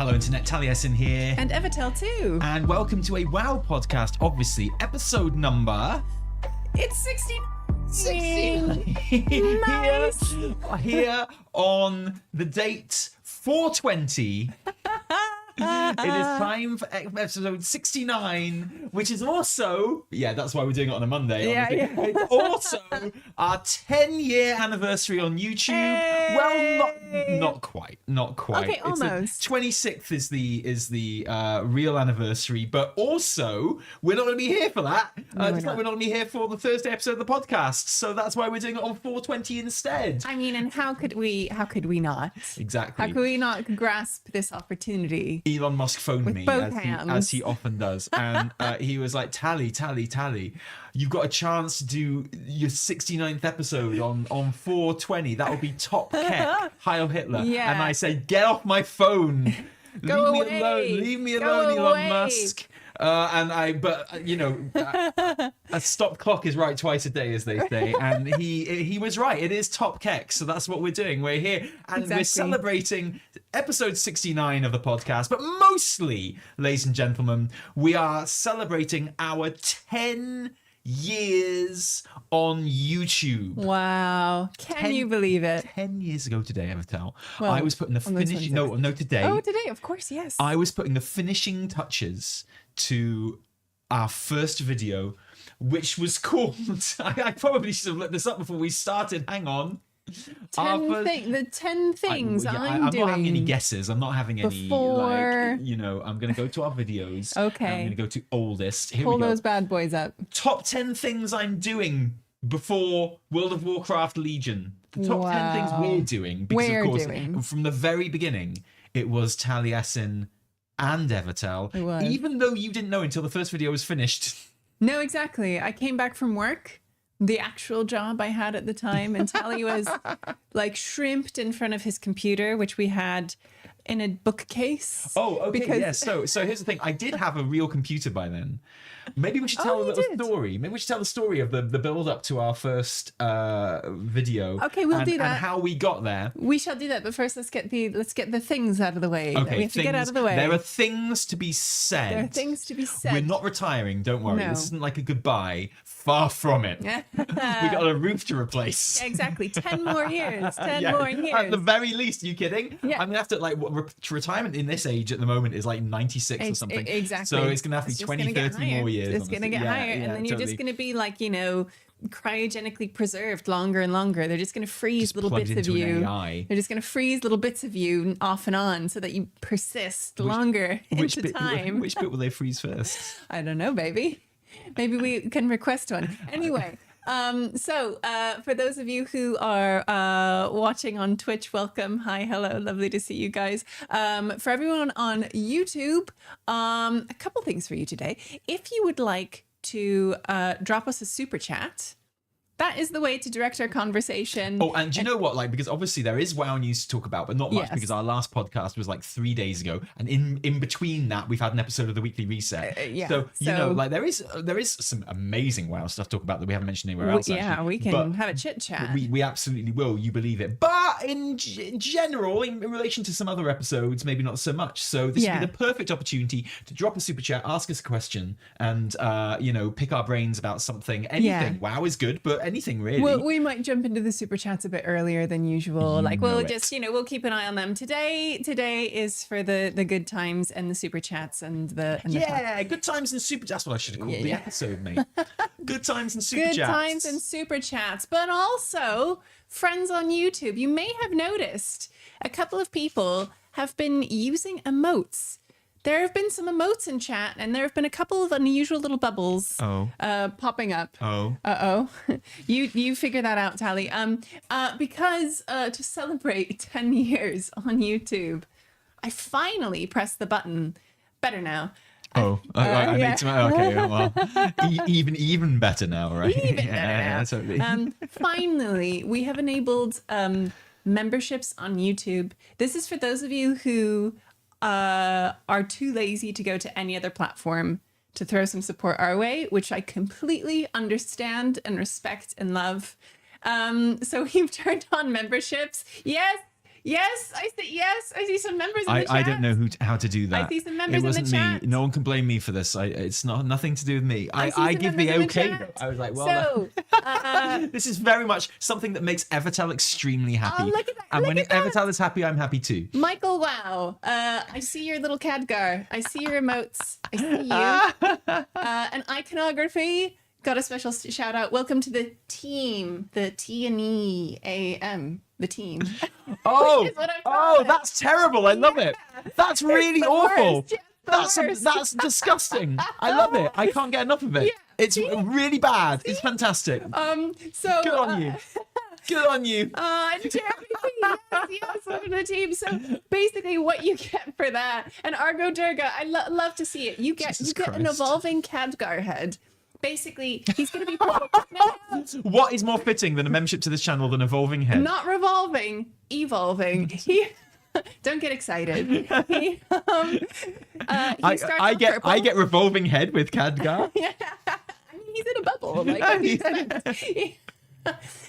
Hello Internet, Taliesin here. And Evitel too. And welcome to a WoW podcast, obviously, episode number... It's 16. Nice. Here on the date 420... It is time for episode 69, which is also, that's why we're doing it on a Monday. Yeah. It's also our 10-year anniversary on YouTube. Hey! Well, not quite. Okay, almost. 26th is the real anniversary, but also we're not going to be here for that. We're not going to be here for the Thursday episode of the podcast, so that's why we're doing it on 420 instead. I mean, and how could we not? Exactly. How could we not grasp this opportunity? Elon Musk phoned me, as he often does, and he was like, Tally, you've got a chance to do your 69th episode on 420. That would be top keck, Heil Hitler. Yeah. And I said, get off my phone. Leave me alone, Elon Musk. A stop clock is right twice a day, as they say, and he was right. It is top keck, so that's what we're doing. We're here and We're celebrating episode 69 of the podcast, but mostly, ladies and gentlemen, we are celebrating our 10 years on YouTube. Wow. Can you believe it? 10 years ago today, Evitel, Well, I was putting the finishing... No, today. Oh, today, of course, yes. I was putting the finishing touches to our first video, which was called... I probably should have looked this up before we started. Hang on. The 10 things I'm doing. not having any guesses. I'm not having any, before... I'm going to go to our videos. Okay. I'm going to go to oldest. Here Pull we go. those bad boys up. Top 10 things I'm doing before World of Warcraft Legion. The top 10 things we're doing. Because, of course, from the very beginning, it was Taliesin and Evitel. It was. Even though you didn't know until the first video was finished. No, exactly. I came back from work, the actual job I had at the time, and Tally was like shrimped in front of his computer, which we had in a bookcase. Oh, okay. Yeah. So here's the thing. I did have a real computer by then. Maybe we should tell a little story. Maybe we should tell the story of the build up to our first video. Okay, we'll do that. And how we got there. We shall do that, but first let's get the things out of the way. Okay, we have to get out of the way. There are things to be said. There are things to be said. We're not retiring, don't worry. No. This isn't like a goodbye. Far from it. We got a roof to replace. Yeah, exactly. 10 more years. 10 more years. At the very least, are you kidding? Yeah. I'm gonna have to retirement in this age at the moment is like 96 or something. Exactly. So it's gonna have to be 20, 30 more years. It's gonna get higher, and then you're just gonna be like, cryogenically preserved longer and longer. They're just going to freeze little bits of you. They're just going to freeze little bits of you off and on so that you persist longer into time. Which bit will they freeze first? I don't know, baby. Maybe we can request one. Anyway, so for those of you who are watching on Twitch, welcome. Hi, hello, lovely to see you guys. For everyone on YouTube, a couple things for you today. If you would like to drop us a super chat, that is the way to direct our conversation. Oh, and do you know what? Because obviously there is WoW news to talk about, but not much, Yes. because our last podcast was like 3 days ago, and in between that we've had an episode of the Weekly Reset. So there is some amazing WoW stuff to talk about that we haven't mentioned anywhere else. We can have a chit chat. We absolutely will. You believe it. But in general, in relation to some other episodes, maybe not so much. So this would be the perfect opportunity to drop a super chat, ask us a question, and pick our brains about something. Anything. WoW is good, but anything really. Well, we might jump into the super chats a bit earlier than usual. We'll keep an eye on them. Today is for the good times and the super chats and the good times and super. That's what I should have called the episode, mate. Good times and super chats. Good times and super chats, but also friends on YouTube. You may have noticed a couple of people have been using emotes. There have been some emotes in chat, and there have been a couple of unusual little bubbles popping up. You figure that out, Tally. Because to celebrate 10 years on YouTube, I finally pressed the button. Better now. I made some. Okay, well, even better now, right? Even better now. Totally. Finally, we have enabled memberships on YouTube. This is for those of you who are too lazy to go to any other platform to throw some support our way, which I completely understand and respect and love. So we've turned on memberships. Yes, Yes, I see some members in the chat. I don't know how to do that. I see some members it wasn't in the chat. me. No one can blame me for this. It's nothing to do with me. I give the okay. I was like, well, this is very much something that makes Evitel extremely happy. Oh, look at that. And look when at that. Evitel is happy, I'm happy too. Michael, wow. I see your little Khadgar. I see your emotes. I see you. And iconography. Got a special shout out. Welcome to the team. The T&E AM. The team. Oh, that's terrible. I love it. That's really awful. That's disgusting. I love it. I can't get enough of it. Yeah, it's really bad. It's fantastic. So good on you. Good on you. Yes, welcome to the team. So basically, what you get for that, and Argo Durga, I love to see it. You get an evolving Khadgar head. Basically, he's going to be What is more fitting than a membership to this channel than evolving head? Not revolving, evolving. Don't get excited. I get revolving head with Khadgar. Yeah. I mean, he's in a bubble.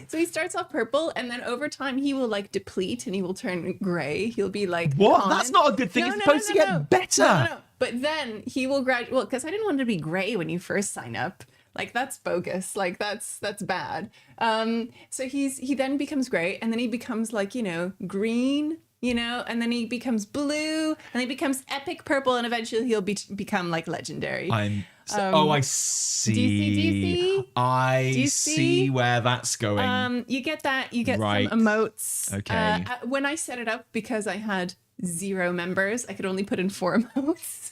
So he starts off purple, and then over time he will like deplete, and he will turn gray. He'll be like, what? common. That's not a good thing. It's supposed to get better. No. But then he will graduate. Well, because I didn't want it to be gray when you first sign up. Like that's bogus. Like that's bad. So he then becomes gray, and then he becomes like green. And then he becomes blue, and then he becomes epic purple, and eventually he'll become like legendary. I see. Do you see? I see where that's going. You get that. You get right. some emotes. Okay. When I set it up, because I had 0 members, I could only put in 4 emotes.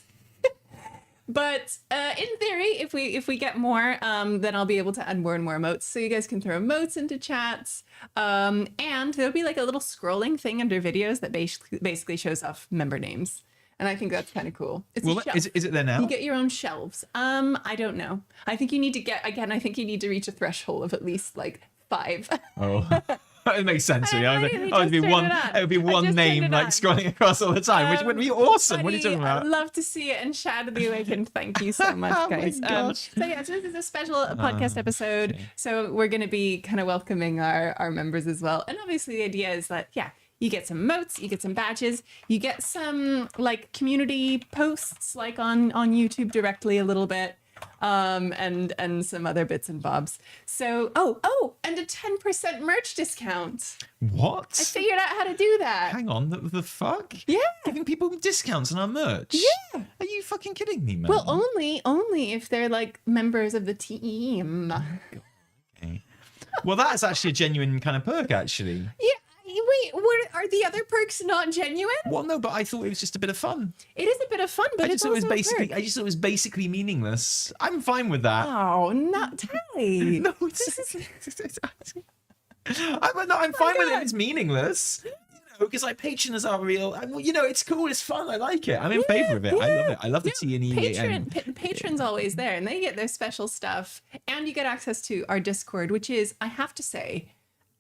But in theory, if we get more, then I'll be able to add more and more emotes. So you guys can throw emotes into chats. And there'll be like a little scrolling thing under videos that basically shows off member names. And I think that's kind of cool. It's a shelf. Is it there now? You get your own shelves. I don't know. I think you need to reach a threshold of at least like 5. Oh. It makes sense to me. It would be one name like scrolling across all the time, which would be awesome. What are you talking about? I'd love to see it. And Shadow the Awakened, thank you so much, guys. So this is a special podcast episode. Okay. So we're going to be kind of welcoming our members as well. And obviously the idea is that, you get some emotes, you get some badges, you get some like community posts like on YouTube directly a little bit. And some other bits and bobs. So, and a 10% merch discount. What? I figured out how to do that. Hang on, the fuck? Yeah. Giving people discounts on our merch? Yeah. Are you fucking kidding me, man? Well, only if they're like members of the team. Okay. Well, that's actually a genuine kind of perk, actually. Yeah. Wait, are the other perks not genuine? Well, no, but I thought it was just a bit of fun. It is a bit of fun, but I just thought it was basically meaningless. I'm fine with that. Oh, not Tally. No, I'm fine with it. It's meaningless. Because like patrons are real. It's cool. It's fun. I like it. I'm in favor of it. I love it. I love the T&E. Patron's always there, and they get their special stuff, and you get access to our Discord, which is, I have to say,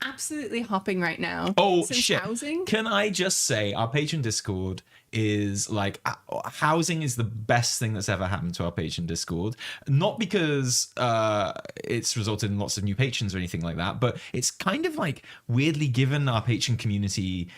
absolutely hopping right now. Oh shit! Housing. Can I just say our Patreon Discord is like housing is the best thing that's ever happened to our Patreon Discord. Not because it's resulted in lots of new patrons or anything like that, but it's kind of like weirdly given our patron community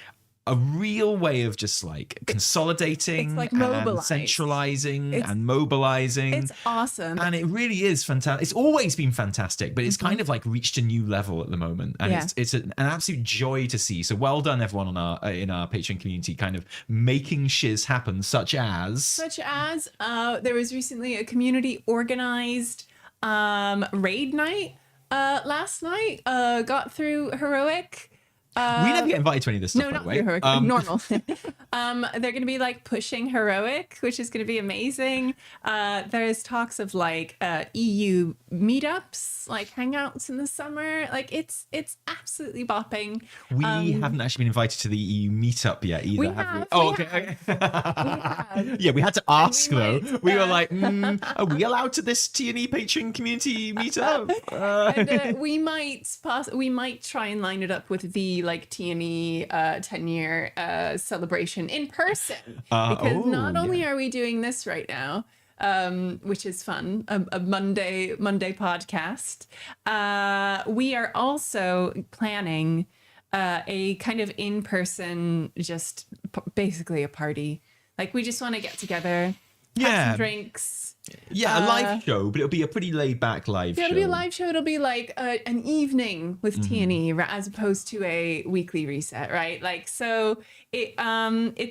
a real way of just like consolidating, like and centralizing and mobilizing. It's awesome. And it really is fantastic. It's always been fantastic, but it's kind of like reached a new level at the moment. And it's an absolute joy to see. So well done everyone on in our Patreon community kind of making shiz happen, such as there was recently a community organized raid night last night. Got through heroic. We never get invited to any of this stuff, by the way. Heroic, normal. They're going to be like pushing heroic, which is going to be amazing. There's talks of like EU meetups, like hangouts in the summer. Like it's absolutely bopping. We haven't actually been invited to the EU meetup yet either, have we? Oh, okay. Yeah, we had to ask though. We were like, are we allowed to this T&E patron community meetup? And we might try and line it up with the like T&E 10-year celebration in person, because not only are we doing this right now, which is fun, a Monday podcast, we are also planning a kind of in-person, just basically a party. Like we just want to get together, have some drinks. Yeah, a live show, but it'll be a pretty laid-back live show. It'll be a live show. It'll be like an evening with T&E as opposed to a weekly reset, right? Like, so it's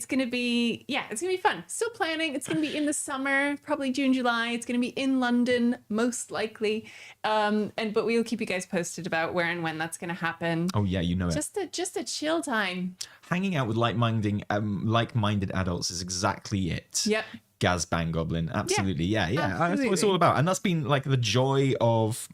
going to be, it's going to be fun. Still planning. It's going to be in the summer, probably June, July. It's going to be in London, most likely. But we'll keep you guys posted about where and when that's going to happen. Oh, yeah, you know it. Just a chill time. Hanging out with like-minded adults is exactly it. Yep. Gaz Bang Goblin, absolutely, yeah. Absolutely. That's what it's all about, and that's been like the joy of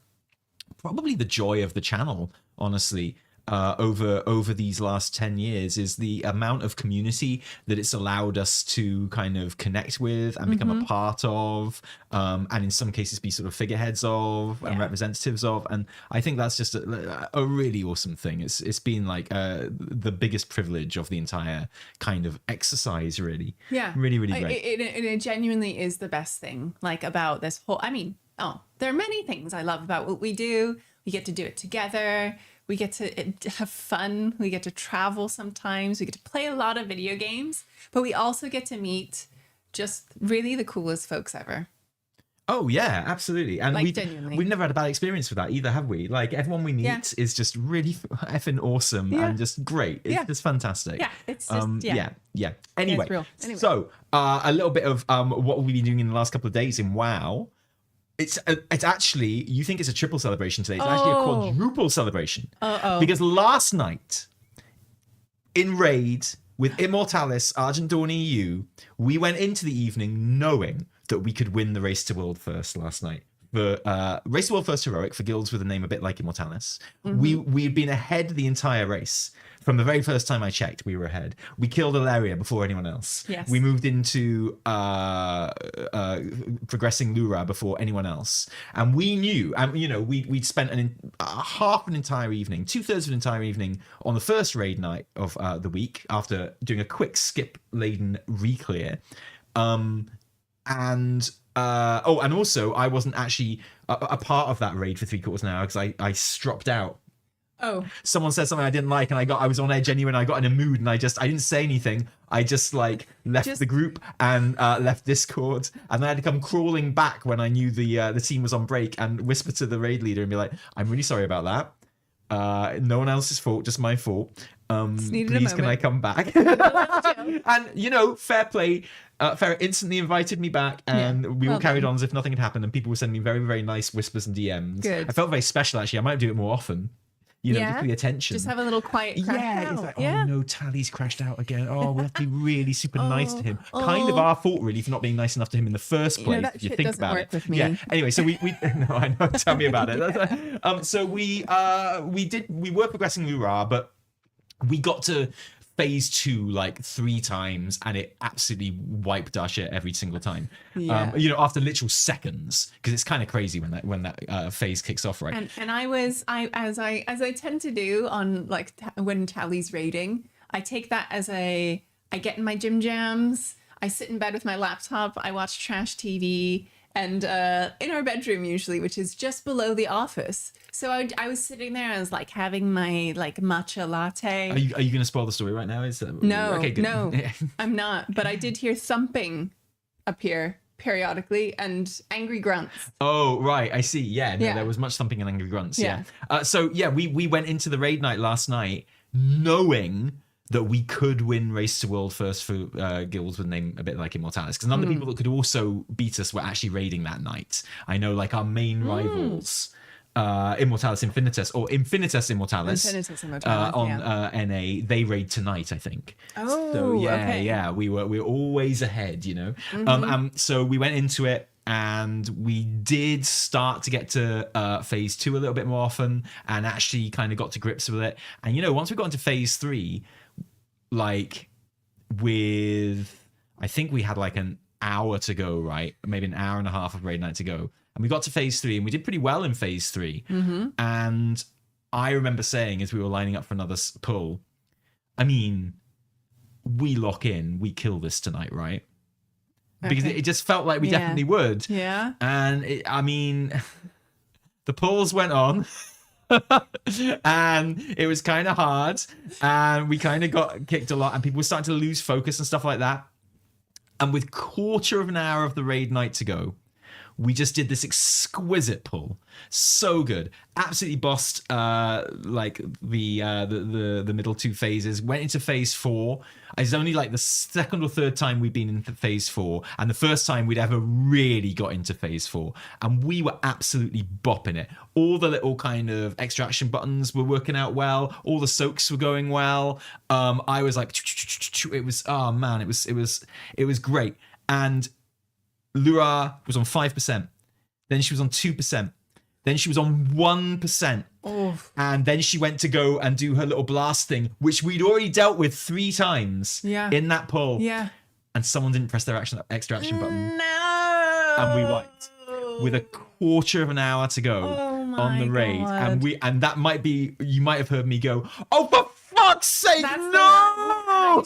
the channel, honestly. Over these last 10 years is the amount of community that it's allowed us to kind of connect with and become a part of, and in some cases be sort of figureheads of and representatives of. And I think that's just a really awesome thing. It's been like the biggest privilege of the entire kind of exercise, really. Yeah. Really, really great. It genuinely is the best thing, like, about this whole, there are many things I love about what we do. We get to do it together. We get to have fun. We get to travel sometimes. We get to play a lot of video games, but we also get to meet just really the coolest folks ever. Oh yeah, absolutely. And like, genuinely. We've never had a bad experience with that either, have we? Like, everyone we meet is just really effing awesome and just great. It's just fantastic. Yeah, it's just, yeah. Anyway, it's real. Anyway. So a little bit of what we've been doing in the last couple of days in WoW. It's actually, you think it's a triple celebration today. It's actually a quadruple celebration. Because last night, in Raid with Immortalis, Argent Dawn EU, we went into the evening knowing that we could win the Race to World First last night. For Race to World First Heroic, for guilds with a name a bit like Immortalis. We'd been ahead the entire race. From the very first time I checked, we were ahead. We killed Ilaria before anyone else. Yes. We moved into progressing Lura before anyone else. And we knew, we'd spent half an entire evening, 2/3 of an entire evening on the first raid night of the week after doing a quick skip-laden re-clear. And also I wasn't actually a part of that raid for 3/4 an hour because I stropped out. Oh. Someone said something I didn't like, and I was on edge anyway, and I got in a mood, and I didn't say anything. I just left the group and left Discord, and then I had to come crawling back when I knew the team was on break and whisper to the raid leader and be like, "I'm really sorry about that. No one else's fault, just my fault. Please, can I come back?" And fair play. Farrah instantly invited me back, and we all carried on as if nothing had happened. And people were sending me very, very nice whispers and DMs. Good. I felt very special, actually. I might do it more often. Just for the attention. Just have a little quiet crash out. It's like, oh no, Talie's crashed out again. Oh, we'll have to be really super nice to him. Kind of our fault, really, for not being nice enough to him in the first place. That if you shit think doesn't about work it. with me. Yeah. Anyway, so we no, I know. Tell me about it. So we were progressing Lura, but we got to phase 2 like 3 times, and it absolutely wiped our shit every single time. After literal seconds, because it's kind of crazy when that phase kicks off, right? And as I tend to do on like when Talie's raiding, I take that as I get in my gym jams, I sit in bed with my laptop, I watch trash TV, and in our bedroom usually, which is just below the office. So I was sitting there, I was like having my like matcha latte. Are you going to spoil the story right now? No, okay, good. No, I'm not. But I did hear thumping appear periodically and angry grunts. Oh, right. I see. Yeah, there was much thumping and angry grunts. Yeah. We went into the raid night last night knowing that we could win Race to World First for guilds with a name a bit like Immortalis, because none of the people that could also beat us were actually raiding that night. I know, like, our main rivals, Immortalis Infinitus, or Infinitus Immortalis, on NA, they raid tonight, I think. Oh, so okay. We were always ahead, so we went into it, and we did start to get to phase 2 a little bit more often, and actually kind of got to grips with it. And once we got into phase 3, like, I think we had like an hour to go, right? Maybe an hour and a half of raid night to go. And we got to phase 3, and we did pretty well in phase 3. And I remember saying, as we were lining up for another pull, we lock in, we kill this tonight, right? Because it just felt like we definitely would. Yeah. And the pulls went on. And it was kind of hard, and we kind of got kicked a lot, and people were starting to lose focus and stuff like that. And with quarter of an hour of the raid night to go, we just did this exquisite pull. So good. Absolutely bossed like the middle two phases. Went into phase 4. It's only like the second or third time we've been into phase 4, and the first time we'd ever really got into phase 4. And we were absolutely bopping it. All the little kind of extraction buttons were working out well. All the soaks were going well. I was like, it was, oh man, it was great. And Lura was on 5%. Then she was on 2%. Then she was on 1%. And then she went to go and do her little blast thing, which we'd already dealt with 3 times in that pull. Yeah. And someone didn't press their extraction button. No. And we wiped with a quarter of an hour to go on the raid. God. And that might be, you might have heard me go, oh, for fuck's sake, no!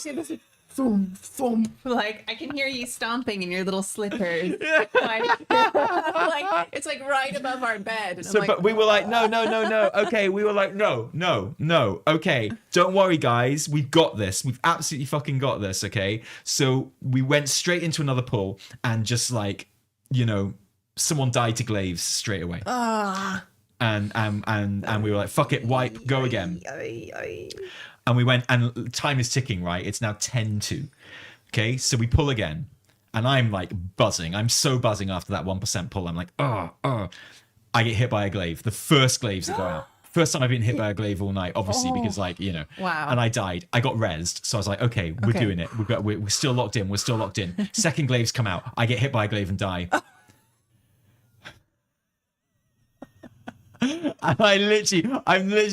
Thump, thump. Like, I can hear you stomping in your little slippers. Like, it's like right above our bed. And so, like, but we were like, no. Okay, we were like, no. Okay, don't worry, guys. We've got this. We've absolutely fucking got this. Okay. So we went straight into another pull, and just like, you know, someone died to glaives straight away. And we were like, fuck it, wipe, go again. And we went, and time is ticking, right? It's now 10-2. Okay, so we pull again. And I'm like buzzing. I'm so buzzing after that 1% pull. I'm like, I get hit by a glaive. The first glaives that go out. First time I've been hit by a glaive all night, obviously, because like, you know. Wow. And I died. I got rezzed. So I was like, okay, we're doing it. We're still locked in. We're still locked in. Second glaives come out. I get hit by a glaive and die. And I'm literally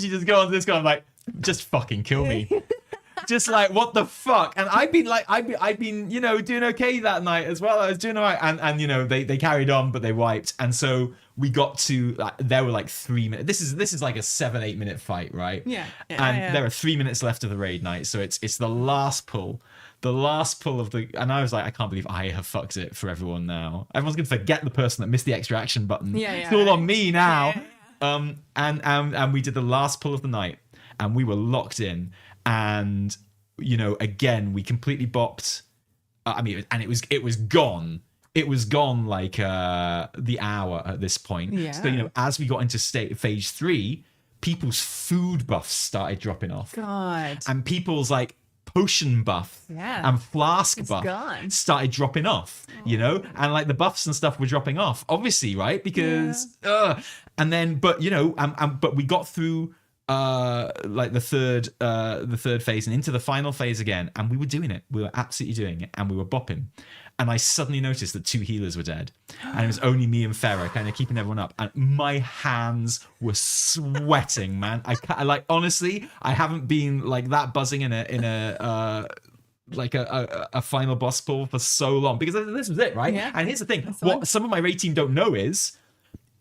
just going on this guy. I'm like, just fucking kill me. Just like, what the fuck? And I've been, you know, doing okay that night as well. I was doing all right. And you know, they carried on, but they wiped. And so we got to, there were like 3 minutes. This is like a 7-8 minute fight, right? Yeah. And there are 3 minutes left of the raid night. So it's the last pull. The last pull of the, and I was like, I can't believe I have fucked it for everyone now. Everyone's gonna forget the person that missed the extra action button. It's all on me now. And we did the last pull of the night, and we were locked in, and you know, again, we completely bopped. I mean, and it was gone. It was gone like the hour at this point. Yeah. So you know, as we got into phase 3, people's food buffs started dropping off. God. And people's like potion buff and flask buff started dropping off, you know, and like the buffs and stuff were dropping off, obviously, right? Because and then, but you know, but we got through like the third phase and into the final phase again, and we were doing it. We were absolutely doing it, and we were bopping. And I suddenly noticed that 2 healers were dead, and it was only me and Farah kind of keeping everyone up. And my hands were sweating, man. I like, honestly, I haven't been like that buzzing in a final boss pull for so long, because this was it, right? Yeah. And here's the thing: what some of my raid team don't know is,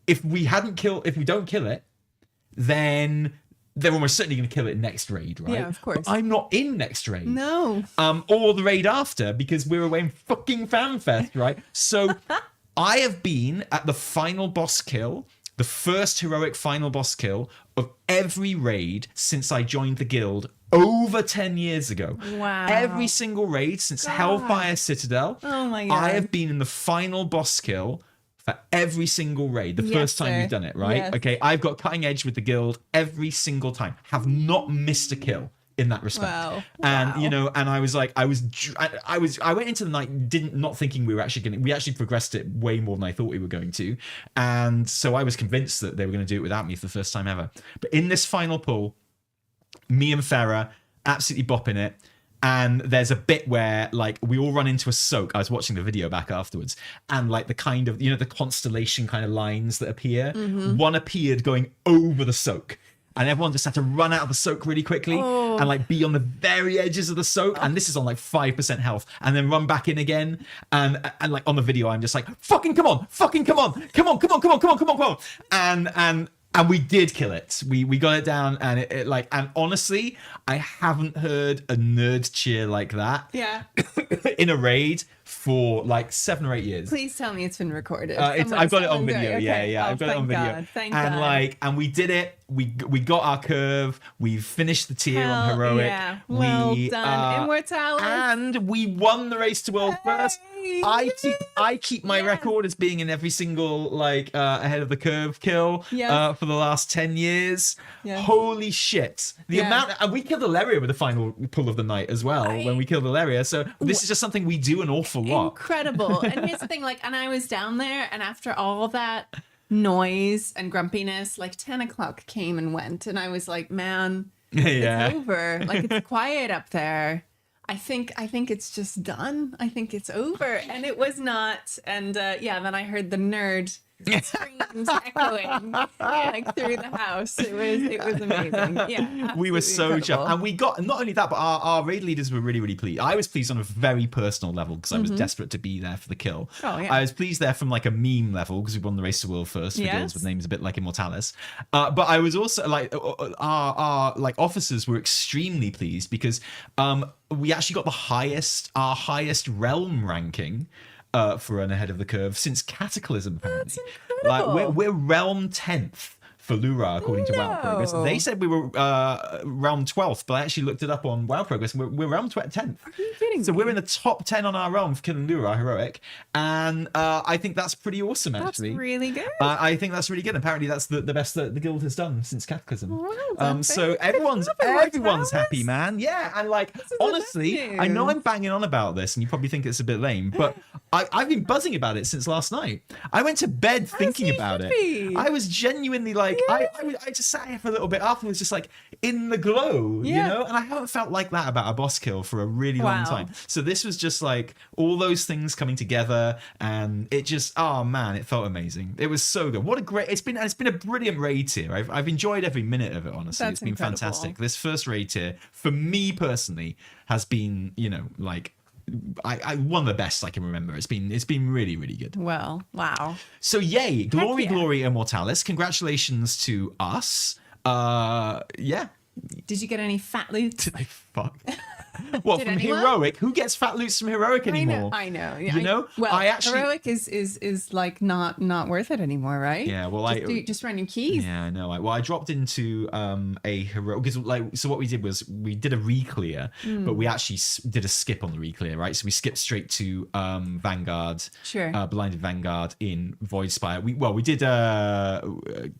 if we don't kill it, then they're almost certainly going to kill it next raid, right? Yeah, of course. But I'm not in next raid. No. Or the raid after, because we're away in fucking FanFest, right? So I have been at the final boss kill, the first heroic final boss kill of every raid since I joined the guild over 10 years ago. Wow. Every single raid since Hellfire Citadel. Oh my God. I have been in the final boss kill for every single raid, the first time we've done it, right? Yes. Okay, I've got cutting edge with the guild every single time. Have not missed a kill in that respect. Wow. And you know, and I was like, I went into the night not thinking we actually progressed it way more than I thought we were going to. And so I was convinced that they were going to do it without me for the first time ever. But in this final pull, me and Farah absolutely bopping it. And there's a bit where like we all run into a soak. I was watching the video back afterwards, and like the kind of, you know, the constellation kind of lines that appear. One appeared going over the soak, and everyone just had to run out of the soak really quickly and like be on the very edges of the soak. And this is on like 5% health, and then run back in again. And like on the video, I'm just like, fucking come on, and we did kill it. We got it down, and it like, and honestly, I haven't heard a nerd cheer like that in a raid for like 7 or 8 years. Please tell me it's been recorded. I've got it on video. Okay. Yeah, I've got it on video. God. Thank God. Like, and we did it. we got our curve. We've finished the tier on heroic. Yeah. Well done, Immortalis. And we won the race to world first. I keep my record as being in every single ahead of the curve kill for the last 10 years. Yes. Holy shit. The amount, and we killed Ilaria with the final pull of the night as well when we killed Ilaria. So this is just something we do an awful lot. Incredible. And here's the thing, and I was down there, and after all that noise and grumpiness, 10 o'clock came and went, and I was like, man, it's over. It's quiet up there. I think it's just done. I think it's over. And it was not. And then I heard the nerd screams echoing through the house. It was amazing. Yeah. We were so chuffed. And we got, not only that, but our raid leaders were really, really pleased. I was pleased on a very personal level because I was desperate to be there for the kill. Oh, yeah. I was pleased there from a meme level because we won the race to the world first for guilds with names a bit like Immortalis. But I was also our officers were extremely pleased because we actually got our highest realm ranking for Run Ahead of the Curve since Cataclysm, apparently. That's incredible. We're realm 10th for Lura, according to WoW Progress. They said we were realm 12th, but I actually looked it up on WoW Progress, and we're realm 10th. Are you kidding me? We're in the top 10 on our realm for killing Lura heroic, and I think that's pretty awesome, actually. That's really good. I think that's really good. Apparently, that's the best that the guild has done since Cataclysm. Well, so everyone's happy, man. Yeah, and honestly, I know I'm banging on about this, and you probably think it's a bit lame, but I've been buzzing about it since last night. I went to bed thinking about it. I was genuinely I just sat here for a little bit afterwards, just in the glow, you know? And I haven't felt like that about a boss kill for a really long time. So this was just all those things coming together, and it just, oh man, it felt amazing. It was so good. What a great, it's been a brilliant raid tier. I've enjoyed every minute of it, honestly. It's been fantastic. This first raid tier, for me personally, has been, I one of the best I can remember. It's been really, really good. Well, wow. So yay, glory, Immortalis. Congratulations to us. Did you get any fat loot? Did I fuck? Well, from anyone? Heroic, who gets fat loots from Heroic anymore? I know. Yeah, you know? Well, Heroic is not worth it anymore, right? Yeah, well, just run your keys. Yeah, I know. I dropped into a Heroic, because so what we did was we did a re-clear, but we actually did a skip on the re-clear, right? So we skipped straight to Vanguard, Blinded Vanguard in Voidspire. We did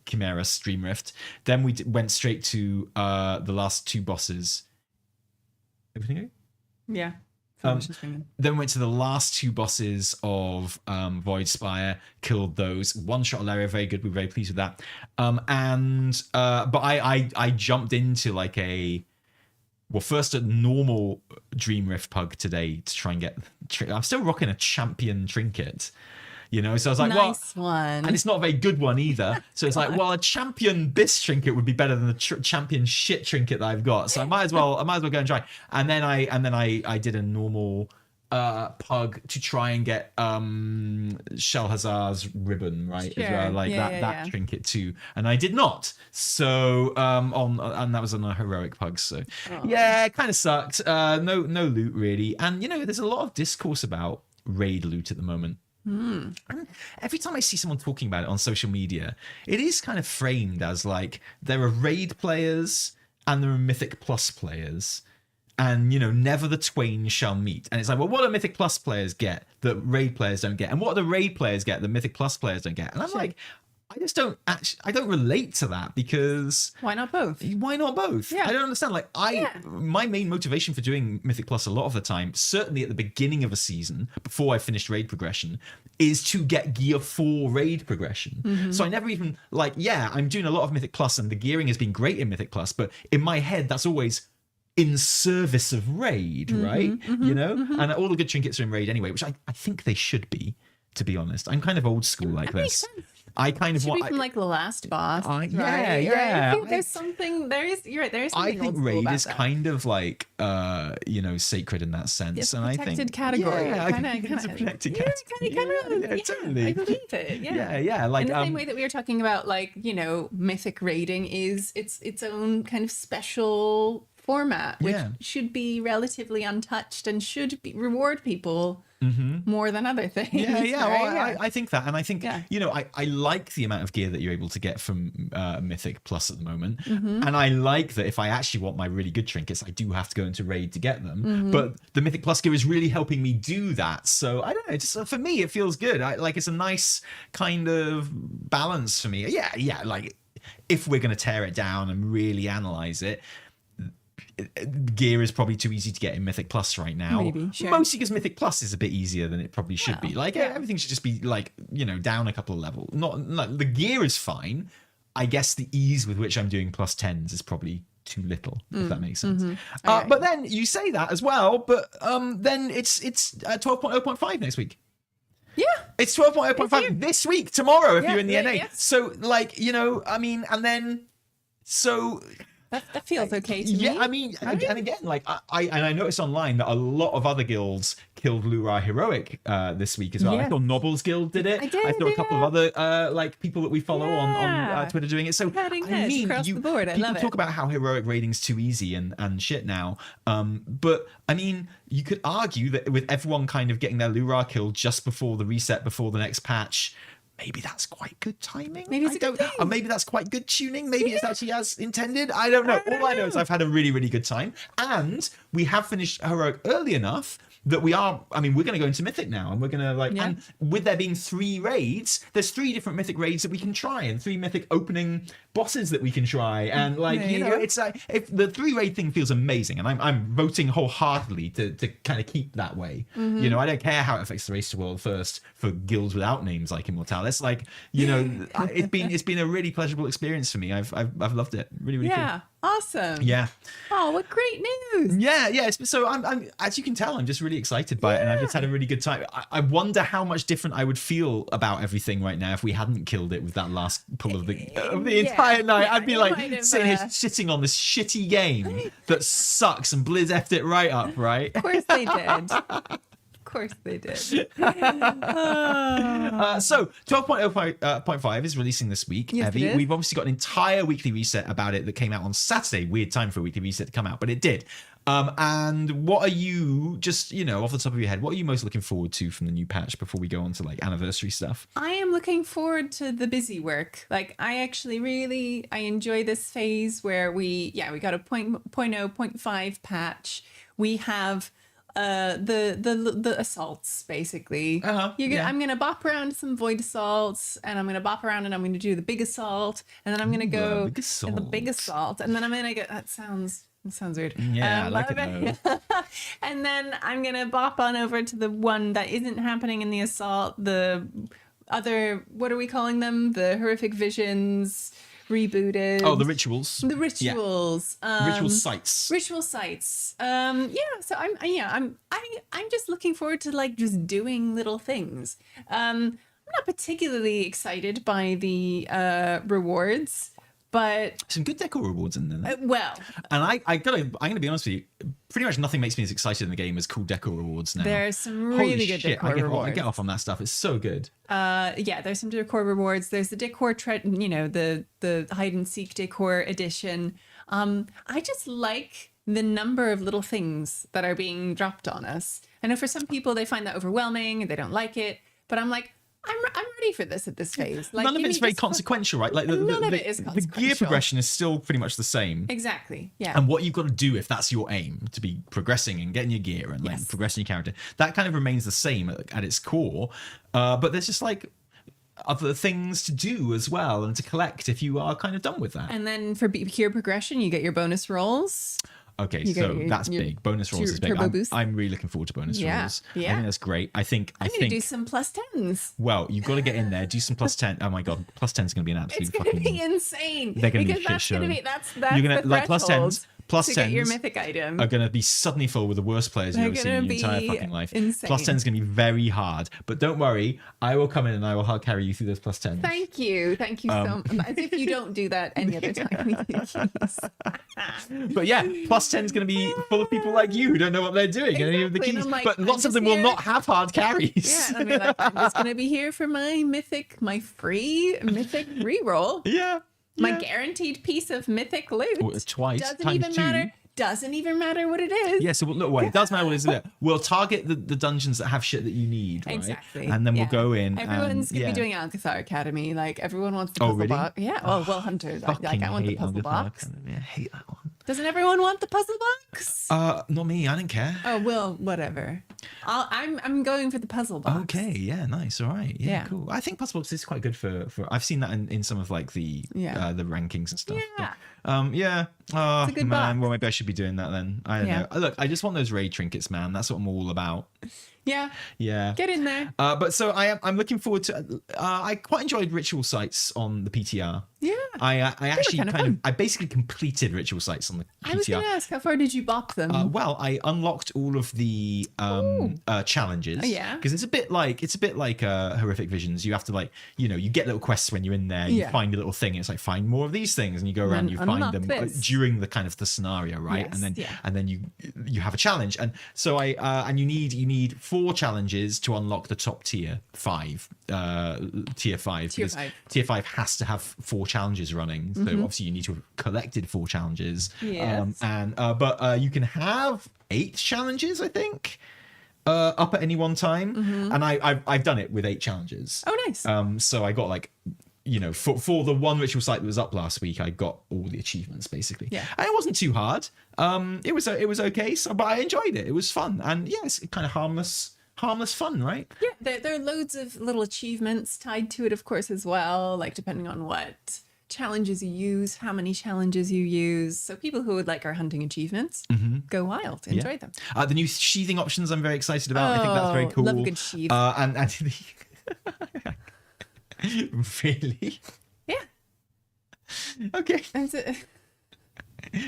Chimera Stream Rift, then we went straight to the last two bosses. Everything okay? Yeah. Then went to the last two bosses of Voidspire, killed those. One shot Ilaria, very good. We were very pleased with that. But I jumped into first a normal Dream Rift pug today to try and get. I'm still rocking a champion trinket. So I was like, nice one. And it's not a very good one either. So it's a champion bis trinket would be better than the champion shit trinket that I've got. So I might as well go and try. And then I did a normal pug to try and get Xal'atath's ribbon, right? As well, that trinket too. And I did not. So and that was on a heroic pug. So it kind of sucked. No loot really. And there's a lot of discourse about raid loot at the moment. And every time I see someone talking about it on social media, it is kind of framed as there are raid players and there are Mythic Plus players, and never the twain shall meet. And it's what do Mythic Plus players get that raid players don't get, and what do the raid players get that Mythic Plus players don't get? And I'm I don't relate to that, because why not both? Why not both? Yeah. I don't understand. My main motivation for doing Mythic Plus a lot of the time, certainly at the beginning of a season, before I finished raid progression, is to get gear for raid progression. So I never even I'm doing a lot of Mythic Plus, and the gearing has been great in Mythic Plus, but in my head that's always in service of raid, right? And all the good trinkets are in raid anyway, which I think they should be, to be honest. I'm kind of old school like that this. Makes sense. I kind of want from the last boss. Right? I think there's something. You're right. There is something. I think raid is kind of sacred in that sense, it's and I think protected category. It's a protected category. Totally. I believe it. Yeah. In the same way that we were talking about, mythic raiding is its own kind of special format, which Yeah. should be relatively untouched and should reward people more than other things. Yeah, right? well, I think that. And I think, Yeah. I like the amount of gear that you're able to get from Mythic Plus at the moment. And I like that if I actually want my really good trinkets, I do have to go into Raid to get them. But the Mythic Plus gear is really helping me do that. So I don't know, just for me, it feels good. It's a nice kind of balance for me. Yeah, like if we're going to tear it down and really analyze it, gear is probably too easy to get in Mythic Plus right now. Maybe, sure. Mostly because Mythic Plus is a bit easier than it probably should be. Like, yeah. everything should just be like, down a couple of levels. Not the gear is fine. I guess the ease with which I'm doing plus 10s is probably too little, if that makes sense. Okay. But then you say that as well, but then it's 12.0.5 next week. Yeah. It's 12.0.5 this week, tomorrow, if you're in the NA. Yes. So, and then, so... That feels okay to me. Yeah, I mean, and again, I noticed online that a lot of other guilds killed Lura Heroic this week as well. Yeah. I thought Noble's Guild did it. I saw a couple of other people that we follow on Twitter doing it. So Cutting I edge mean, across the board. I people love it. talk about how heroic raiding's too easy and shit now. But I mean, you could argue that with everyone kind of getting their Lura killed just before the reset, before the next patch, maybe that's quite good timing. Maybe it's a good thing. Or maybe that's quite good tuning. Maybe it's actually as intended. I don't know. All I know is I've had a really, really good time. And we have finished Heroic early enough that we're going to go into Mythic now. And we're going to and with there being 3 raids, there's 3 different Mythic raids that we can try and 3 Mythic opening bosses that we can try. And it's like, if the 3 raid thing feels amazing. And I'm voting wholeheartedly to kind of keep that way. I don't care how it affects the race to world first for guilds without names like Immortalis. It's been a really pleasurable experience for me. I've loved it. Really, really cool. Awesome. Yeah. Oh, what great news. Yeah. So I'm as you can tell, I'm just really excited by it, and I've just had a really good time. I wonder how much different I would feel about everything right now if we hadn't killed it with that last pull of the entire night. I'd be like sitting here shitting on this shitty game that sucks, and Blizz effed it right up, right? Of course they did. Of course they did. So 12.0.5 is releasing this week. Yes, Evie. it is. We've obviously got an entire weekly reset about it that came out on Saturday. Weird time for a weekly reset to come out, but it did. And what are you, just off the top of your head, what are you most looking forward to from the new patch before we go on to anniversary stuff? I am looking forward to the busy work. I actually I enjoy this phase where we got a 0.5 patch. We have the assaults basically. I'm gonna bop around some void assaults, and I'm gonna bop around and I'm gonna do the big assault, and then I'm gonna go the big assault, and then I'm gonna go. That sounds weird. Yeah, I like it though. And then I'm gonna bop on over to the one that isn't happening in the assault. The other, what are we calling them? The horrific visions rebooted. Oh, the rituals. The rituals. Ritual sites. Ritual sites. So I'm just looking forward to just doing little things. I'm not particularly excited by the rewards, but some good deco rewards in there. And I'm gonna be honest with you. Pretty much nothing makes me as excited in the game as cool deco rewards now. There's some really good decor rewards. I get off on that stuff. It's so good. There's some decor rewards. There's the decor the hide and seek decor edition. I just like the number of little things that are being dropped on us. I know for some people they find that overwhelming and they don't like it, but I'm like, I'm ready for this at this phase. None of it's very consequential, right? None of it is consequential. The gear progression is still pretty much the same. Exactly. Yeah. And what you've got to do if that's your aim, to be progressing and getting your gear and progressing your character, that kind of remains the same at its core. But there's just other things to do as well and to collect if you are kind of done with that. And then for gear progression, you get your bonus rolls. Okay, so that's big. Bonus rolls is big. I'm really looking forward to bonus rolls. Yeah. I think that's great. I'm going to do some plus 10s. Well, you've got to get in there, do some plus 10. Oh my god, plus 10 is going to be an absolute fucking... It's going to be insane. They're going to be a shit show. That's you're gonna, the plus 10s. Plus to 10s get your mythic item are going to be suddenly full with the worst players you've ever seen in your entire fucking life. Insane. Plus 10 is going to be very hard. But don't worry, I will come in and I will hard carry you through those plus 10s. Thank you so much. As if you don't do that any other time. But yeah, plus 10 is going to be full of people like you who don't know what they're doing. Exactly. Any of the keys. But lots of them will not have hard carries. Yeah, and I'm just going to be here for my free mythic reroll. Yeah. My guaranteed piece of mythic loot. Twice. Doesn't even matter. doesn't even matter what it is. Yeah, so look, wait, it does matter what it is. We'll target the dungeons that have shit that you need, right? Exactly. And then we'll go in. Everyone's going to and, be doing Alcazar Academy. Like, everyone wants the puzzle box. Yeah, well, Hunters. I want the puzzle box. Academy. I hate that one. Doesn't everyone want the puzzle box? Not me. I don't care. Oh, well, whatever. I'm going for the puzzle box. Okay, yeah, nice. All right. Yeah, cool. I think puzzle box is quite good for I've seen that in some of like the rankings and stuff. Yeah. Oh, it's a good man. box. Well, maybe I should be doing that then. I don't know. Look, I just want those raid trinkets, man. That's what I'm all about. Yeah. Yeah. Get in there. But so I'm looking forward to. I quite enjoyed ritual sites on the PTR. Yeah. I actually kind of I basically completed ritual sites on the PTR. I was going to ask, how far did you bop them? Well, I unlocked all of the challenges. Oh, yeah. Because it's a bit like Horrific Visions. You have to you get little quests when you're in there. You find a little thing. It's like find more of these things, and you go around. And you find them during the kind of the scenario, right? Yes, and then you have a challenge, and so and you need 4 challenges to unlock the top tier 5. Tier 5. Tier 5 has to have 4 challenges running. So obviously you need to have collected 4 challenges. Yes. But you can have 8 challenges, I think, up at any one time. And I've done it with 8 challenges. Oh, nice. So I got for the one ritual site that was up last week, I got all the achievements basically. Yeah. And it wasn't too hard. It was okay. But I enjoyed it. It was fun, and it's kind of harmless fun, right? Yeah, there are loads of little achievements tied to it, of course, as well, like depending on what challenges you use, how many challenges you use. So people who would like our hunting achievements, go wild, enjoy them. The new sheathing options I'm very excited about. I think that's very cool. Love a good sheath. And really? Yeah. Okay.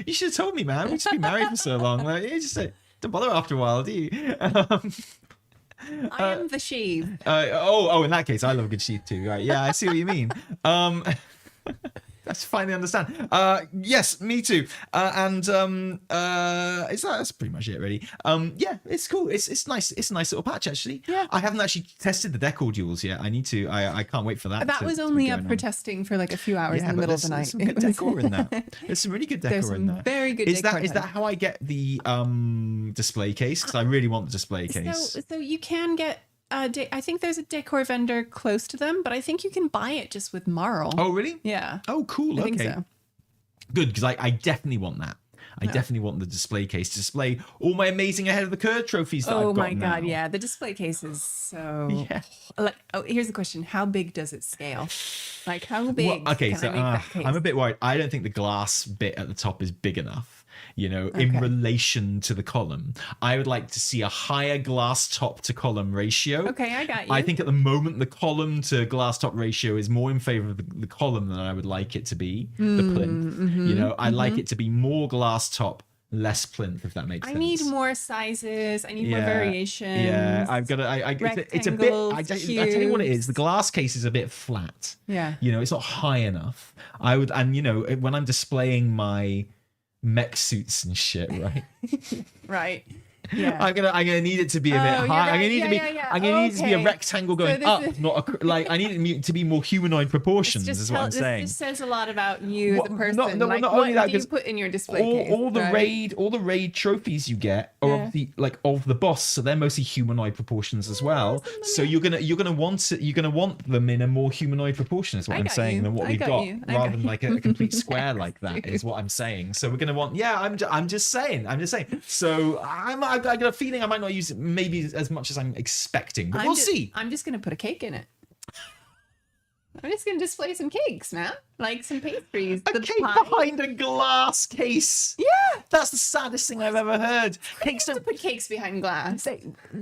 You should have told me, man. We've just been married for so long. Like, you just don't bother after a while, do you? I am the sheath. In that case, I love a good sheath too. Right? Yeah, I see what you mean. That's finally understand. Yes, me too. That's pretty much it, really. Yeah, it's cool. It's nice. It's a nice little patch, actually. Yeah. I haven't actually tested the decor duels yet. I need to. I can't wait for that. That was only up for testing for like a few hours in the middle of the night. There's some good decor in that. There's some really good decor in that. Very good decor. Is that how I get the display case? Because I really want the display case. So you can get. I think there's a decor vendor close to them, but I think you can buy it just with Marl. Oh, really? Yeah. Oh, cool. I think so. Good, because I definitely want that. I definitely want the display case to display all my amazing Ahead of the Curve trophies that I've got. Oh my god, yeah. The display case is so... Yeah. Here's the question. How big does it scale? Like, how big can I make that case? I'm a bit worried. I don't think the glass bit at the top is big enough. In relation to the column. I would like to see a higher glass top to column ratio. Okay, I got you. I think at the moment the column to glass top ratio is more in favor of the column than I would like it to be, the plinth. I'd like it to be more glass top, less plinth, if that makes sense. I need more sizes. I need more variations. Yeah, I've got to. It's a bit. I tell you what it is. The glass case is a bit flat. Yeah. It's not high enough. I would, and when I'm displaying my mech suits and shit, right? Right. Yeah. I'm gonna need it to be a bit high. Right. I'm gonna need it to be a rectangle going up, not I need it to be more humanoid proportions. Is what I'm saying. This just says a lot about you, the person. Not only what that, do you put in your display case? All the raid trophies you get are of the boss, so they're mostly humanoid proportions as well. So you're gonna want them in a more humanoid proportion. Is what I'm saying than what we've got, rather than like a complete square like that. Is what I'm saying. So we're gonna want. Yeah, I'm just saying. So I got a feeling I might not use it maybe as much as I'm expecting, but we'll see. I'm just going to put a cake in it. I'm just going to display some cakes, man. Like some pastries. A cake behind a glass case. Yeah. That's the saddest thing I've ever heard. Cakes don't put cakes behind glass.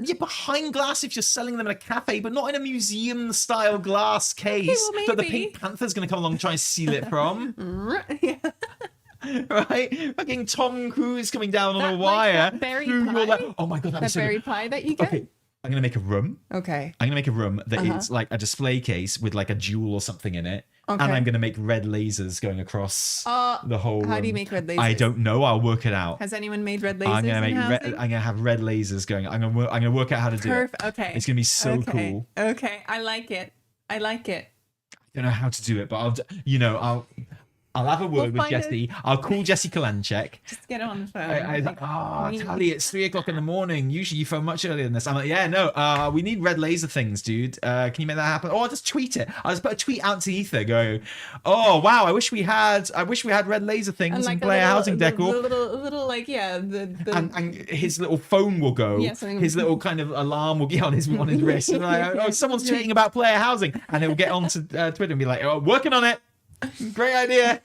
You're behind glass if you're selling them in a cafe, but not in a museum-style glass case that the Pink Panther's going to come along and try and steal it from. Yeah. Right, fucking Tom Cruise coming down on a wire through your oh my god, that berry pie that you get. Okay, I'm gonna make a room. Okay, I'm gonna make a room that is like a display case with like a jewel or something in it, and I'm gonna make red lasers going across the whole room. How do you make red lasers? I don't know. I'll work it out. Has anyone made red lasers? I'm gonna have red lasers going. I'm gonna work out how to do it. Okay, it's gonna be so cool. Okay, I like it. I don't know how to do it, but I'll I'll have a word We'll with find Jesse. I'll call Jesse Kalanchek. Just get on the phone. I was like, Tally, it's 3:00 in the morning. Usually you phone much earlier than this. I'm like, yeah, no, we need red laser things, dude. Can you make that happen? Or I'll just tweet it. I'll just put a tweet out to ether, go, oh wow, I wish we had red laser things and play a housing decor. A little like, yeah, and his little phone will go. Yeah, his little kind of alarm will get on his wrist. And like, oh, someone's tweeting about player housing, and he'll get onto Twitter and be like, oh, working on it. Great idea.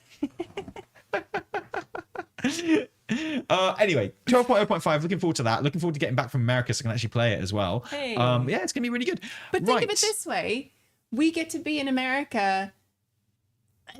Anyway, 12.0.5, looking forward to that. Looking forward to getting back from America so I can actually play it as well. Hey. Yeah, it's gonna be really good. But think of it this way: we get to be in America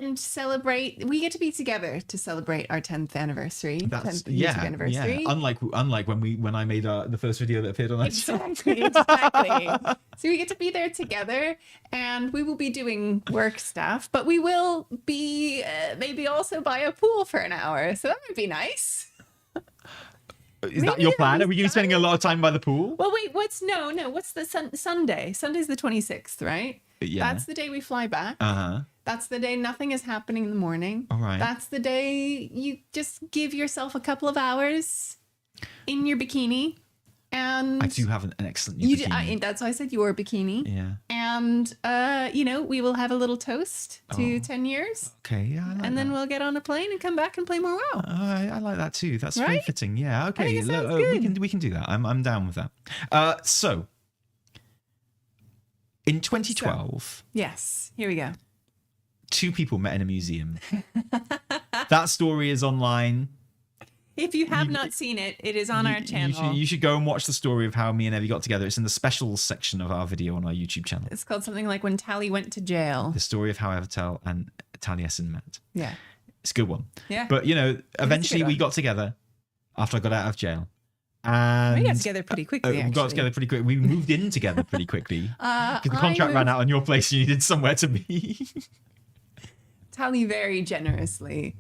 and celebrate. We get to be together to celebrate our 10th anniversary. That's 10th YouTube anniversary. Yeah. Unlike when I made the first video that appeared on that Exactly. So we get to be there together, and we will be doing work stuff, but we will be maybe also by a pool for an hour. So that would be nice. Is that your plan? Are we going to be spending a lot of time by the pool? Well, wait. What's the Sunday? Sunday's the 26th, right? Yeah. That's the day we fly back. Uh-huh. That's the day nothing is happening in the morning. All right. That's the day you just give yourself a couple of hours in your bikini. And I do have an excellent new bikini. that's why I said you wore a bikini. Yeah. And, we will have a little toast to 10 years. Okay, yeah, I like And then that. we'll get on a plane and come back and play more WoW. I like that too. That's very Right? fitting. Yeah. Okay. I think it sounds good. We can do that. I'm down with that. So in 2012, Yes. Here we go. 2 people met in a museum. That story is online. If you have not seen it, it is on our channel. You should go and watch the story of how me and Evie got together. It's in the specials section of our video on our YouTube channel. It's called something like When Tally Went to Jail. The story of how Evitel and Taliesin met. Yeah. It's a good one. Yeah. But, eventually good we one. got together after I got out of jail. And We got together pretty quickly, we got together pretty quick. We moved in together pretty quickly. Because the I contract ran moved- out on your place and you needed somewhere to be. Tally very generously.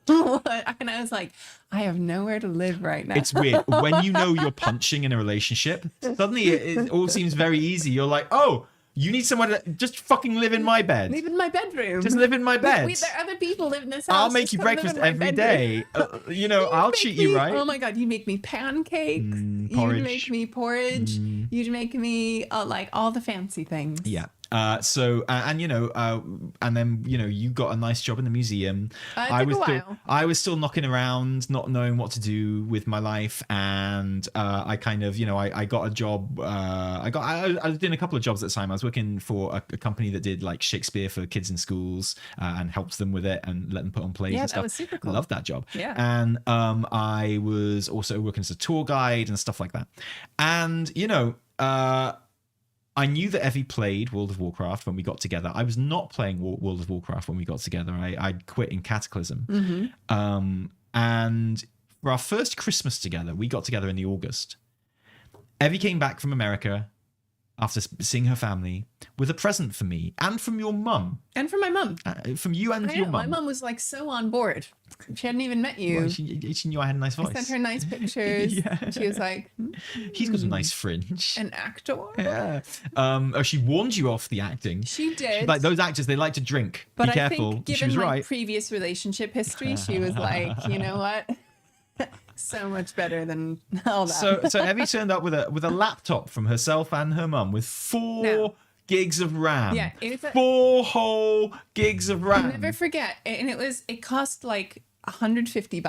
And I was like, I have nowhere to live right now. It's weird. When you know you're punching in a relationship, suddenly it all seems very easy. You're like, oh, you need somewhere to just fucking live in my bed. Live in my bedroom. Just live in my bed. There are other people live in this house. I'll make Just you come live breakfast in my every bedroom. day. I'll treat you right. Oh my God, you make me pancakes. Porridge. You make me porridge. You make me like all the fancy things. Yeah. And then you got a nice job in the museum. It took a while. I was still knocking around, not knowing what to do with my life, and I kind of I got a job. I was doing a couple of jobs at the time. I was working for a company that did like Shakespeare for kids in schools and helped them with it and let them put on plays Yeah, and that stuff. was super cool. I loved that job. Yeah. And I was also working as a tour guide and stuff like that. And I knew that Evie played World of Warcraft when we got together. I was not playing World of Warcraft when we got together. I'd quit in Cataclysm. And for our first Christmas together, we got together in the August. Evie came back from America after seeing her family with a present for me and from your mum. And for my mum. From you and I your know, mum. my mum was like so on board. She hadn't even met you. Well, she knew I had a nice voice. I sent her nice pictures. Yeah. She was like, He's got a nice fringe. an actor? Yeah. She warned you off the acting. She did. She's like, those actors, they like to drink. But Be I careful. think She given was my right. previous relationship history, she was like, you know what? So much better than all that. So Evie turned up with a laptop from herself and her mum with 4 No. gigs of RAM. Yeah, it was 4 whole gigs of RAM. I'll never forget. And it cost like $150.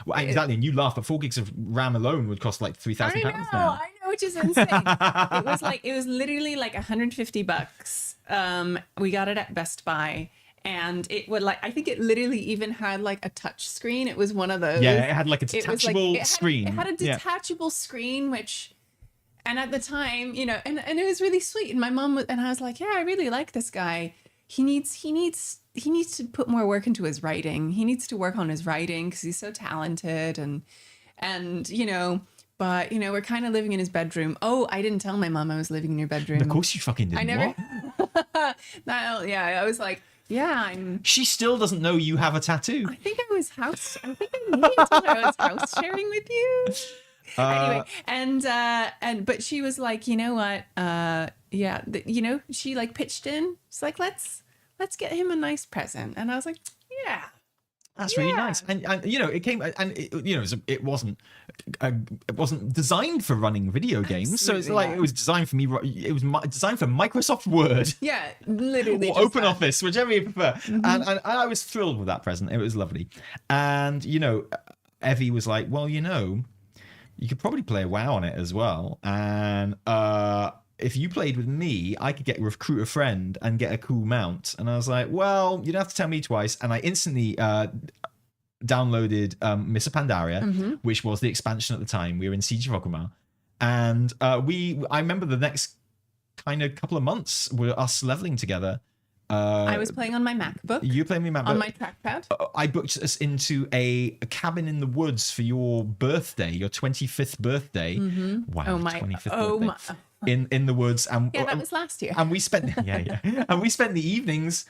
Well, exactly, and you laugh, but 4 gigs of RAM alone would cost like £3,000 now. I know, which is insane. it was literally like $150. We got it at Best Buy. And it would I think it literally even had like a touch screen. It was one of those. Yeah, it had like a It was detachable it screen. Had a Yeah. detachable screen, and at the time, and it was really sweet. And my mom and I was like, yeah, I really like this guy. He needs to put more work into his writing. He needs to work on his writing because he's so talented and but we're kind of living in his bedroom. Oh, I didn't tell my mom I was living in your bedroom. Of course you fucking didn't. I never. What? I was like, yeah, She still doesn't know you have a tattoo. I think I maybe told her I was house sharing with you. Anyway, but she was like, you know what? She like pitched in. She's like, let's get him a nice present, and I was like, Yeah. That's really nice, and you know, it came, and you know, it wasn't designed for running video games, so it's like it was designed for me. It was designed for Microsoft Word, yeah, literally, or Open Office, whichever you prefer. And I was thrilled with that present. It was lovely, and you know, Evie was like, "Well, you know, you could probably play WoW on it as well, and if you played with me, I could recruit a friend and get a cool mount." And I was like, well, you don't have to tell me twice. And I instantly downloaded Miss Pandaria, which was the expansion at the time. We were in Siege of Orgrimmar. And I remember the next kind of couple of months were us leveling together. I was playing on my MacBook. You playing on MacBook? On my trackpad. I booked us into a cabin in the woods for your birthday, your 25th birthday. Wow, 25th birthday. In the woods, and yeah, that was last year. And we spent and we spent the evenings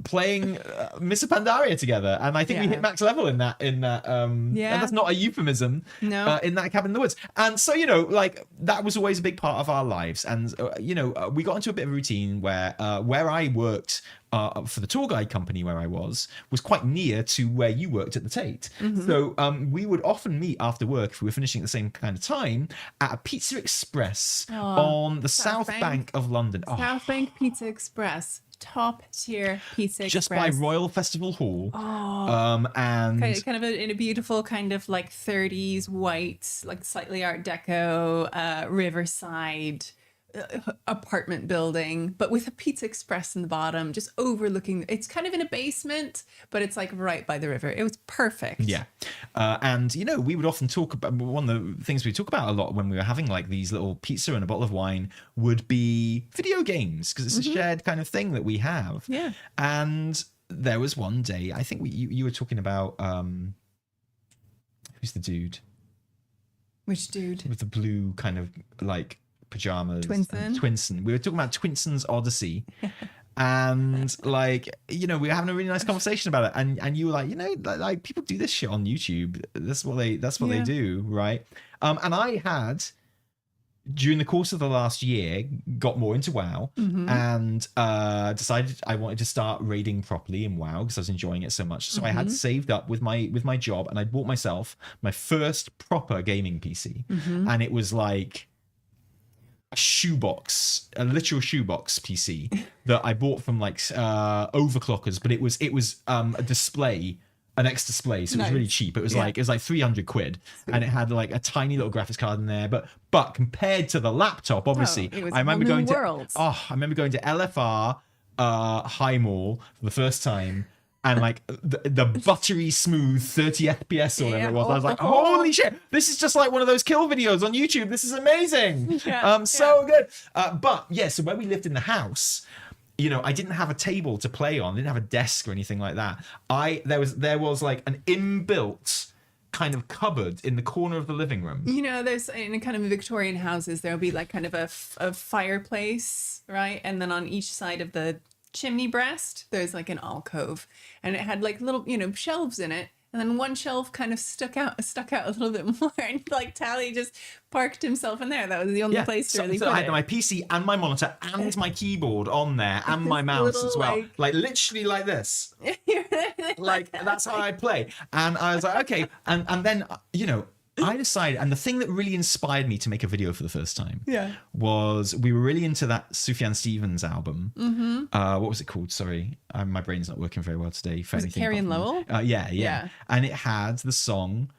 playing Miss Pandaria together, and I think we hit max level in that and that's not a euphemism. No, in that cabin in the woods. And so, you know, like, that was always a big part of our lives, and you know, we got into a bit of a routine where I worked for the tour guide company where I was quite near to where you worked at the Tate. So we would often meet after work, if we were finishing at the same kind of time, at a Pizza Express on the South Bank of London. South Bank Pizza Express. Top tier Pizza Express. Just by Royal Festival Hall. And kind of in a beautiful kind of like 30s white, like slightly Art Deco, riverside apartment building, but with a Pizza Express in the bottom, just overlooking. It's kind of in a basement, but it's like right by the river. It was perfect. Yeah. And you know, we would often talk about, one of the things we talk about a lot when we were having like these little pizza and a bottle of wine would be video games, because it's a shared kind of thing that we have. Yeah. And there was one day, I think you were talking about who's the dude? Which dude? With the blue kind of like pajamas. Twinsen. We were talking about Twinsen's Odyssey. And like, you know, we were having a really nice conversation about it, and you were like, you know, like people do this shit on YouTube. That's what they do, right? And I had, during the course of the last year, got more into WoW and decided I wanted to start raiding properly in WoW because I was enjoying it so much. So I had saved up with my job, and I bought myself my first proper gaming PC, and it was like a literal shoebox PC that I bought from like Overclockers, but it was a display, an X display, so it was really cheap. It was like 300 quid, and it had like a tiny little graphics card in there. But compared to the laptop, obviously, I remember going to LFR High Mall for the first time. And like the buttery smooth 30 FPS or whatever it was. I was like, holy shit, this is just like one of those kill videos on YouTube. This is amazing. So good. So where we lived in the house, you know, I didn't have a table to play on. I didn't have a desk or anything like that. There was like an inbuilt kind of cupboard in the corner of the living room. You know, there's in kind of Victorian houses, there'll be like kind of a fireplace, right? And then on each side of the chimney breast there's like an alcove, and it had like little, you know, shelves in it, and then one shelf kind of stuck out a little bit more, and like Tally just parked himself in there. That was the only place to really put I it. had my PC and my monitor and my keyboard on there and my mouse as well, like literally like this. Like that's how I play. And I was like, okay, and then you know, I decided, and the thing that really inspired me to make a video for the first time was we were really into that Sufjan Stevens album. What was it called? Sorry, my brain's not working very well today. Was it Carrie and Lowell? Yeah. And it had the song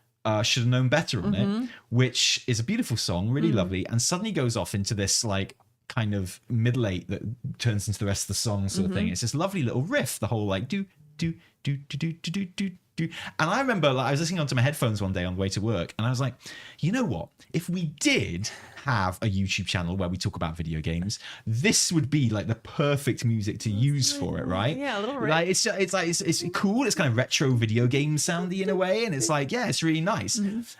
Should Have Known Better on it, which is a beautiful song, really lovely, and suddenly goes off into this like kind of middle eight that turns into the rest of the song sort of thing. It's this lovely little riff, the whole like do do do do do do do. And I remember like I was listening onto my headphones one day on the way to work, and I was like, you know what? If we did have a YouTube channel where we talk about video games, this would be like the perfect music to use for it, right? Yeah, a little like it's cool. It's kind of retro video game soundy in a way, and it's like, yeah, it's really nice.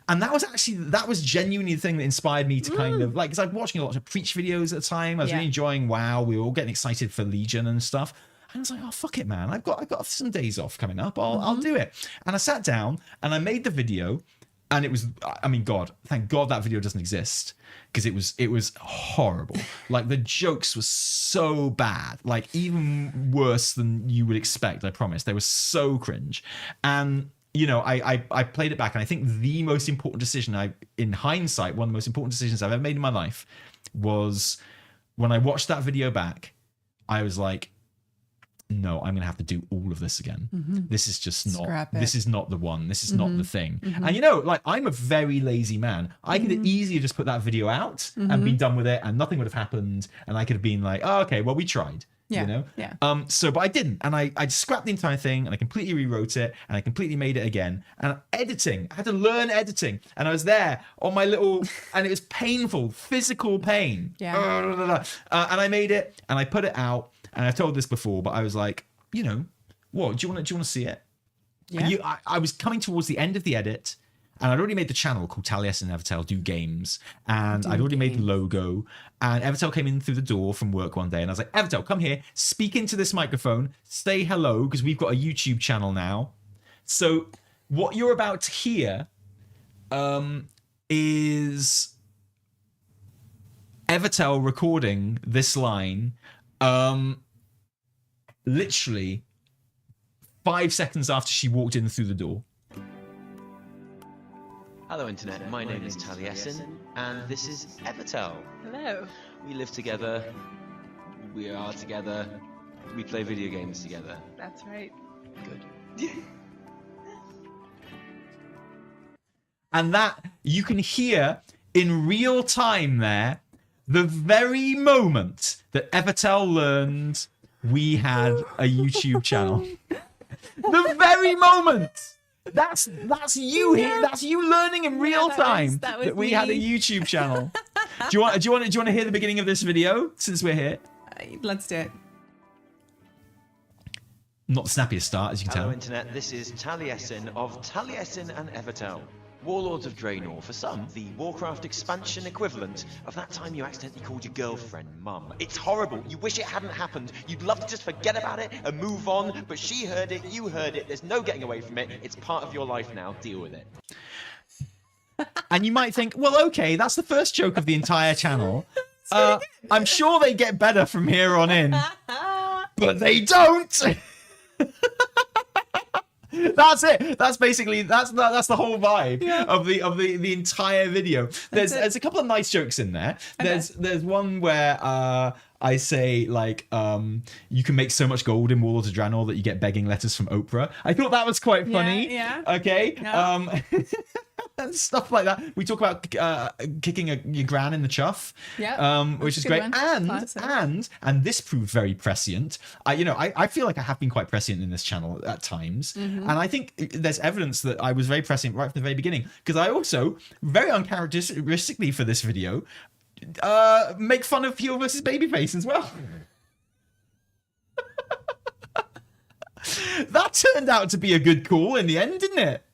And that was genuinely the thing that inspired me to kind of like, because I'm watching a lot of Preach videos at the time. I was really enjoying WoW. We were all getting excited for Legion and stuff. And I was like, oh, fuck it, man. I've got some days off coming up. I'll do it. And I sat down and I made the video. And it was, I mean, thank God that video doesn't exist, because it was horrible. Like, the jokes were so bad, like even worse than you would expect. I promise, they were so cringe. And you know, I played it back, and I think the most important decision, in hindsight, one of the most important decisions I've ever made in my life was when I watched that video back. I was like, no, I'm gonna have to do all of this again. This is just not, this is not the one, this is not the thing. And you know, like, I'm a very lazy man. I could easily just put that video out and be done with it, and nothing would have happened, and I could have been like, oh, okay, well, we tried. You know? So, but I didn't, and I scrapped the entire thing, and I completely rewrote it, and I completely made it again. And editing, I had to learn editing, and I was there on my little, and it was painful, physical pain. And I made it, and I put it out, and I've told this before, but I was like, you know, what, do you want to see it? Yeah. I was coming towards the end of the edit, and I'd already made the channel called Taliesin and Evitel Do Games, and I'd already made the logo, and Evitel came in through the door from work one day, and I was like, Evitel, come here, speak into this microphone, say hello, because we've got a YouTube channel now. So what you're about to hear is Evitel recording this line literally 5 seconds after she walked in through the door. Hello Internet, my name is Taliesin, and this is Evitel. Hello. We live together, we are together, we play video games together. That's right. Good. And that, you can hear in real time there, the very moment that Evitel learned we had a YouTube channel. The very moment! That's you here. That's you learning in real time that we had a YouTube channel. Do you want to hear the beginning of this video since we're here? Let's do it. Not the snappiest start, as you can Hello tell. Internet, this is Taliesin of Taliesin and Evitel. Warlords of Draenor, for some, the Warcraft expansion equivalent of that time you accidentally called your girlfriend Mum. It's horrible, you wish it hadn't happened, you'd love to just forget about it and move on, but she heard it, you heard it, there's no getting away from it, it's part of your life now, deal with it. And you might think, well, okay, that's the first joke of the entire channel. I'm sure they get better from here on in, but they don't. That's it. That's basically that's the whole vibe of the entire video. There's a couple of nice jokes in there. There's one where I say, like, you can make so much gold in Warlords of Draenor that you get begging letters from Oprah. I thought that was quite funny. Yeah. Okay. Yeah. Stuff like that. We talk about kicking your gran in the chuff, which is great. And this proved very prescient. I feel like I have been quite prescient in this channel at times, and I think there's evidence that I was very prescient right from the very beginning, because I also, very uncharacteristically for this video, make fun of heel versus babyface as well. That turned out to be a good call in the end, didn't it?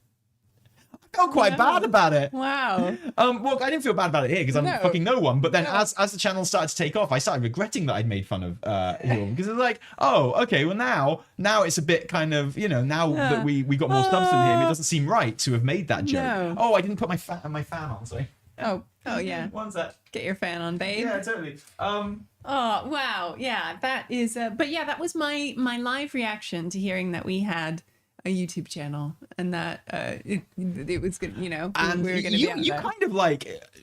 I felt quite bad about it. Wow. Well, I didn't feel bad about it here because I'm fucking no one. But then as the channel started to take off, I started regretting that I'd made fun of him, because it's like, oh, okay, well now it's a bit kind of, now that we got more substance in him, it doesn't seem right to have made that joke. No. Oh, I didn't put my fan on, sorry. Oh yeah. One sec. Get your fan on, babe. Yeah, totally. Oh wow, yeah, that is. But yeah, that was my live reaction to hearing that we had a YouTube channel, and that it was good, and we were going to be out you there. kind of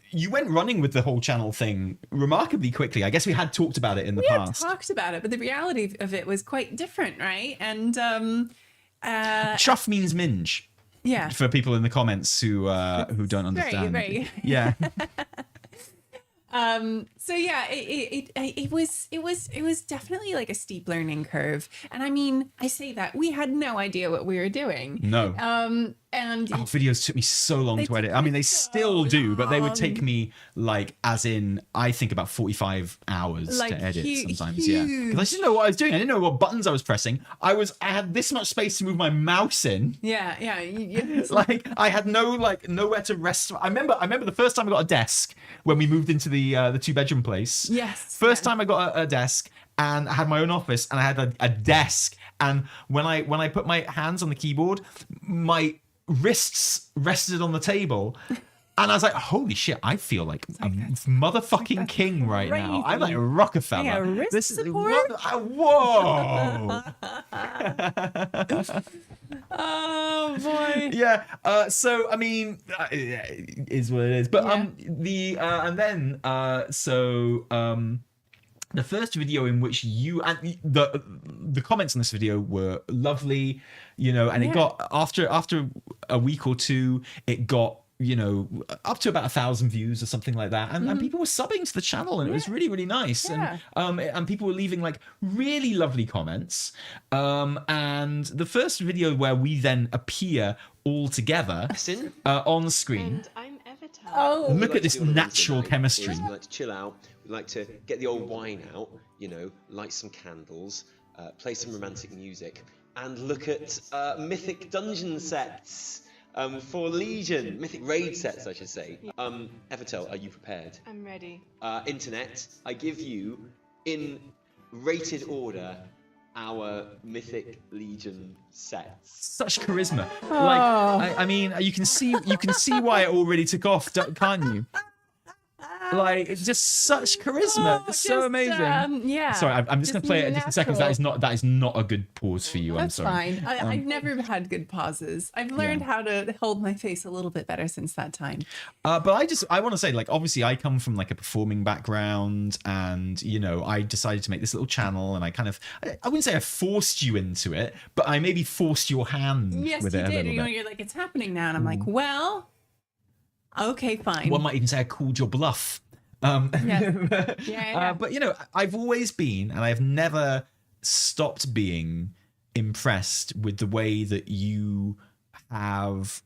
you went running with the whole channel thing remarkably quickly. I guess we had talked about it in the past. We had talked about it, but the reality of it was quite different, right? And chuff means minge. Yeah. For people in the comments who don't understand. Very. Yeah. So yeah, it was definitely like a steep learning curve. And I mean, I say that we had no idea what we were doing. No. And videos took me so long to edit. I mean, they still do, but they would take me I think about 45 hours to edit sometimes. Yeah. Because I didn't know what I was doing. I didn't know what buttons I was pressing. I had this much space to move my mouse in. Yeah. I had nowhere to rest. I remember the first time I got a desk when we moved into the 2-bedroom place. Yes. First time I got a desk, and I had my own office, and I had a desk. And when I put my hands on the keyboard, my wrists rested on the table. And I was like, holy shit, I feel like a motherfucking king right now. I'm like Rockefeller. Yeah, wrist this support? Whoa. Oh boy. Yeah. So I mean, it is what it is. But the first video in which you and the comments on this video were lovely, and it got after a week or two, it got up to about 1,000 views or something like that, and people were subbing to the channel, and it was really, really nice. And people were leaving like really lovely comments. And the first video where we then appear all together on screen. And I'm Evitel. Oh, look at this natural chemistry. We like to chill out. We like to get the old wine out. Light some candles, play some romantic music, and look at mythic dungeon sets. For Legion, mythic raid sets, I should say. Evitel, are you prepared? I'm ready. Internet, I give you, in rated order, our mythic Legion sets. Such charisma. Like, I mean, you can see why it already took off, can't you? Like, it's just such charisma. It's so amazing. Yeah. Sorry, I'm just going to play it in just a second. That is not a good pause for you. That's I'm sorry. fine. I've never had good pauses. I've learned how to hold my face a little bit better since that time. But I want to say, like, obviously I come from like a performing background, and I decided to make this little channel, and I wouldn't say I forced you into it, but I maybe forced your hand with it a little bit. You're like, it's happening now, and I'm like, well, okay, fine. One might even say I called your bluff. Yeah. But I've always been, and I've never stopped being impressed with the way that you have.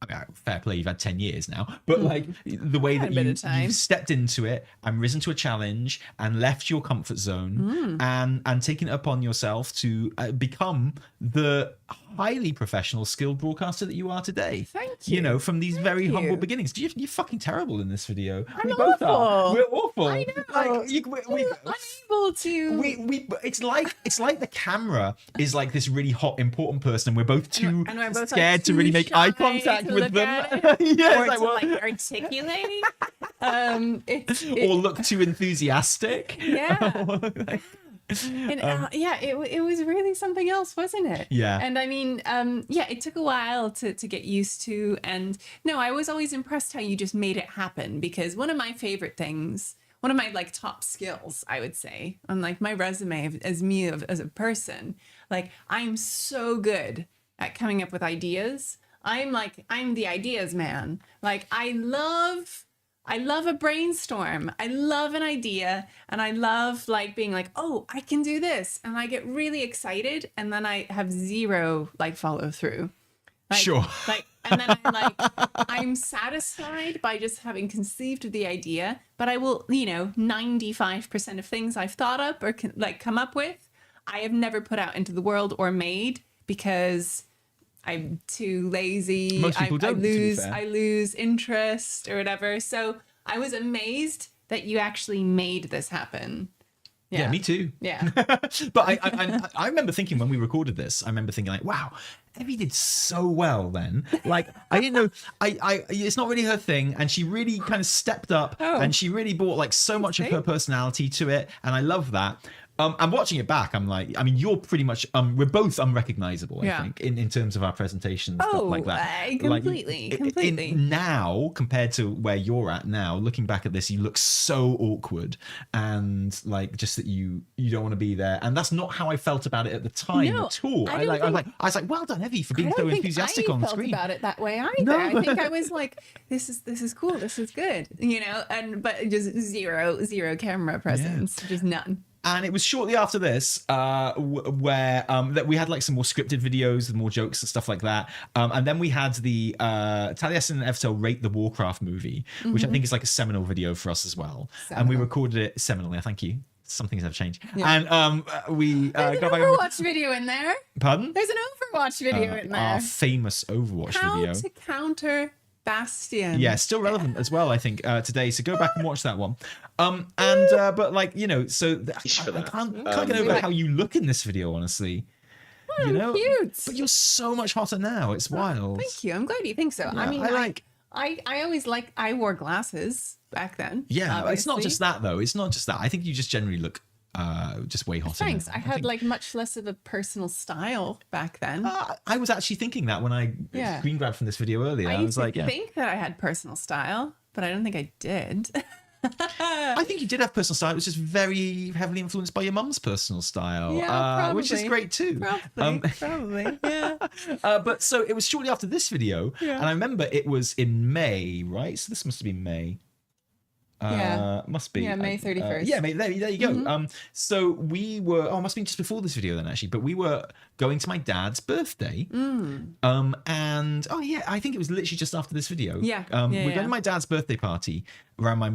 I mean, fair play, you've had 10 years now, but like the way that you've stepped into it and risen to a challenge and left your comfort zone and taken it upon yourself to become the highly professional, skilled broadcaster that you are today. Thank you. From these very humble beginnings. You're fucking terrible in this video. I'm we both awful. are. We're awful. I know. We unable to. It's like the camera is like this really hot, important person, and we're both too and we're both scared like, to really make eye shy contact to with look them. at it, Yeah, or it's to like, like articulate. Or look too enthusiastic. Yeah. And it was really something else, wasn't it? Yeah. And I mean, it took a while to get used to. And no, I was always impressed how you just made it happen, because one of my favorite things, one of my like top skills, I would say, on like my resume as a person, like I'm so good at coming up with ideas. I'm the ideas man. Like I love a brainstorm. I love an idea, and I love like being like, oh, I can do this. And I get really excited, and then I have zero like follow through. Like, sure. And then I'm satisfied by just having conceived of the idea, but I will, 95% of things I've thought up or come up with, I have never put out into the world or made, because I'm too lazy. Most people don't, I lose interest or whatever. So I was amazed that you actually made this happen. Yeah, me too. Yeah. But I remember thinking when we recorded this, like, wow, Evie did so well then. Like, I didn't know, it's not really her thing. And she really kind of stepped up and she really brought like so much of her personality to it. And I love that. I'm watching it back. I'm like, I mean, you're pretty much, we're both unrecognizable, I think, in terms of our presentations, stuff like that. Completely. Now, compared to where you're at now, looking back at this, you look so awkward, and like just that you don't want to be there. And that's not how I felt about it at the time at all. I was like, well done, Evie, for being so enthusiastic on screen. I didn't think I felt about it that way either. No. I think I was like, this is cool, this is good, but just zero camera presence, just none. And it was shortly after this where that we had like some more scripted videos with more jokes and stuff like that. And then we had the Taliesin and Evitel rate the Warcraft movie, which I think is like a seminal video for us as well. And we recorded it seminally. Thank you. Some things have changed. Yeah. And we There's an Overwatch video in there. Pardon? There's an Overwatch video in there. Our famous Overwatch video. How to counter Bastion. Yeah, still relevant as well, I think, today. So go back and watch that one. But like, so I can't get over how you look in this video, honestly. Oh, you know, cute. but you're so much hotter now. It's wild. Thank you. I'm glad you think so. Yeah, I mean, I always I wore glasses back then. Yeah, obviously. it's not just that though. It's not just that. I think you just generally look just way hotter. Thanks. now. I had like much less of a personal style back then. I was actually thinking that when I screen grabbed from this video earlier. I was like, yeah. think that I had personal style, but I don't think I did. I think you did have personal style. It was just very heavily influenced by your mum's personal style, which is great too. Probably, yeah. But so it was shortly after this video, and I remember it was in May, right? So this must have been May. Must be. Yeah, May 31st. Yeah, there you go. So we were, it must have been just before this video then actually, but we were going to my dad's birthday. And I think it was literally just after this video. Yeah. We're going to my dad's birthday party around my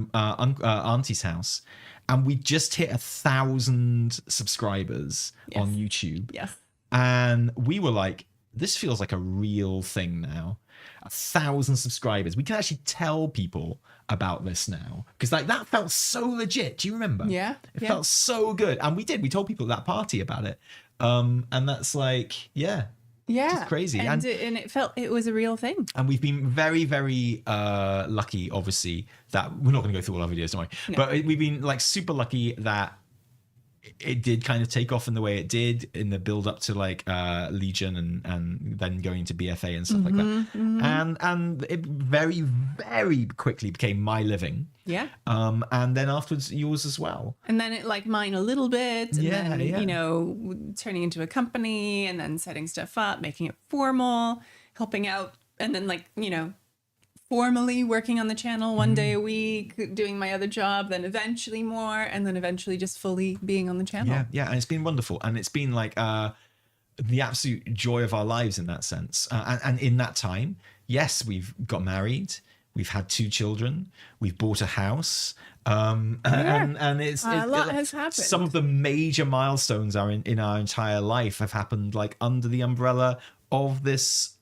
auntie's house, and we just hit 1,000 subscribers on YouTube. Yes. And we were like, this feels like a real thing now. 1,000 subscribers. We can actually tell people about this now, because like that felt so legit. Do you remember? Yeah. It felt so good, and we did. We told people at that party about it, and that's like, just crazy. And it was a real thing. And we've been very, very lucky. Obviously, that we're not going to go through all our videos, don't worry. No. But we've been like super lucky that it did kind of take off in the way it did in the build up to like Legion and then going to BFA and stuff like that. And it very, very quickly became my living. Yeah. And then afterwards yours as well. And then it like mine a little bit. And then, yeah. you know, turning into a company and then setting stuff up, making it formal, helping out. And then like, you know, formally working on the channel one day a week, doing my other job, then eventually more, and then eventually just fully being on the channel. Yeah, and it's been wonderful, and it's been like the absolute joy of our lives in that sense. And in that time, yes, we've got married, we've had 2 children, we've bought a house, and it's a lot has happened. Some of the major milestones are in our entire life have happened like under the umbrella of this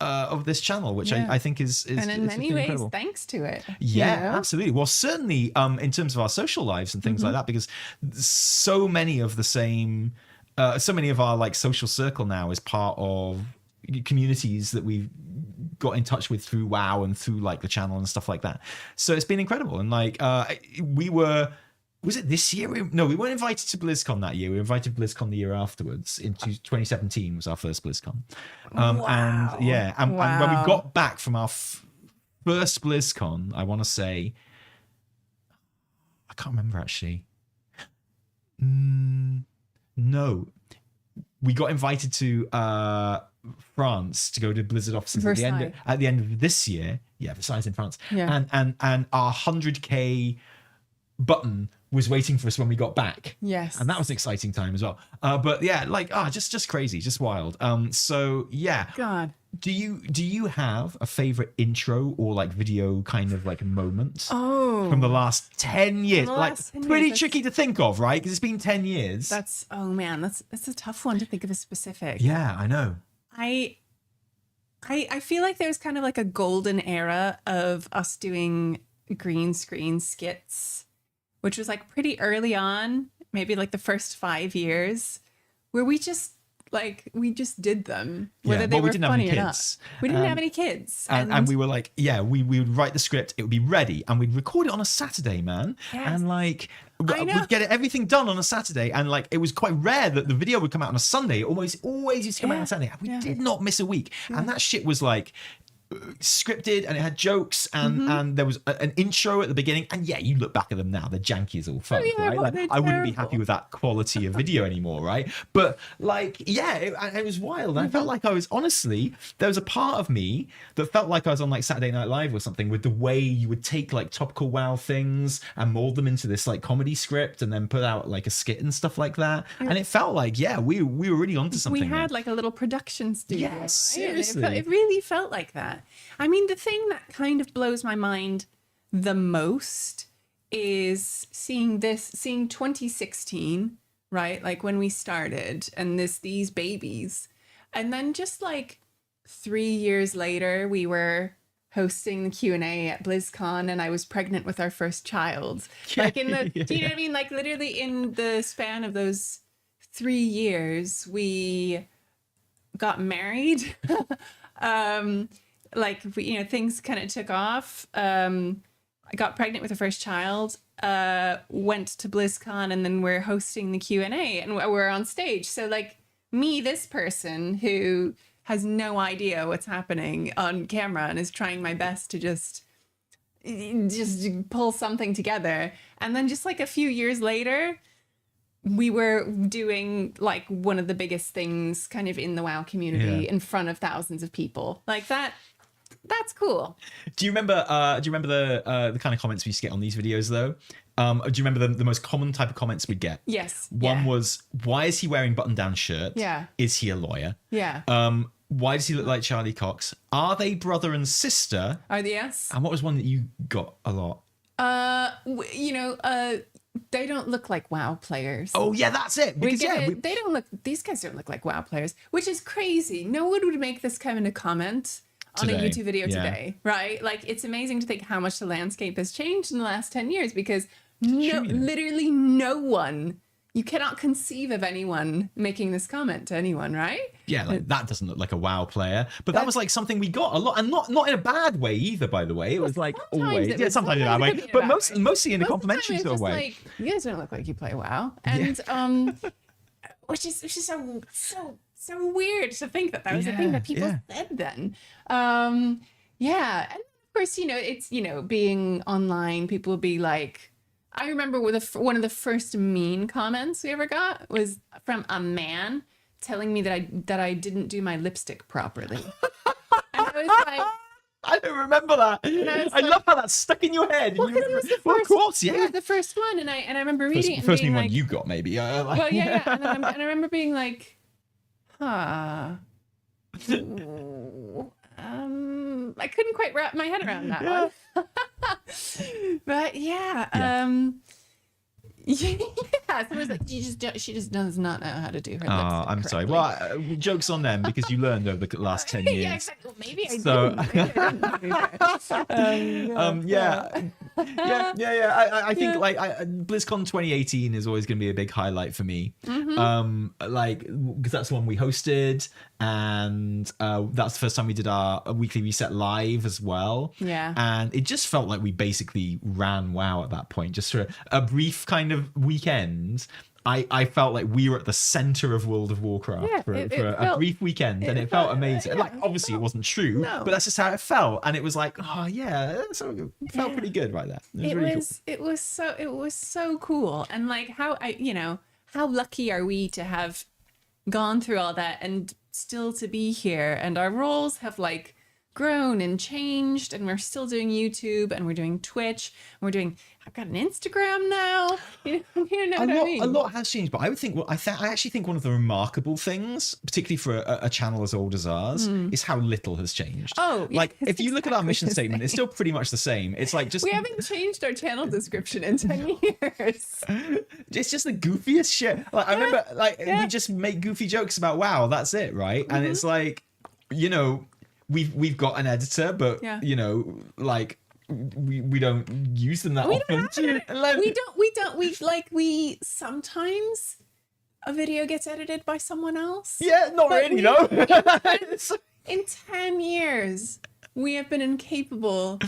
channel, which I think is and in many ways incredible. Thanks to it. Yeah, you know? absolutely. Well, certainly in terms of our social lives and things like that, because so many of our like social circle now is part of communities that we've got in touch with through WoW and through like the channel and stuff like that. So it's been incredible. And like was it this year? No, we weren't invited to BlizzCon that year. We were invited to BlizzCon the year afterwards. In 2017 was our first BlizzCon. And when we got back from our first BlizzCon, I want to say, I can't remember actually. No, we got invited to France to go to Blizzard offices at the end of this year. Yeah, Versailles in France. Yeah. And our 100K button was waiting for us when we got back. Yes. And that was an exciting time as well. But yeah, like just crazy, just wild. So yeah. God. Do you have a favorite intro or like video kind of like moment from the last 10 years? Pretty tricky to think of, right? Because it's been 10 years. That's a tough one to think of a specific. Yeah, I know. I feel like there's kind of like a golden era of us doing green screen skits, which was like pretty early on, maybe like the first 5 years, where we just did them, whether they were funny or not. We didn't have any kids. And we were like, we would write the script, it would be ready, and we'd record it on a Saturday, man. Yes. And like, we'd get everything done on a Saturday, and like, it was quite rare that the video would come out on a Sunday. It always used to come out on a Saturday. We did not miss a week. And that shit was like scripted, and it had jokes, and there was an intro at the beginning, and you look back at them now, they're janky as all fuck, right? Like, I wouldn't be happy with that quality of video anymore, right? But like, it was wild. I felt like I was, honestly, there was a part of me that felt like I was on like Saturday Night Live or something, with the way you would take like topical WoW things and mold them into this like comedy script and then put out like a skit and stuff like that. And it felt like, we were really onto something. We had like a little production studio. Yes, right? seriously. It really felt like that. I mean, the thing that kind of blows my mind the most is seeing 2016, right? Like when we started, and these babies, and then just like 3 years later, we were hosting the Q&A at BlizzCon, and I was pregnant with our first child. Like do you know what I mean? Like literally in the span of those 3 years, we got married. Like, things kind of took off. I got pregnant with the first child, went to BlizzCon, and then we're hosting the Q&A and we're on stage. So like me, this person who has no idea what's happening on camera and is trying my best to just pull something together. And then just like a few years later, we were doing like one of the biggest things kind of in the WoW community in front of thousands of people like that. That's cool. Do you remember the kind of comments we used to get on these videos though? Do you remember the most common type of comments we'd get? Yes. One was, why is he wearing button-down shirt? Yeah. Is he a lawyer? Yeah. Why does he look like Charlie Cox? Are they brother and sister? Are they? Yes. And what was one that you got a lot? They don't look like WoW players. Oh yeah, that's it. Because they don't look. These guys don't look like WoW players, which is crazy. No one would make this kind of comment on a YouTube video today, right? Like, it's amazing to think how much the landscape has changed in the last 10 years because literally no one, you cannot conceive of anyone making this comment to anyone, right? Yeah, like that doesn't look like a WoW player. But that was like something we got a lot, and not in a bad way either, by the way. It was like always, sometimes in a bad way, but mostly in a complimentary sort of way. Like, you guys don't look like you play WoW, and which is so weird to think that was a thing that people said then. And of course, it's, being online, people will be like, I remember one of the first mean comments we ever got was from a man telling me that I didn't do my lipstick properly. And I was like, I don't remember that. I love how that's stuck in your head. Well, it was the first, of course, it was the first one, and I remember reading it. First one you got, maybe. And I remember being like, I couldn't quite wrap my head around that one. But so it was like, she just does not know how to do her lipstick I'm sorry. correctly. Well, joke's on them because you learned over the last 10 years. Yeah, exactly. Well, maybe I didn't. I think like BlizzCon 2018 is always going to be a big highlight for me. Like, because that's the one we hosted, and that's the first time we did our weekly reset live as well. Yeah. And it just felt like we basically ran WoW at that point, just for a brief kind of weekend. I felt like we were at the center of World of Warcraft for a brief weekend, and it felt amazing. Like, obviously it wasn't true, but that's just how it felt, and it was like, so it felt pretty good right there. It was really cool. It was so cool, and like how lucky are we to have gone through all that and still to be here, and our roles have like grown and changed, and we're still doing YouTube, and we're doing Twitch, and I've got an Instagram now. You know what I mean? A lot has changed, but I would think, I actually think one of the remarkable things, particularly for a channel as old as ours, is how little has changed. Oh, like if you look at our mission statement, it's still pretty much the same. It's like we haven't changed our channel description in 10 years. It's just the goofiest shit. Like I remember, we just make goofy jokes about WoW. That's it, right? And it's like, we've got an editor, but we don't use them that often. We sometimes a video gets edited by someone else. Yeah, not really, no. In 10 years, we have been incapable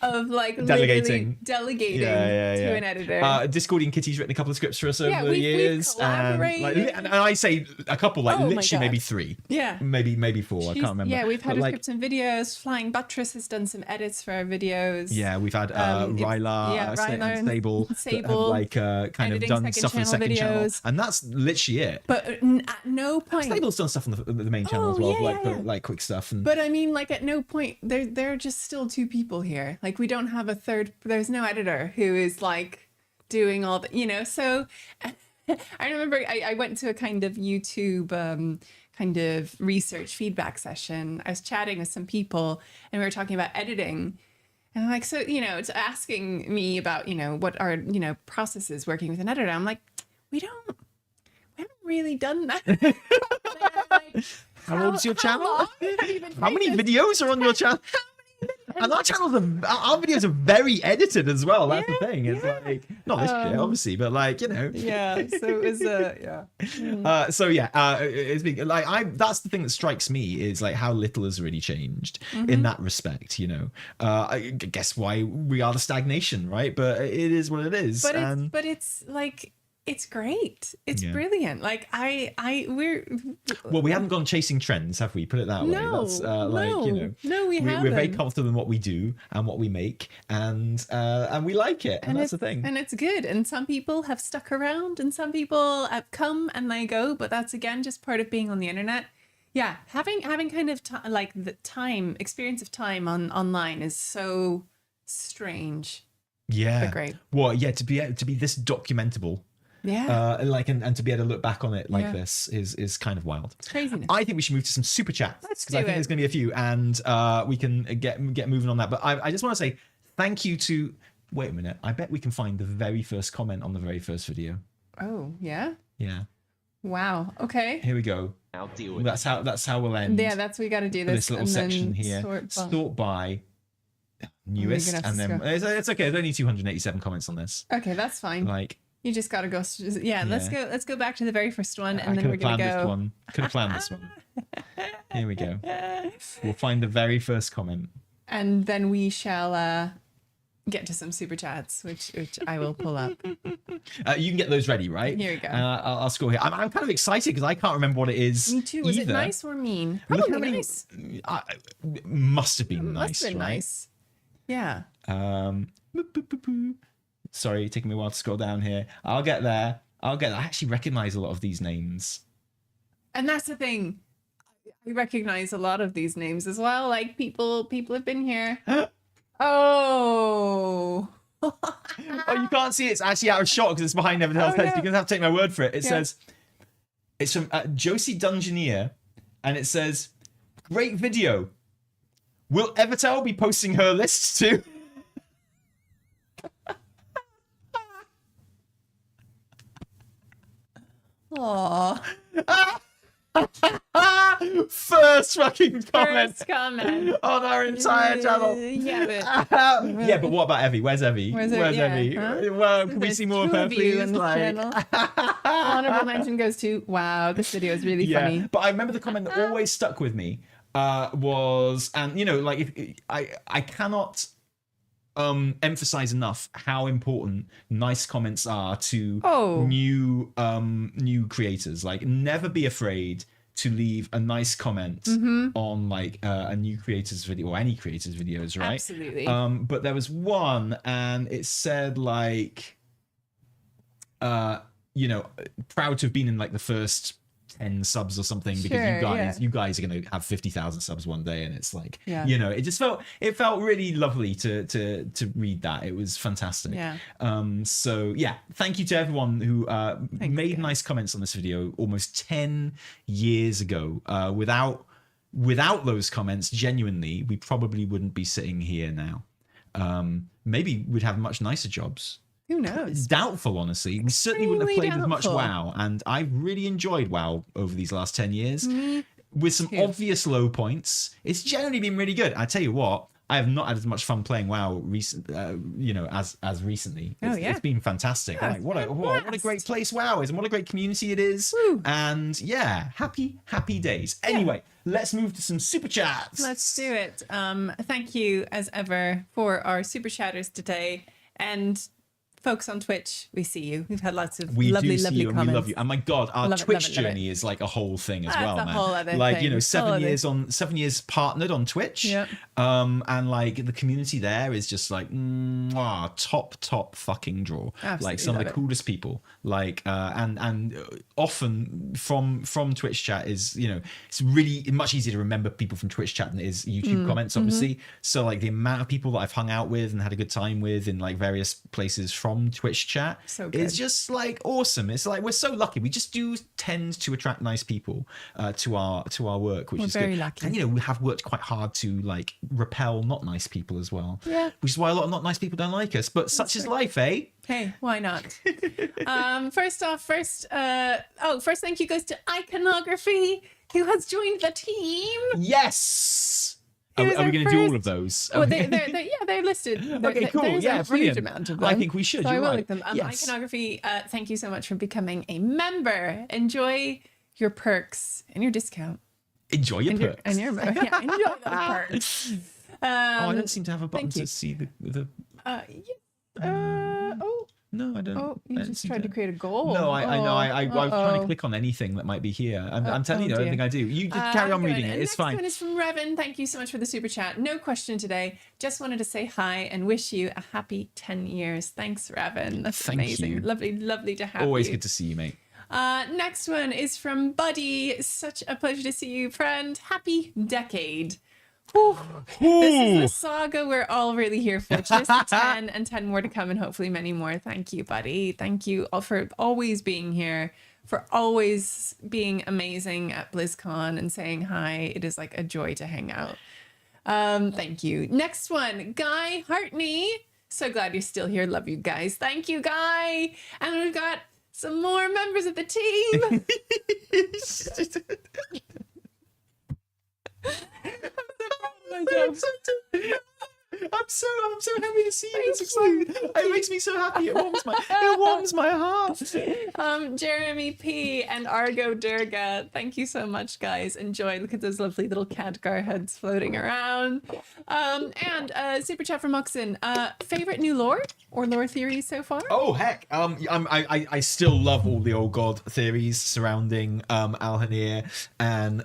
of delegating to an editor. Discordian Kitty's written a couple of scripts for us over the years, and I say a couple, literally maybe 3. Yeah, maybe 4. I can't remember. Yeah, we've had scripts and videos. Flying Buttress has done some edits for our videos. Yeah, we've had Ryla and Sable have kind of done stuff on the second channel, and that's literally it. But at no point, Sable's done stuff on the main channel as well, like quick stuff. But I mean, like at no point there are just still 2 people here. Like we don't have a third. There's no editor who is like doing all the, So I remember I went to a kind of YouTube kind of research feedback session. I was chatting with some people, and we were talking about editing. And I'm like, so, it's asking me about, what are, processes working with an editor. I'm like, we haven't really done that. How old's your channel? How many videos are on your channel? And our videos are very edited as well. That's the thing. It's like not this shit, obviously, but like Yeah. So it was it's been like that's the thing that strikes me is like how little has really changed in that respect. I guess why we are the stagnation, right? But it is what it is. But it's like. It's great. It's brilliant. Like we haven't gone chasing trends, have we? Put it that way. That's no, we haven't. We're very comfortable in what we do and what we make, and we like it, and that's the thing. And it's good. And some people have stuck around, and some people have come and they go. But that's again just part of being on the internet. Yeah, having kind of the experience of time online is so strange. Yeah, but great. Well, yeah, to be this documentable. Yeah. And to be able to look back on it like this is kind of wild. It's craziness. I think we should move to some super chats because I think there's going to be a few, and we can get moving on that. But I just want to say thank you to. Wait a minute. I bet we can find the very first comment on the very first video. Oh yeah. Yeah. Wow. Okay. Here we go. I'll deal with That's how we'll end. Yeah, we got to do this. This little section here. Sort by newest, and then it's okay. There's only 287 comments on this. Okay, that's fine. Like. You just gotta go. Yeah, let's go back to the very first one, and then we're gonna go. Could have planned this one. Here we go. We'll find the very first comment, and then we shall get to some super chats, which I will pull up. You can get those ready, right? Here we go. I'll score here. I'm kind of excited because I can't remember what it is. Me too. Was it nice or mean? Probably nice. Must have been nice. Must have been right? nice. Yeah. Sorry, taking me a while to scroll down here. I'll get there. I actually recognize a lot of these names. And that's the thing. I recognize a lot of these names as well. Like people have been here. Oh. Oh, you can't see it. It's actually out of shot because it's behind Evitel's head. You're going to have to take my word for it. It says, it's from Josie Dungeoneer, and it says, great video. Will Evitel be posting her lists too? Aww. First fucking comment. First comment on our entire channel. Yeah, but what about Evie? Where's Evie? Where's Evie? Huh? Well, can we see more of her, please? Honorable mention goes to, wow, this video is really funny. But I remember the comment that always stuck with me was, and like if I cannot emphasize enough how important nice comments are to new creators. Like, never be afraid to leave a nice comment on like a new creator's video or any creator's videos, right? Absolutely. But there was one, and it said like proud to have been in like the first 10 subs or something, because you guys are going to have 50,000 subs one day, and it's like it just felt really lovely to read that. It was fantastic. So thank you to everyone who made nice comments on this video almost 10 years ago. Without those comments, genuinely, we probably wouldn't be sitting here now. Maybe we'd have much nicer jobs. Who knows? Doubtful, honestly. We certainly wouldn't have played with much WoW, and I've really enjoyed WoW over these last 10 years. With some obvious low points, it's generally been really good. I tell you what, I have not had as much fun playing WoW as recently. It's been fantastic. Yeah, what a great place WoW is, and what a great community it is. Woo. And happy days. Anyway, let's move to some super chats. Let's do it. Thank you as ever for our super chatters today, and folks on Twitch, we see you. We've had lots of lovely comments. And we love you. And my God, our Twitch journey is like a whole thing as well, man. Whole other like, thing. 7 years partnered on Twitch. Yep. And like the community there is just like top fucking draw. Absolutely like some of the coolest people. Like and often from Twitch chat is, it's really much easier to remember people from Twitch chat than it is YouTube comments, obviously. So like the amount of people that I've hung out with and had a good time with in like various places from Twitch chat is just like awesome. It's like we're so lucky. We just do tend to attract nice people to our work, which is very good. lucky. And we have worked quite hard to like repel not nice people as well. Yeah. Which is why a lot of not nice people don't like us. But such is life, eh? Hey, why not? First thank you goes to Iconography, who has joined the team. Yes. Are we our going to do all first- of those? Oh, they're listed. Okay, cool. There's Yeah, a brilliant. huge amount of them. I think we should. So I You're will right. like them. Yes. Iconography, thank you so much for becoming a member. Enjoy your perks and your discount. Enjoy your perks. Enjoy those perks. I don't seem to have a button thank you. to see the. No, I don't. Oh, I you don't just seem tried to create a goal. No, I know. I was trying to Uh-oh. click on anything that might be here. I'm telling you, I don't dear. think I do. You just carry on reading it. It's Next fine. one is from Revan. Thank you so much for the super chat. No question today. Just wanted to say hi and wish you a happy 10 years. Thanks, Revan. That's Thank amazing. you. Lovely to have Always you. good to see you, mate. Next one is from Buddy. Such a pleasure to see you, friend. Happy decade. Whew. This is the saga we're all really here for. Just 10 and 10 more to come, and hopefully many more. Thank you, Buddy. Thank you all for always being here, for always being amazing at BlizzCon and saying hi. It is like a joy to hang out. Thank you. Next one, Guy Hartney. So glad you're still here. Love you guys. Thank you, Guy. And we've got some more members of the team. I'm so happy to see you. It's exciting. It makes me so happy. It warms my heart. Jeremy P and Argo Durga, thank you so much, guys. Enjoy. Look at those lovely little Khadgar heads floating around. And super chat from Oxen. Favorite new lore or lore theories so far? Oh heck! I still love all the old god theories surrounding Alhanir and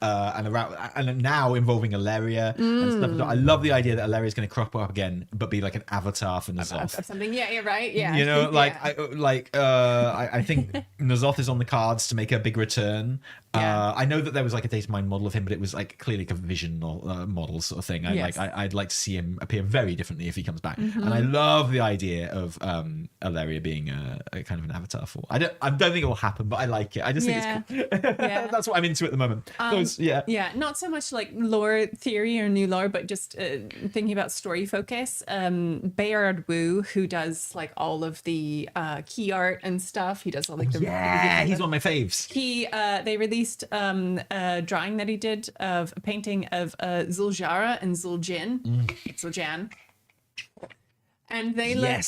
around and now involving Ilaria and stuff. I love the idea that Ilaria is going to crop up again, but be like an avatar for N'Zoth. Of something. Yeah, you're right. Yeah. You know, like yeah. I think N'Zoth is on the cards to make a big return. Yeah. I know that there was like a data mine model of him, but it was like clearly like a vision model sort of thing. Yes. I'd like to see him appear very differently if he comes back. And I love the idea of Ilaria being a kind of an avatar for. I don't think it will happen, but I like it. I just think it's cool. Yeah. That's what I'm into at the moment. Yeah, not so much like lore theory or new lore, but just thinking about story focus. Bayard Wu, who does like all of the key art and stuff. He does all like the he's one of my faves. They released a drawing that he did of a painting of Zul'jara and Zul'jan. And they look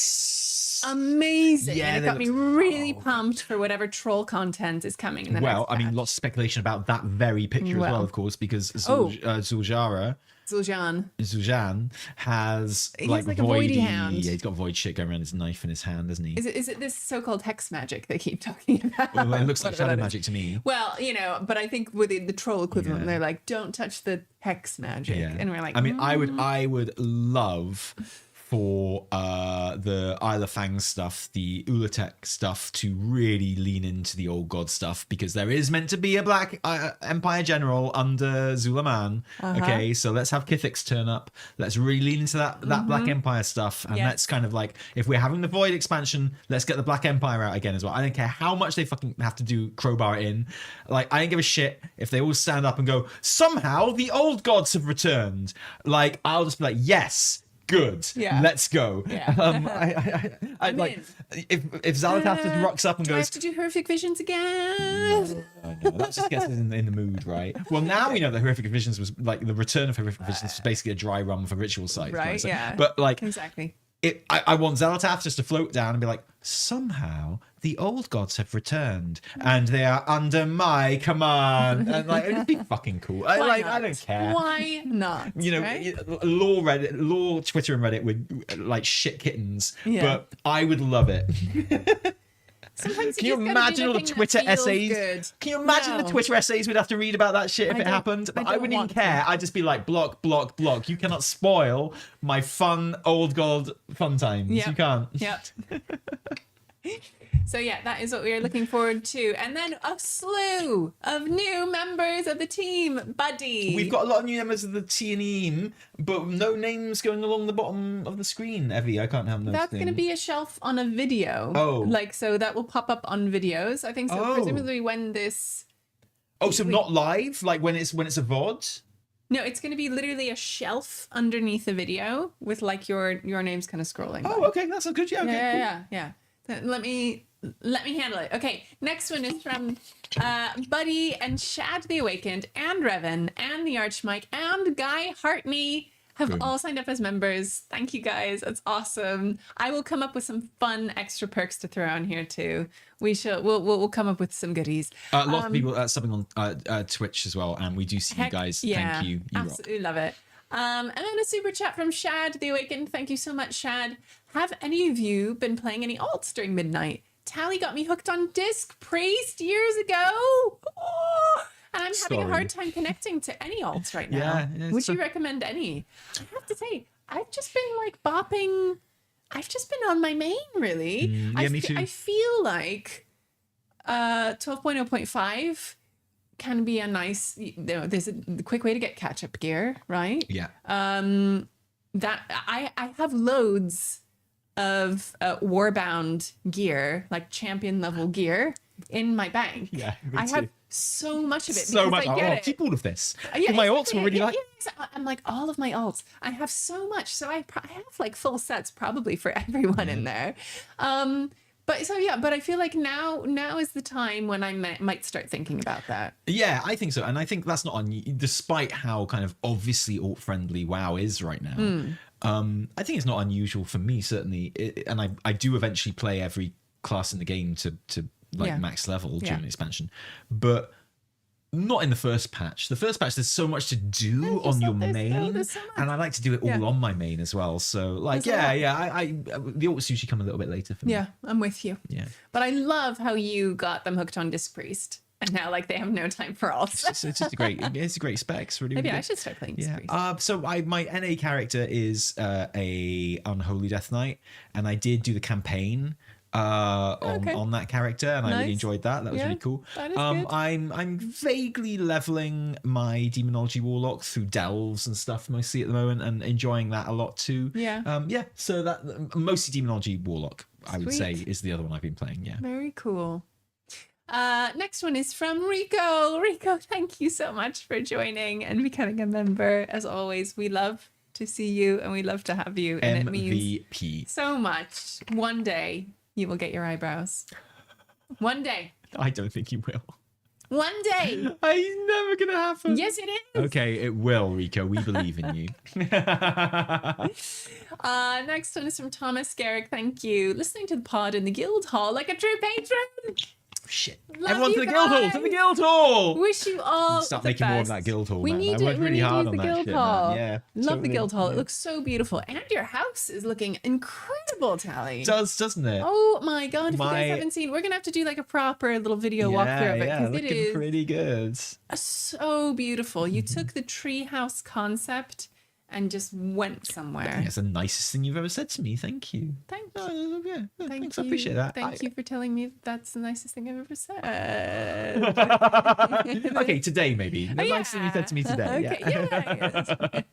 amazing. Yeah, and it got me really pumped for whatever troll content is coming in the next I mean, patch. lots of speculation about that very picture as well, of course, because Zul'jara. Zul'jan has He like, has, like, a voidy hand. Yeah, he's got void shit going around his knife in his hand, doesn't he? Is it this so-called hex magic they keep talking about? Well, it looks like Whatever shadow that is. magic to me. Well, you know, but I think with the troll equivalent, Yeah. they're like, don't touch the hex magic. Yeah. And we're like, I mean, I would love for the Isle of Fang stuff, the Ulatek stuff, to really lean into the old god stuff, because there is meant to be a Black Empire general under Zulaman. Okay, so let's have Kithix turn up. Let's really lean into that Black Empire stuff, and Yes. let's kind of like, if we're having the Void expansion, let's get the Black Empire out again as well. I don't care how much they fucking have to do crowbar it in. Like, I don't give a shit if they all stand up and go, somehow the old gods have returned. Like, I'll just be like, yes. Good. Yeah. Let's go. Yeah. I like if Xal'atath just rocks up and do I have goes, to do horrific visions again? no, that just gets us in the mood, right? Well, now we know that horrific visions was like the return of horrific visions was basically a dry run for ritual sites, Right, So- yeah. But like, Exactly. I want Xal'atath just to float down and be like, somehow the old gods have returned and they are under my command, and like, it'd be fucking cool. I don't care. Why not? You know, right? lore Twitter and Reddit would like shit kittens, Yeah. but I would love it. Sometimes Can you just gotta do imagine the all the thing that Twitter feels essays? good. Can you imagine the No. Twitter essays we'd have to read about that shit if I it don't- happened? But I I wouldn't even don't want care. to. I'd just be like, block, block, block. You cannot spoil my fun old god fun times. Yep. You can't. Yep. So yeah, that is what we are looking forward to. And then a slew of new members of the team. Buddy. We've got a lot of new members of the team, but no names going along the bottom of the screen, Evie. I can't have those That's things. going to be a shelf on a video. Oh. Like, so that will pop up on videos. I think so. Oh. Presumably when this... Oh, so not live? Like when it's a VOD? No, it's going to be literally a shelf underneath the video with like your names kind of scrolling. Oh, by. okay. That's a good. Yeah, okay, cool. Yeah. Let me Let me handle it. Okay, next one is from Buddy and Shad the Awakened and Revan and the Archmike and Guy Hartney have all signed up as members. Thank you guys. That's awesome. I will come up with some fun extra perks to throw on here too. We'll come up with some goodies. A lot of people subbing on Twitch as well, and we do see you guys. Yeah, thank you. You absolutely love it. And then a super chat from Shad the Awakened. Thank you so much, Shad. Have any of you been playing any alts during midnight? Tally got me hooked on Disc Priest years ago. Oh, and I'm having a hard time connecting to any alts right now. Yeah, would you recommend any? I have to say, I've just been like bopping. I've just been on my main, really. Yeah, me too. I feel like 12.0.5 can be a nice, there's a quick way to get catch-up gear, right? Yeah. That I have loads of Warbound gear, like champion level gear, in my bank. Yeah, me I too. have so much of it. So much. I get it. Keep all of this. Yeah, my alts were really like. I'm like all of my alts. I have so much, so I have like full sets probably for everyone in there. But I feel like now is the time when I might start thinking about that. Yeah, I think so, and I think that's not despite how kind of obviously alt friendly WoW is right now. I think it's not unusual for me certainly, and I do eventually play every class in the game to max level during the expansion, but not in the first patch. The first patch, there's so much to do on your main, so and I like to do it all on my main as well. So like, I the alts usually come a little bit later for me. Yeah, I'm with you. Yeah, but I love how you got them hooked on Disc Priest, and now like they have no time for alts. It's just a great specs. Really, Maybe really I should start playing Disc Priest. So my NA character is a Unholy Death Knight, and I did do the campaign on that character, and I really enjoyed that. That was really cool. That is good. I'm vaguely leveling my Demonology Warlock through delves and stuff mostly at the moment, and enjoying that a lot too. So that mostly Demonology Warlock, I would say, is the other one I've been playing. Very cool. Next one is from Rico. Rico, thank you so much for joining and becoming a member. As always, we love to see you and we love to have you, and MVP. it means so much. One day you will get your eyebrows. One day. I don't think you will. One day. It's never gonna happen. Yes, it is. Okay, it will, Rico. We believe in you. Next one is from Thomas Garrick. Thank you. Listening to the pod in the guild hall like a true patron. Shit. Love Everyone to you the guild hall! To the guild hall! Wish you all Start the making best. more of that guild hall. We man. need I worked really hard on the that guild shit, hall. man. Yeah, Love totally. the guild hall. It looks so beautiful, and your house is looking incredible, Tally. It does, doesn't it? Oh my god! If you guys haven't seen, we're gonna have to do like a proper little video walkthrough of it because it is pretty good. So beautiful. You took the treehouse concept and just went somewhere. I think that's the nicest thing you've ever said to me. Thank you. Thank you. Thanks. I appreciate that. Thank you for telling me that's the nicest thing I've ever said. Okay, today maybe. The nicest thing you said to me today. Okay,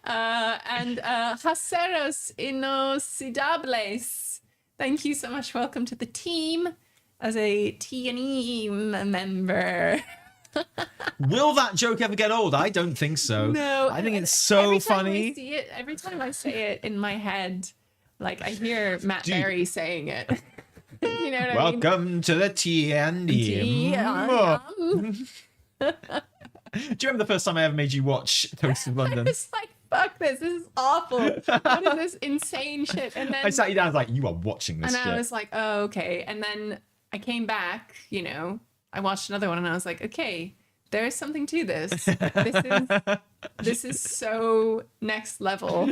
and Haceros Inoxidables. Thank you so much. Welcome to the team as a T&E member. Will that joke ever get old? I don't think so. No. I think it's so funny. Every time I say it in my head, like I hear Matt Berry saying it. You know what I mean? Welcome to the T&E. Do you remember the first time I ever made you watch Toast of London? I was like, fuck this. This is awful. What is this insane shit? And then I sat you down. I was like, you are watching this and shit. I was like, oh, okay. And then I came back, I watched another one and I was like, okay, there's something to this. This is so next level.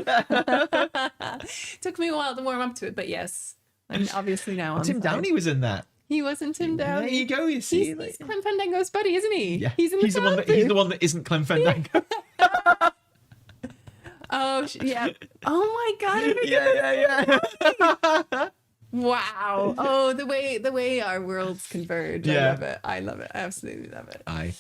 Took me a while to warm up to it, but yes. And obviously now Tim Downey was in that. He wasn't Tim Downey. There you go, you see. He's Clem Fandango's buddy, isn't he? Yeah. He's the one that isn't Clem Fandango. Oh, yeah. Oh my God. Yeah. Wow. Oh, the way our worlds converge. Yeah. I love it. I absolutely love it. Aye.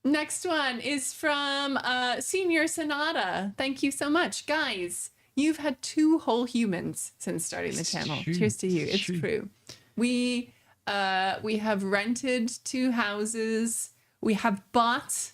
Next one is from Senior Sonata. Thank you so much. Guys, you've had 2 whole humans since starting the channel. True. Cheers to you. It's true. We have rented 2 houses. We have bought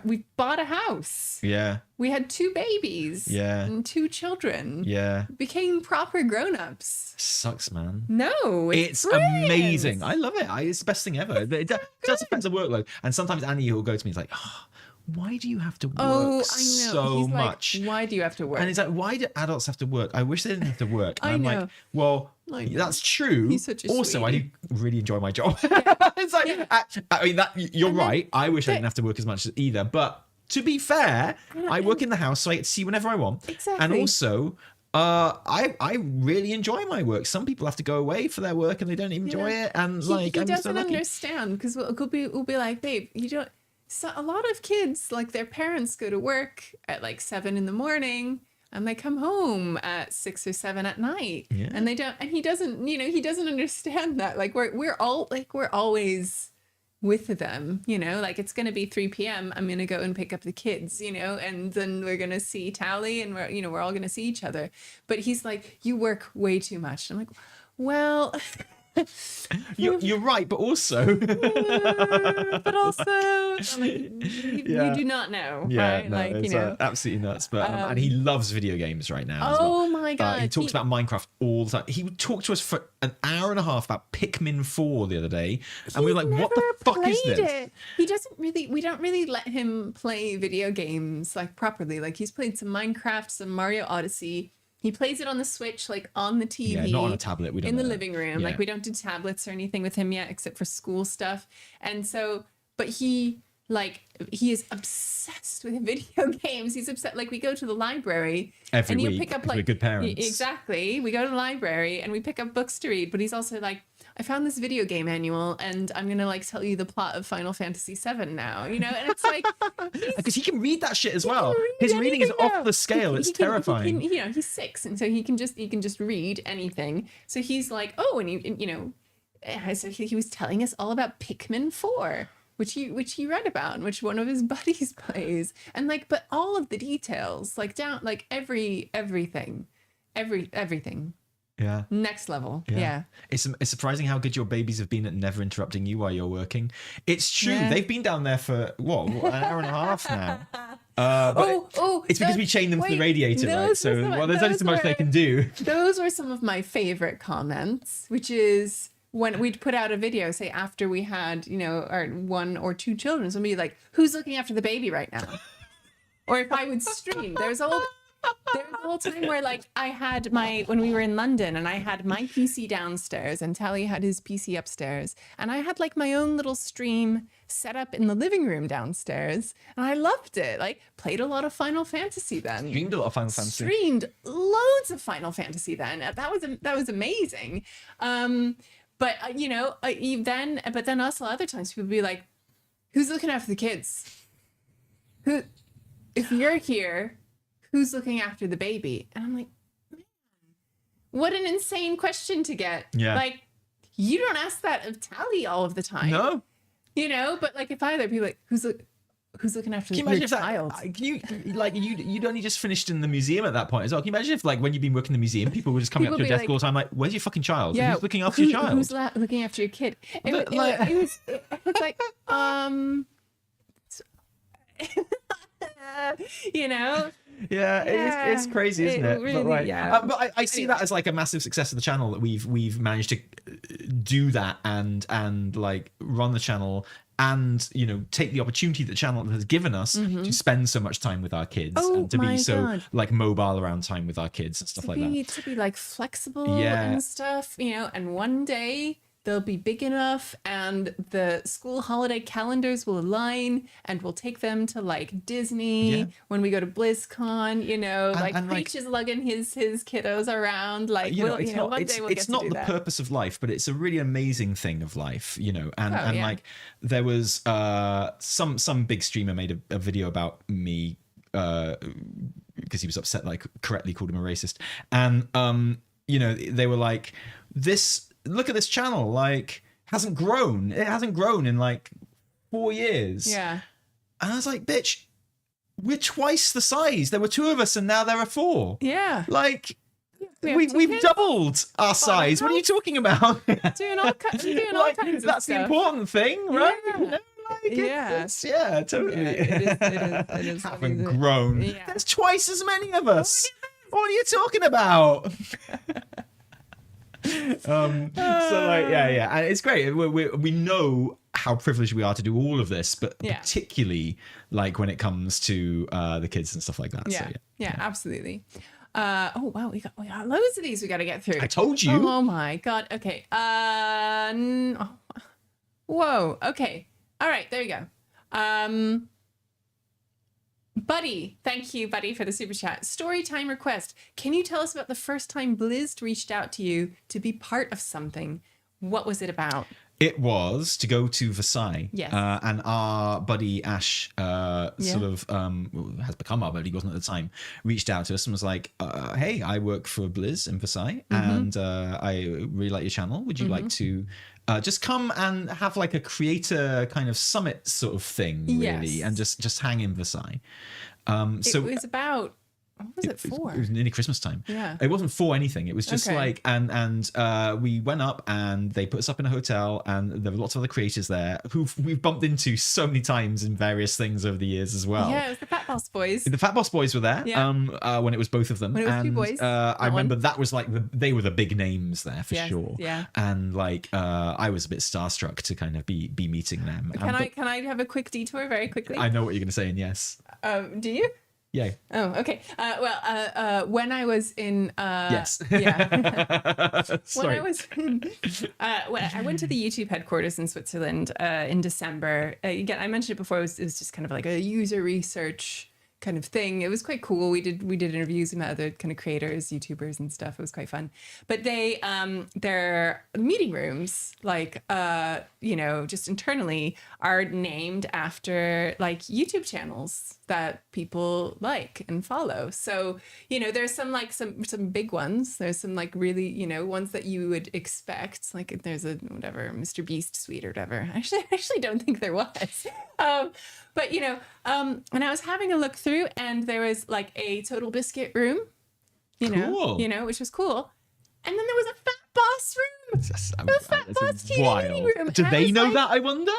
we bought a house. Yeah. We had 2 babies. Yeah. And 2 children. Yeah. Became proper grown-ups. Sucks, man. No, It's brilliant. amazing. I love it. It's the best thing ever. It does affect the workload. And sometimes Annie will go to me, he's like, oh, why do you have to work so He's much? Like, why do you have to work? And it's like, why do adults have to work? I wish they didn't have to work. And I I'm know. like, well, that's true. He's such a also, I do sweetie. really enjoy my job. It's like, I mean, you're right. I wish I didn't have to work as much either. But to be fair, I work in the house, so I get to see whenever I want. Exactly. And also, I really enjoy my work. Some people have to go away for their work and they don't enjoy it. And he I'm doesn't so lucky. understand because we'll be like, babe, you don't. So a lot of kids, like their parents go to work at like 7 a.m. and they come home at 6 or 7 at night. Yeah. And they don't, and he doesn't, he doesn't understand that. Like we're always with them, like it's going to be 3 p.m. I'm going to go and pick up the kids, and then we're going to see Tally and we're all going to see each other. But he's like, you work way too much. I'm like, well, You're right, but also, you do not know, right? no, Like, it's absolutely nuts. But and he loves video games right now. Oh as well. my God. He talks about Minecraft all the time. He talked to us for an hour and a half about Pikmin 4 the other day, and we were like, "What the fuck is this?" He doesn't really. We don't really let him play video games like properly. Like he's played some Minecraft, some Mario Odyssey. He plays it on the Switch, like on the TV. Yeah, not on a tablet. We don't in the know. living room. Yeah. Like we don't do tablets or anything with him yet, except for school stuff. And so, but he is obsessed with video games. He's obsessed. Like we go to the library Every and he'll week, pick up 'cause like we're good parents. Exactly. We go to the library and we pick up books to read. But he's also like, I found this video game manual and I'm gonna like tell you the plot of Final Fantasy VII now. And it's like Because he can read that shit as well. read His reading is anything now. off the scale. It's terrifying. He's 6, and so he can just read anything. So he's like, oh, so he was telling us all about Pikmin 4, which he read about and which one of his buddies plays, and like, but all of the details, like down, like everything. Yeah. Next level. Yeah. It's surprising how good your babies have been at never interrupting you while you're working. It's true. Yeah. They've been down there for an hour and a half now. But it's because we chained them to the radiator, right? So there's only so much they can do. Those were some of my favorite comments, which is when we'd put out a video, say after we had, our 1 or 2 children, somebody like, who's looking after the baby right now? Or if I would stream, there's a whole time where like I had when we were in London and I had my PC downstairs and Tally had his PC upstairs and I had like my own little stream set up in the living room downstairs and I loved it. Like played a lot of Final Fantasy then. Streamed a lot of Final Fantasy. Streamed loads of Final Fantasy then. That was amazing. But then also other times people would be like, who's looking after the kids? If you're here, who's looking after the baby? And I'm like, man, what an insane question to get. Yeah. Like, you don't ask that of Tally all of the time. No. But like if either people like, who's looking after Can you your imagine child? you'd only just finished in the museum at that point as well. Can you imagine if like when you've been working in the museum, people were just coming up to your desk all the time like, where's your fucking child? Yeah, Who's looking after your child? Who's looking after your kid? It's like, Yeah, it's crazy, isn't it? Really, but right. yeah. But I see that as like a massive success of the channel that we've managed to do that and like run the channel and take the opportunity that the channel has given us to spend so much time with our kids and to be so like mobile around time with our kids and stuff like that. To be like flexible and stuff, and one day they'll be big enough and the school holiday calendars will align and we'll take them to like Disney when we go to BlizzCon, like Preach is lugging his kiddos around. Like, it's not the purpose of life, but it's a really amazing thing of life, and like there was some big streamer made a video about me because he was upset that I correctly called him a racist. And, they were like, look at this channel, like hasn't grown. It hasn't grown in like 4 years. Yeah. And I was like, bitch, we're twice the size. There were 2 of us and now there are 4. Yeah. like we've doubled our size. What are you talking about? doing all kinds of That's the stuff. important thing, right? Yeah. Yeah, totally. It is Haven't grown. Yeah. There's twice as many of us. What are you talking about? So like, yeah, and it's great. We know how privileged we are to do all of this, but particularly like when it comes to the kids and stuff like that. Yeah, absolutely. Oh wow, we got loads of these we got to get through. I told you. Oh my god. Okay. Whoa. Okay. All right. There you go. Buddy, thank you, Buddy, for the super chat. Story time request. Can you tell us about the first time Blizz reached out to you to be part of something? What was it about? It was to go to Versailles. Yes. And our buddy Ash sort of has become our buddy, wasn't at the time, reached out to us and was like, hey, I work for Blizz in Versailles and I really like your channel. Would you like to just come and have like a creator kind of summit sort of thing, really, and just hang in Versailles? So it was about... What was it for? It was nearly Christmas time. Yeah. It wasn't for anything. It was just Okay. like, and we went up and they put us up in a hotel and there were lots of other creators there who we've bumped into so many times in various things over the years as well. Yeah, it was the Fat Boss Boys. The Fat Boss Boys were there when it was both of them. When it was and, two boys, I remember that was like, they were the big names there for sure. Yeah. And like, I was a bit starstruck to kind of be meeting them. Can I have a quick detour very quickly? I know what you're going to say, and yes. Do you? Yeah. Oh, okay. When I was in, yes. yeah. Sorry. When I was in, when I went to the YouTube headquarters in Switzerland in December. Again, I mentioned it before. It was just kind of like a user research kind of thing. It was quite cool. We did interviews with other kind of creators, YouTubers and stuff. It was quite fun. But they their meeting rooms, like just internally, are named after like YouTube channels that people like and follow. So there's some big ones. There's some like really ones that you would expect. Like there's a whatever Mr. Beast suite or whatever. I actually don't think there was. But and I was having a look through, and there was like a Total Biscuit room, Cool. which was cool, and then there was a Fat Boss room, a Fat Boss TV room. Do they know that? I wonder.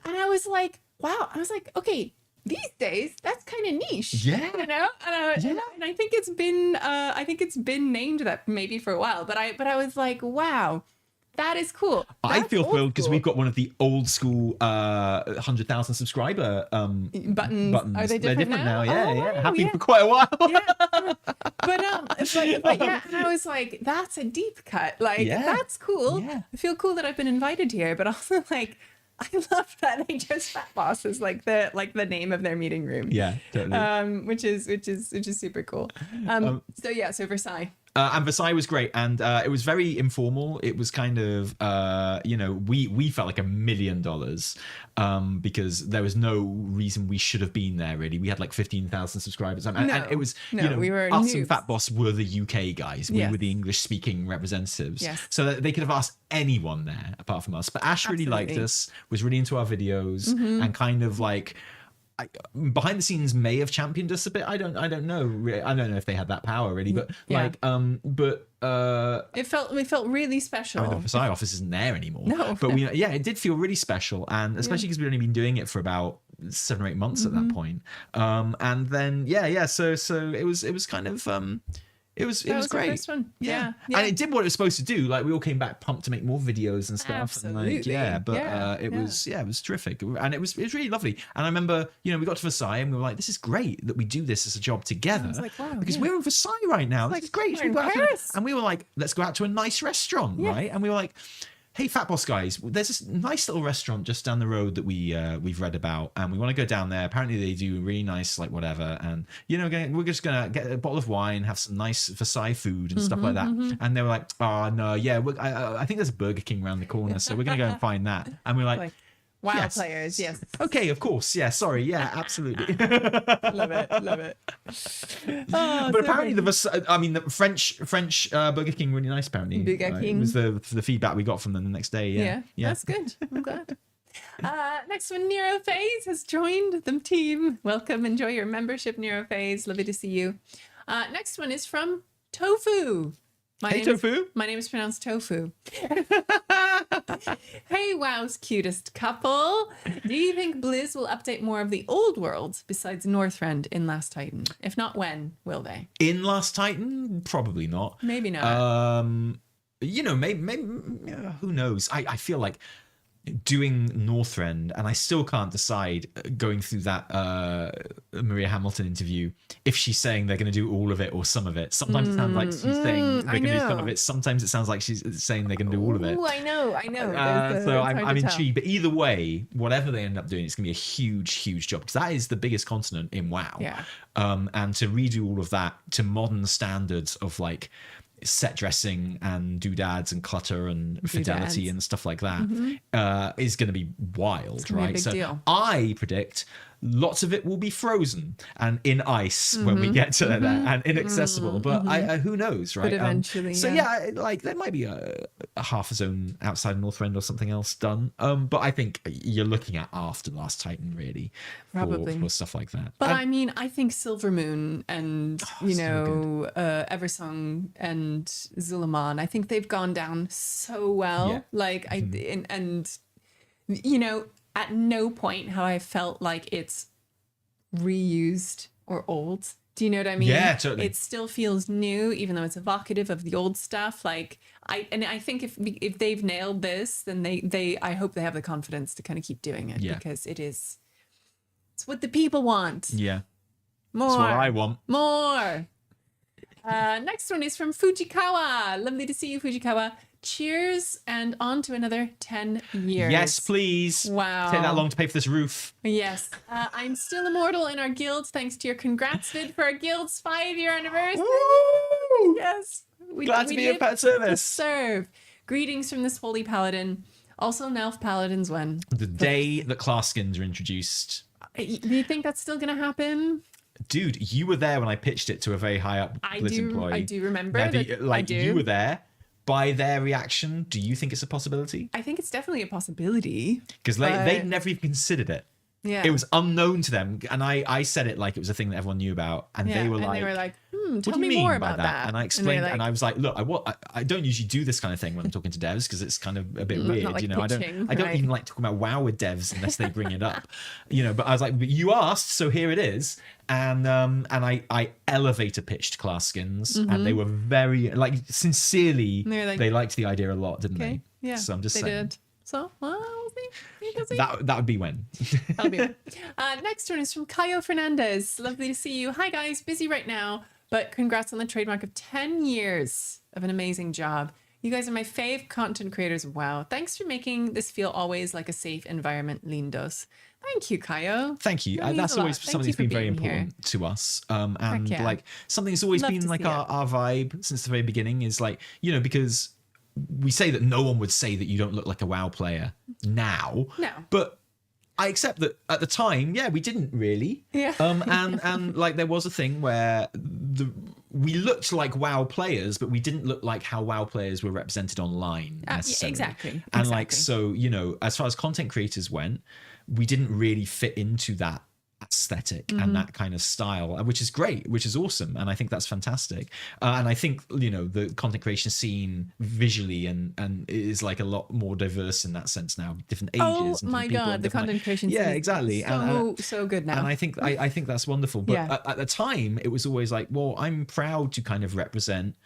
And I was like, wow. I was like, okay, these days that's kind of niche, Yeah. And I think it's been named that maybe for a while, but I was like, wow. That is cool. I That's feel thrilled because cool. we've got one of the old school 100,000 subscriber buttons. Are they They're different now? Yeah, Oh, yeah. wow, Have been yeah. for quite a while. Yeah. But yeah, and I was like, that's a deep cut. Like, that's cool. Yeah. I feel cool that I've been invited here, but also like, I love that they chose Fat Boss as like the name of their meeting room. Yeah, totally. Which is super cool. So Versailles. And Versailles was great, and it was very informal. It was kind of, we felt like $1 million because there was no reason we should have been there. Really, we had like 15,000 subscribers, and it was we were us noobs. and Fat Boss were the UK guys. We Yes. were the English-speaking representatives, Yes. so that they could have asked anyone there apart from us. But Ash really liked us, was really into our videos, and kind of like. Behind the scenes may have championed us a bit. I don't know. Really. I don't know if they had that power really, but it felt really special. I mean, the Versailles office isn't there anymore. No. But it did feel really special, and especially because we'd only been doing it for about 7 or 8 months at that point. And then so it was kind of it was That was the great. first one. Yeah. And it did what it was supposed to do. Like we all came back pumped to make more videos and stuff. Absolutely. And it was terrific, and it was really lovely. And I remember we got to Versailles and we were like, this is great that we do this as a job together. I was like, wow, because we're in Versailles right now. This is great. we're in We got out to- Paris. and we were like, let's go out to a nice restaurant, right? And we were like, hey, Fat Boss guys, there's this nice little restaurant just down the road that we've read about, and we want to go down there. Apparently they do really nice, like whatever, and we're just gonna get a bottle of wine, have some nice Versailles food and stuff like that. And they were like, oh no, yeah, I think there's a Burger King around the corner, so we're gonna go and find that. And we're like Wow, yes. players, yes. Okay, of course, yeah. Sorry, yeah, absolutely. Love it. Oh, But apparently the French Burger King really nice. Apparently, Burger King. It was the feedback we got from them the next day. Yeah, That's good. I'm glad. Next one, Nero Phase has joined the team. Welcome, enjoy your membership, Nero Phase. Lovely to see you. Next one is from Tofu. Hey, Tofu. My name is pronounced Tofu. Hey, WoW's cutest couple. Do you think Blizz will update more of the old world besides Northrend in Last Titan? If not, when will they? In Last Titan, probably not. Maybe not. Maybe who knows? I feel like doing Northrend, and I still can't decide going through that Maria Hamilton interview if she's saying they're going to do all of it or some of it. Sometimes it sounds like she's saying they're going to do some of it. Sometimes it sounds like she's saying they're going to do all of it. Oh, I know. So I'm intrigued. But either way, whatever they end up doing, it's going to be a huge job, because that is the biggest continent in WoW. Yeah. And to redo all of that to modern standards of like set dressing and doodads and clutter and fidelity and stuff like that is going to be wild, right? So deal. I predict lots of it will be frozen and in ice when we get to that and inaccessible. But who knows, right? But eventually, like there might be a half a zone outside Northrend or something else done. But I think you're looking at after Last Titan, really, for stuff like that. But I mean, I think Silvermoon and Eversong and Zulaman, I think they've gone down so well. Yeah. Like at no point have I felt like it's reused or old. Do you know what I mean? Yeah, totally. It still feels new, even though it's evocative of the old stuff. Like I think if they've nailed this, then I hope they have the confidence to kind of keep doing it, because it's what the people want. Yeah, more. That's what I want. More. Next one is from Fujikawa. Lovely to see you, Fujikawa. Cheers, and on to another 10 years. Yes, please. Wow. Take that long to pay for this roof. Yes. I'm still immortal in our guild thanks to your congrats vid for our guild's 5-year anniversary. Woo! Yes. Glad to be of pet service. Serve. Greetings from this holy paladin. Also, Nelf paladins when? The day that class skins are introduced. Do you think that's still going to happen? Dude, you were there when I pitched it to a very high up Blizz employee. I do remember. You were there. By their reaction, do you think it's a possibility? I think it's definitely a possibility. Because they never even considered it. Yeah. It was unknown to them. And I said it like it was a thing that everyone knew about. And they were like, tell me more about that. And I explained, and I was like, look, I don't usually do this kind of thing when I'm talking to devs, because it's kind of a bit weird. Like pitching, I don't even like talking about WoW with devs unless they bring it up. But I was like, but you asked, so here it is. And I elevator pitched class skins, and they were very sincerely they liked the idea a lot, didn't they? Yeah. So I'm just saying. Did. So we'll see. That would be when. That'll be when. Next one is from Caio Fernandez. Lovely to see you. Hi guys, busy right now, but congrats on the trademark of 10 years of an amazing job. You guys are my fave content creators. Wow. Thanks for making this feel always like a safe environment, lindos. Thank you, Caio. Thank you. That's always something that's been very important to us. And something that's always been like our vibe since the very beginning is like, because we say that no one would say that you don't look like a WoW player now. No. But I accept that at the time, we didn't really. Yeah. And like there was a thing where we looked like WoW players, but we didn't look like how WoW players were represented online necessarily. Exactly. And as far as content creators went, we didn't really fit into that aesthetic and that kind of style, which is great, which is awesome, and I think that's fantastic. And I think the content creation scene visually and is like a lot more diverse in that sense now, different ages. Oh my god, the content creation scene exactly, so good now. And I think that's wonderful. But at the time, it was always like, well, I'm proud to kind of represent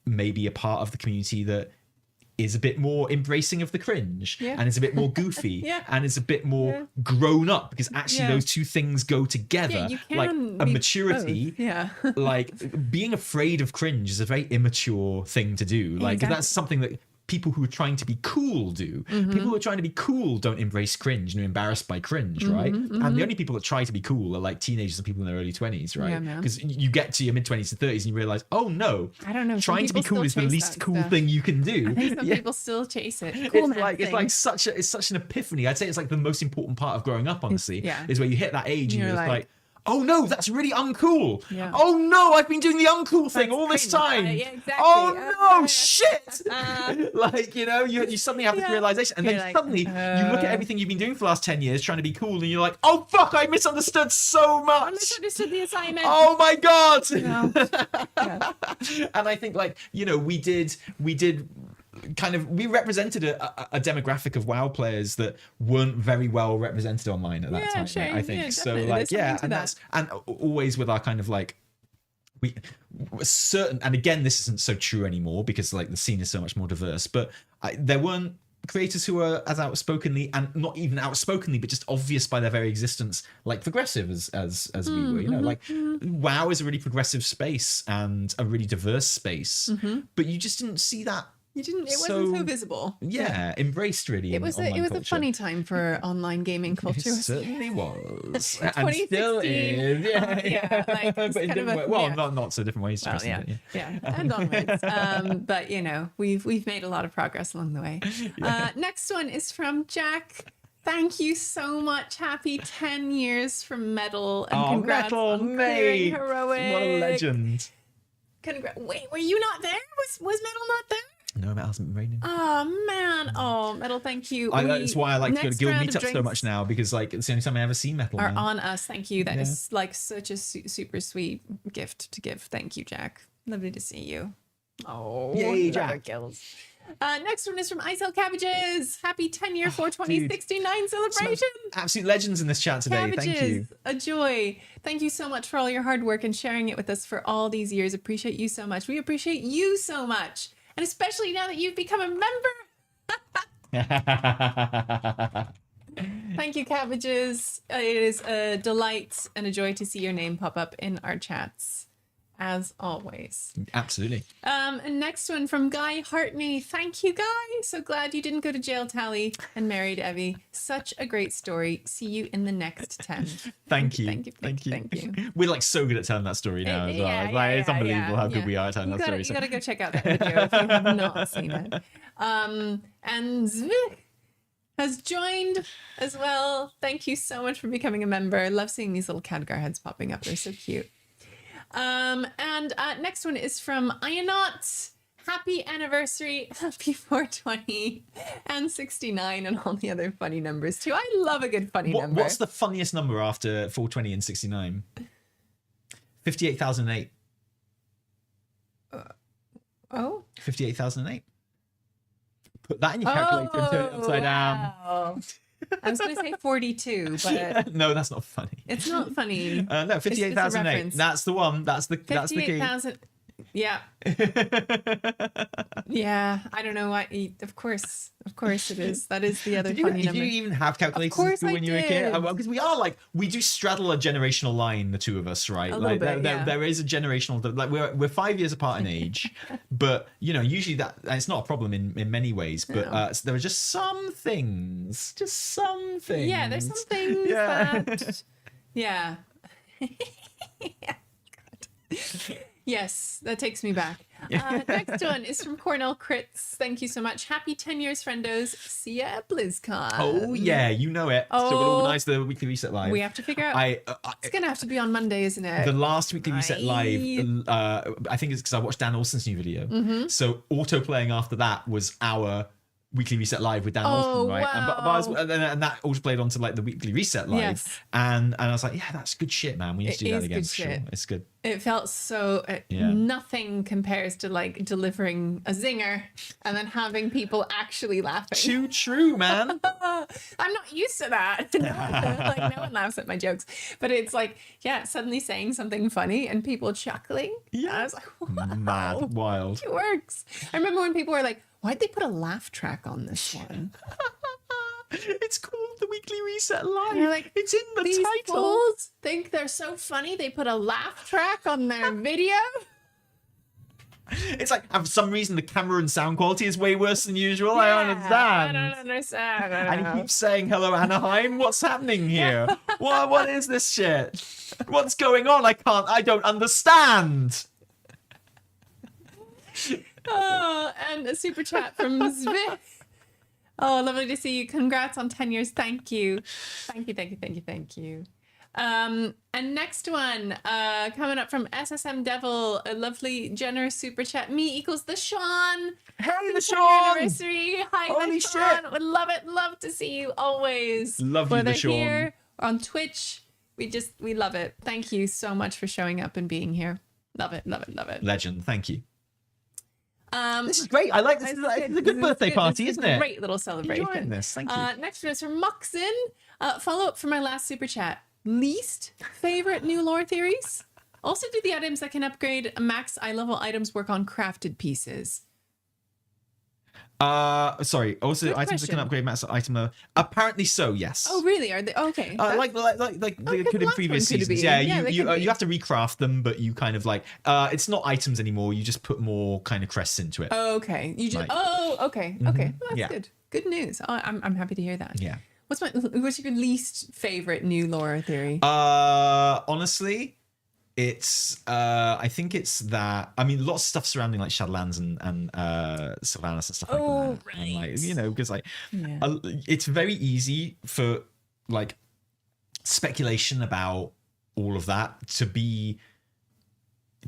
maybe a part of the community that is a bit more embracing of the cringe and is a bit more goofy and is a bit more grown up, because actually those two things go together. Like a maturity, like being afraid of cringe is a very immature thing to do. Like that's something that people who are trying to be cool do. People who are trying to be cool don't embrace cringe and are embarrassed by cringe, right? And the only people that try to be cool are like teenagers and people in their early 20s, right? Because you get to your mid 20s and 30s and you realize, oh no, I don't know, trying to be cool is the least cool thing you can do. I think some people still chase it. It's such an epiphany. I'd say it's like the most important part of growing up, honestly, is where you hit that age and you're just like, oh no, that's really uncool. Yeah. Oh no, I've been doing the uncool thing all this time. Yeah, exactly. Oh no, shit. Like, you know, you suddenly have this realization, and You're then like, suddenly you look at everything you've been doing for the last 10 years trying to be cool, and you're like, oh fuck, I misunderstood so much. I misunderstood the assignment. Oh my god. No. Yeah. And I think, like, you know, we did we represented a demographic of WoW players that weren't very well represented online at that time. Sure. I think Yeah, so. definitely. Like, There's yeah, something to and that. that's always with our kind of like we certain. And again, this isn't so true anymore because like the scene is so much more diverse. But there weren't creators who are as outspokenly, and not even outspokenly, but just obvious by their very existence, like progressive as we were. You know, like WoW is a really progressive space and a really diverse space, but you just didn't see that. You didn't. It wasn't so visible. Yeah, embraced really. It was a funny time for online gaming culture. It certainly was, and still 2016. is. Yeah. Like, But in different ways. Well, not so different ways. Well, yeah, and onwards. But you know, we've made a lot of progress along the way. Next one is from Jack. Thank you so much. Happy 10 years from Metal, and congrats Metal, on mate. clearing heroic. What a legend. Wait, were you not there? Was Metal not there? No, it hasn't been raining. Oh man! Oh, Metal, thank you. That's why I like to go to Next guild round of meetups so drinks much now, because like it's the only time I ever see Metal. are now. on us. Thank you. That is like such a super sweet gift to give. Thank you, Jack. Lovely to see you. Oh, Yay, Jack. Kills. Next one is from Isel Cabbages. Happy 10-year 42069 celebration. Absolute legends in this chat today. Cabbages, Thank you. a joy. Thank you so much for all your hard work and sharing it with us for all these years. Appreciate you so much. We appreciate you so much. And especially now that you've become a member. Thank you, Cabbages. It is a delight and a joy to see your name pop up in our chats, as always. Absolutely. And next one from Guy Hartney. Thank you, Guy. So glad you didn't go to jail, Tally, and married Evie. Such a great story. See you in the next 10. Thank you. Thank you. We're like so good at telling that story now as well. It's unbelievable how good we are at telling that story. You gotta go check out that video if you have not seen it. And Zvik has joined as well. Thank you so much for becoming a member. Love seeing these little Khadgar heads popping up. They're so cute. And next one is from Ionot. Happy anniversary, happy 420 and 69 and all the other funny numbers too. I love a good funny number. What's the funniest number after 420 and 69? 58,008. 58,008. Put that in your calculator and turn it upside down. Wow. I was going to say 42, but no, that's not funny. It's not funny. No, 58,008. That's the one. That's the key. 58,000. Yeah. Yeah. I don't know why. Of course it is. That is the other funny number. Did you even have calculators in school when you were a kid? Because we do straddle a generational line, the two of us, right? There is a generational, like we're 5 years apart in age, but you know, usually that it's not a problem in many ways. But there are just some things. Yeah, there's some things that. Yeah. Yes, that takes me back. Next one is from Cornell Crits. Thank you so much. Happy 10 years, friendos. See ya at BlizzCon. Oh, yeah, you know it. So we'll organise the Weekly Reset Live. We have to figure out. It's going to have to be on Monday, isn't it? The last Weekly Reset Live, I think it's because I watched Dan Olsen's new video. Mm-hmm. So auto-playing after that was our Weekly Reset Live with Dan Olsen, right? Wow. And that also played onto like the Weekly Reset Live. Yes. And I was like, yeah, that's good shit, man. We need to do that again. Sure. It's good. It felt so nothing compares to like delivering a zinger and then having people actually laughing. Too true, man. I'm not used to that. Like no one laughs at my jokes. But it's like, suddenly saying something funny and people chuckling. Yeah. I was like, wow. Mad, wild. It works. I remember when people were like, why'd they put a laugh track on this one? It's called the Weekly Reset Live. You're like, it's in the these title. Fools think they're so funny they put a laugh track on their video. It's like, for some reason, the camera and sound quality is way worse than usual. I understand. I don't understand. And he keeps saying, hello, Anaheim. What's happening here? What is this shit? What's going on? I don't understand. And a super chat from Zvik. Oh, lovely to see you. Congrats on 10 years. Thank you. Thank you. And next one, coming up from SSM Devil, a lovely, generous super chat. Me equals the Sean. Hey, the Happy Sean! anniversary. Hi, Holy the Sean. shit. Would love it. Love to see you always. Love you, Whether the Sean. here or on Twitch, we love it. Thank you so much for showing up and being here. Love it. Love it. Love it. Legend. Thank you. This is great. I like this. It's a good birthday party, isn't it? Great little celebration. Enjoying this. Thank you. Next one is from Moxin. Follow up for my last super chat. Least favorite new lore theories? Also, do the items that can upgrade max eye level items work on crafted pieces? Sorry. Also, Good items that question. can upgrade max item. Apparently so. Yes. Oh, really? Are they okay? Like they because could the in last previous one could seasons. be. Yeah, Yeah, they could be. you have to recraft them, but you kind of like it's not items anymore. You just put more kind of crests into it. Okay. You just. Like- Okay. Okay. Well, that's Yeah. good. Good news. Oh, I'm happy to hear that. Yeah. What's your least favorite new lore theory? Honestly, it's I think it's that. I mean, lots of stuff surrounding like Shadowlands and Sylvanas and stuff like Oh, that. And, like, right. you know, because like Yeah. it's very easy for like speculation about all of that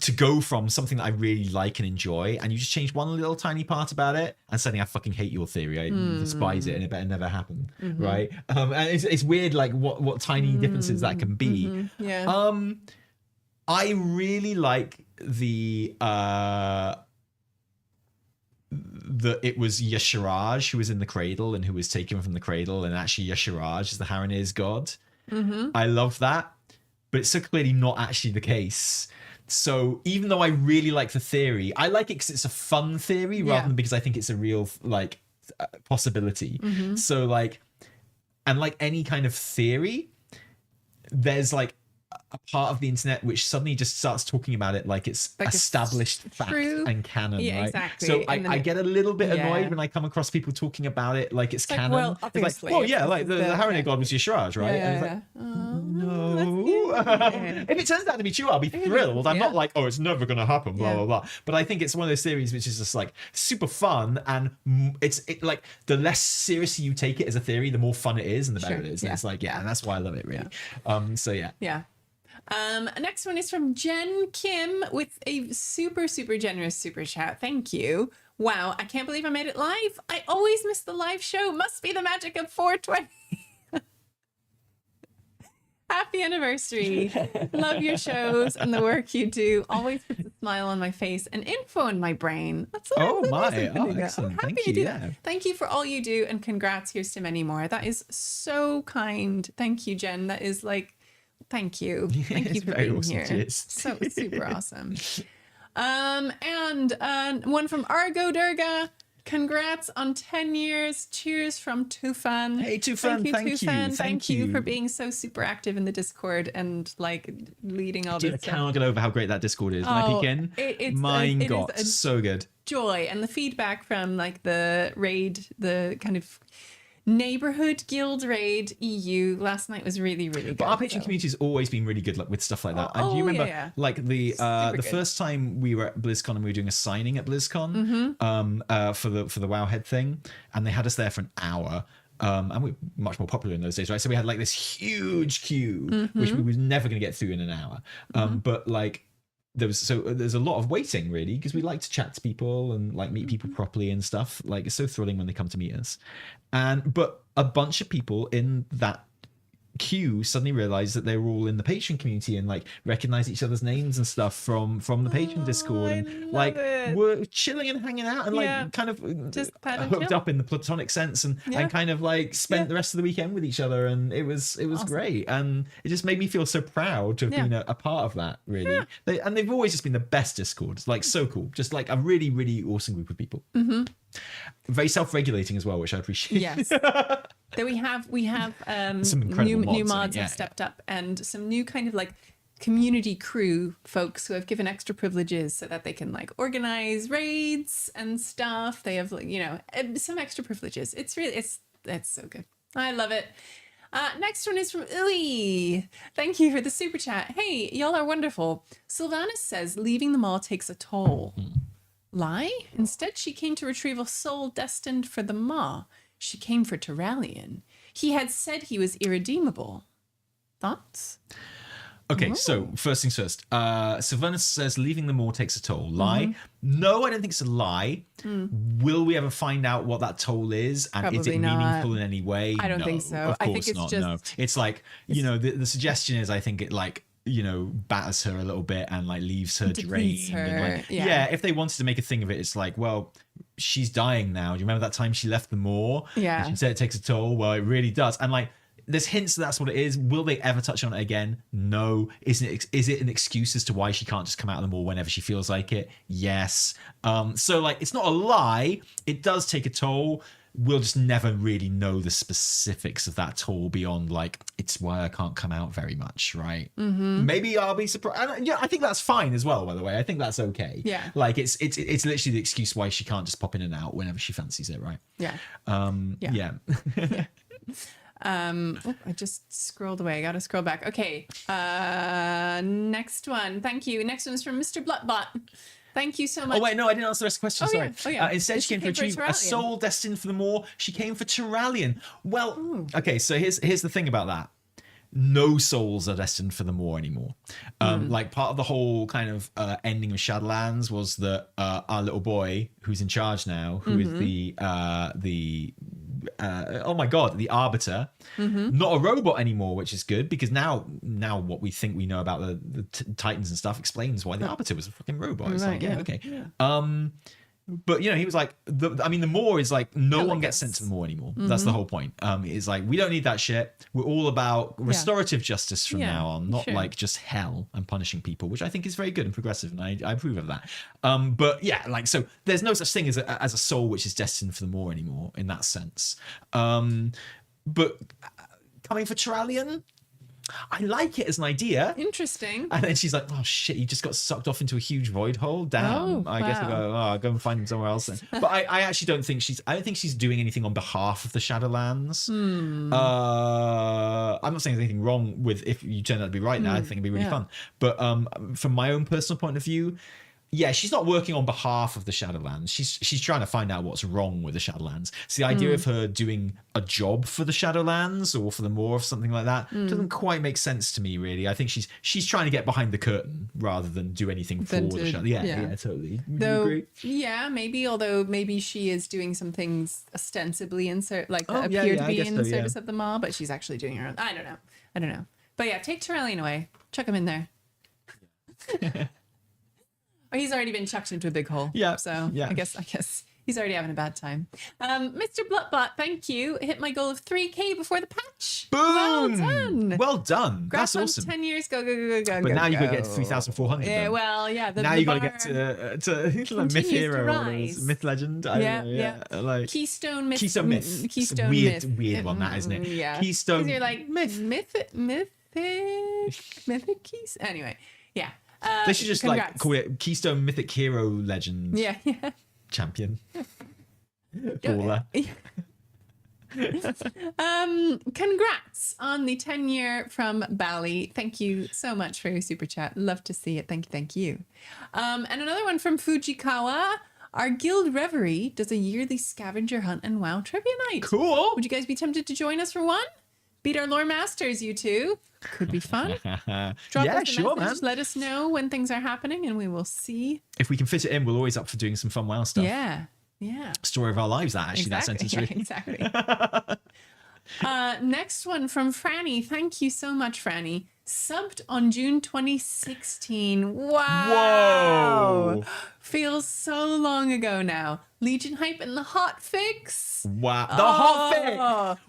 to go from something that I really like and enjoy, and you just change one little tiny part about it, and suddenly I fucking hate your theory. I despise it, and it better never happen, right? And it's weird, like what tiny differences that can be. Yeah. I really like the it was Yasharaj who was in the cradle and who was taken from the cradle, and actually Yasharaj is the Haranir's god. I love that, but it's so clearly not actually the case. So even though I really like the theory, I like it because it's a fun theory rather than because I think it's a real like possibility. So like, and like any kind of theory, there's like a part of the internet which suddenly just starts talking about it like it's Like it's established fact true. and canon, Yeah, right? exactly. So And then I get a little bit annoyed yeah. when I come across people talking about it like it's like, canon. well, It's like, obviously, well, yeah, like it's the the- Haranir god was Yasharaj, right? And it's like, no. If it turns out to be true, I'll be thrilled. I'm not like, oh, it's never going to happen, blah, Yeah. blah, blah. But I think it's one of those theories which is just like super fun, and it's like the less seriously you take it as a theory, the more fun it is and the better Sure. it is. Yeah. And it's like, yeah, and that's why I love it, really. So yeah. Yeah. Next one is from Jen Kim with a super, super generous super chat. Thank you. Wow, I can't believe I made it live. I always miss the live show. Must be the magic of 420. Happy anniversary. Love your shows and the work you do. Always puts a smile on my face and info in my brain. That's Oh, my. amazing. Oh, I'm excellent. happy Thank to you. do Yeah. that. Thank you for all you do, and congrats. Here's to many more. That is so kind. Thank you, Jen. That is like, thank you. Thank you It's for very being awesome. here. Cheers. So super awesome. And one from Argo Durga. Congrats on 10 years. Cheers from Tufan. Hey, Tufan, thank you. Tufan. Thank you for you. being so super active in the Discord and like leading all Dude, I this stuff. cannot get over how great that Discord is. When I Oh, peek in, it's mine it is got a so good. joy, and the feedback from like the raid, the kind of neighborhood guild raid EU last night was really, really good. But our Patreon so- community has always been really good with stuff like that. Oh, And do you remember, yeah. like the Super good. first time we were at BlizzCon and we were doing a signing at BlizzCon for the WoW head thing, and they had us there for an hour. And we were much more popular in those days, right? So we had like this huge queue, which we was never going to get through in an hour. But like there's a lot of waiting really, because we like to chat to people and like meet people properly and stuff. Like it's so thrilling when they come to meet us. But a bunch of people in that queue suddenly realized that they were all in the Patreon community and like recognized each other's names and stuff from the Patreon Discord, I and love like it. were chilling and hanging out and like Yeah. kind of Just pat and hooked chill. up in the platonic sense and Yeah. kind of like spent Yeah. the rest of the weekend with each other, and it was Awesome. great, and it just made me feel so proud to have Yeah. been a part of that, really. They've always just been the best Discord, like so cool, just like a really, really awesome group of people. Very self-regulating as well, which I appreciate. Yes. That we have Some incredible new mods in it, mods yeah, have stepped up, and some new kind of like community crew folks who have given extra privileges so that they can like organize raids and stuff. They have like, you know, some extra privileges. It's really it's so good. I love it. Next one is from Uy. Thank you for the super chat. Hey, y'all are wonderful. Sylvanas says leaving the mall takes a toll. Lie? Instead, she came to retrieve a soul destined for the Maw. She came for Terralion. He had said he was irredeemable. Thoughts? Okay, so first things first. Sylvanus says leaving the moor takes a toll. Lie? No, I don't think it's a lie. Will we ever find out what that toll is? And is Probably it not. meaningful in any way? I don't No, think so. Of course I think it's not. just- No, it's like the suggestion is I think it like batters her a little bit and like leaves her Depletes drained. And, her, like, yeah. if they wanted to make a thing of it, it's like, well, she's dying now. Do you remember that time she left the moor? Yeah. And she said it takes a toll. Well, it really does. And like, there's hints that's what it is. Will they ever touch on it again? No. Is it an excuse as to why she can't just come out of the mall whenever she feels like it? Yes. So like, it's not a lie. It does take a toll. We'll just never really know the specifics of that toll beyond like, it's why I can't come out very much, right? Maybe I'll be surprised. And, I think that's fine as well, by the way. I think that's okay. Yeah. Like it's literally the excuse why she can't just pop in and out whenever she fancies it, right? Yeah. Yeah. I just scrolled away. I gotta scroll back. Okay. Next one. Thank you. Next one is from Mr. Bloodbot. Thank you so much. Oh wait, no, I didn't answer the rest of the question. Oh, Sorry. yeah. Oh, yeah. Instead, she came for a Turalian. soul destined for the moor. She came for Turalian. Well, okay. So here's the thing about that. No souls are destined for the moor anymore. Like part of the whole kind of ending of Shadowlands was that our little boy, who's in charge now, who is the oh my god, the Arbiter, not a robot anymore, which is good because now what we think we know about the Titans and stuff explains why the Arbiter was a fucking robot. It's Right, like, yeah. okay. But he was like, the moor is like no one gets sent to the moor anymore. That's the whole point. It's like we don't need that shit. We're all about restorative justice from now on, not like just hell and punishing people, which I think is very good and progressive, and I approve of that. But yeah, like so, there's no such thing as a soul which is destined for the moor anymore in that sense. But coming for Turalian, I like it as an idea. Interesting. And then she's like, oh shit, he just got sucked off into a huge void hole. Damn. Oh, I guess I'll go and find him somewhere else then. But I actually don't think she's doing anything on behalf of the Shadowlands. I'm not saying there's anything wrong with if you turn out to be right now. I think it'd be really fun. But from my own personal point of view, yeah, she's not working on behalf of the Shadowlands. She's trying to find out what's wrong with the Shadowlands. So the idea of her doing a job for the Shadowlands or for the Moor or something like that doesn't quite make sense to me, really. I think she's trying to get behind the curtain rather than do anything for the Shadowlands. Yeah, totally. Would you agree? Yeah, maybe. Although maybe she is doing some things ostensibly in that appear to be in service of the Maw, but she's actually doing her own. I don't know. But yeah, take Turalian away. Chuck him in there. Oh, he's already been chucked into a big hole. Yeah. So yeah. I guess he's already having a bad time. Mr. Bloodbot, thank you. Hit my goal of 3K before the patch. Boom! Well done. Well done. That's awesome. 10 years. Go. But now you've got to get to 3,400. Yeah, well, yeah. Now you've got to get to Myth Hero or Myth Legend. Yeah. Like Keystone Myth. Keystone Myth. Keystone Myth. Myth. Weird one, that, isn't it? Yeah. Keystone. Because you're like, mythic keys. Anyway, yeah. They should just congrats. like call it Keystone Mythic Hero Legend Yeah. Champion. Baller. Congrats on the 10-year from Bally. Thank you so much for your super chat. Love to see it. Thank you. And another one from Fujikawa. Our guild Reverie does a yearly scavenger hunt and WoW trivia night. Cool. Would you guys be tempted to join us for one? Beat our lore masters, you two. Could be fun. Drop us a message. Let us know when things are happening and we will see. If we can fit it in, we're always up for doing some fun WoW stuff. Yeah. Story of our lives, that actually, that sentence really. Exactly. Next one from Franny. Thank you so much, Franny. Subbed on June 2016. Wow. Whoa. Feels so long ago now. Legion hype and the hot fix. Wow. The hot fix.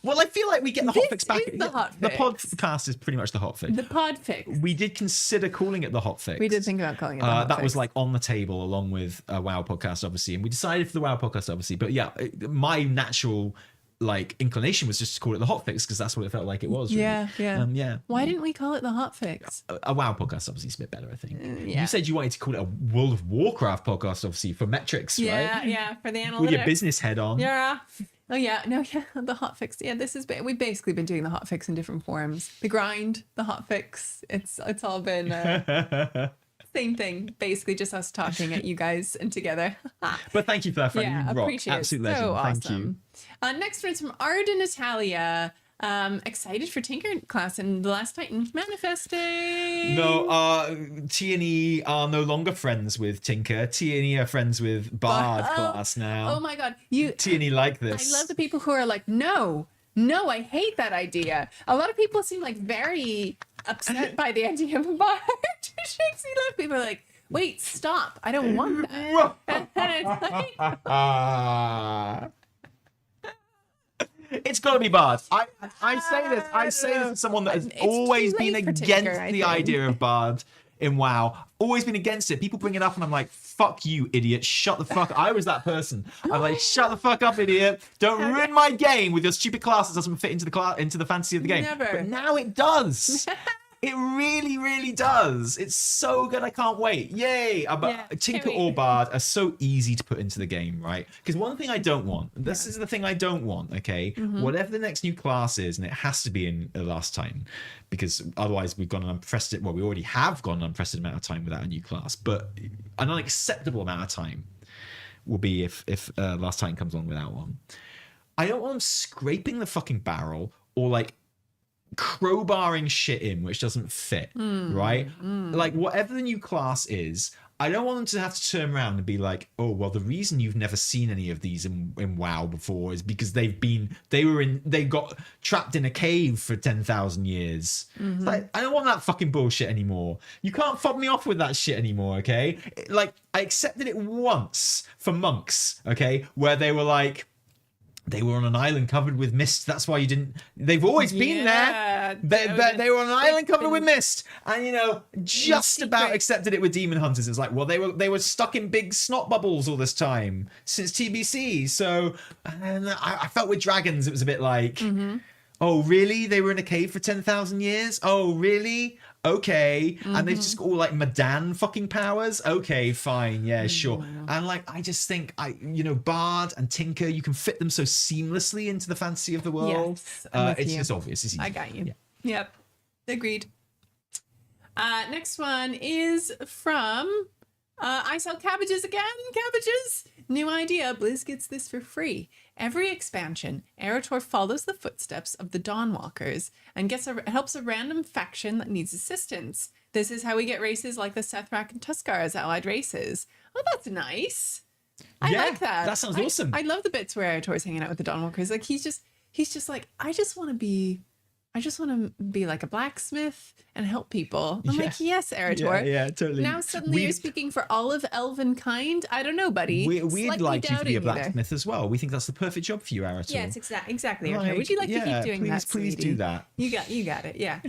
Well, I feel like we get the hot fix back. Is the hot The fix. podcast is pretty much the hot fix. The pod fix. We did consider calling it the hot fix. We did think about calling it the hot that fix. was like on the table along with a WoW podcast, obviously. And we decided for the WoW podcast, obviously. But yeah, my natural like inclination was just to call it the hot fix because that's what it felt like it was. Really. Yeah. Why didn't we call it the hot fix? A WoW podcast obviously is a bit better, I think. Yeah. You said you wanted to call it a World of Warcraft podcast, obviously, for metrics, right? Yeah, for the analytics. With your business head on. Yeah. Oh yeah, no, yeah, the hot fix. Yeah, we've basically been doing the hot fix in different forms. The grind, the hot fix. It's all been same thing, basically just us talking at you guys and together. But thank you for that, Frank. Yeah, You rock. appreciate it. Absolute So legend. awesome. Thank you. Next one is from Arden Natalia. Excited for Tinker class and the Last Titan manifesting. No, T&E are no longer friends with Tinker. T&E are friends with Bard class now. Oh my god, T&E like this. I love the people who are like, no, I hate that idea. A lot of people seem like very upset by the idea of a Bard. Shakesy, a lot of people are like, wait, stop, I don't want that. And it's like, it's got to be Bard. I say this. I say this as someone that has always been against the idea of Bard in WoW. Always been against it. People bring it up and I'm like, fuck you, idiot. Shut the fuck up. I was that person. I'm like, shut the fuck up, idiot. Don't ruin my game with your stupid class that doesn't fit into the fantasy of the game. Never. But now it does. It really, really does. It's so good. I can't wait. Yay. But Tinker or Bard are so easy to put into the game, right? Because one thing I don't want, this is the thing I don't want, okay? Whatever the next new class is, and it has to be in the Last Titan, because otherwise we've gone an unprecedented, well, we already have gone an unprecedented amount of time without a new class, but an unacceptable amount of time will be if Last Titan comes along without one. I don't want them scraping the fucking barrel or like crowbarring shit in which doesn't fit, right? Like whatever the new class is, I don't want them to have to turn around and be like, oh well, the reason you've never seen any of these in WoW before is because they got trapped in a cave for 10,000 years. Like, I don't want that fucking bullshit anymore. You can't fob me off with that shit anymore, okay? Like, I accepted it once for monks, okay, where they were like, they were on an island covered with mist. That's why you didn't. They've always been there. They were on an island covered with mist, and just about accepted it with demon hunters. It's like, well, they were stuck in big snot bubbles all this time since TBC. So, and I felt with dragons, it was a bit like, oh really? They were in a cave for 10,000 years. Oh really? Okay. And they've just got all like Madan fucking powers. Okay, fine, yeah, sure. And like, I just think Bard and Tinker, you can fit them so seamlessly into the fantasy of the world. Yes, it's just obvious. It's easy. I got you. Yeah. Yep. Agreed. Next one is from I sell cabbages again. Cabbages. New idea. Blizz gets this for free. Every expansion, Eretor follows the footsteps of the Dawnwalkers and helps a random faction that needs assistance. This is how we get races like the Sethrak and Tuskar as allied races. Oh, that's nice. I like that. That sounds awesome. I love the bits where Eretor's hanging out with the Dawnwalkers. Like he's just like, I just want to be like a blacksmith and help people. I'm like, yes, Eretor. Yeah, totally. Now suddenly you're speaking for all of elven kind. I don't know, buddy. We'd like you to be a blacksmith as well. We think that's the perfect job for you, Eretor. Yes, exactly. Eretor. Would you like to keep doing that, please do that. You got it. Yeah.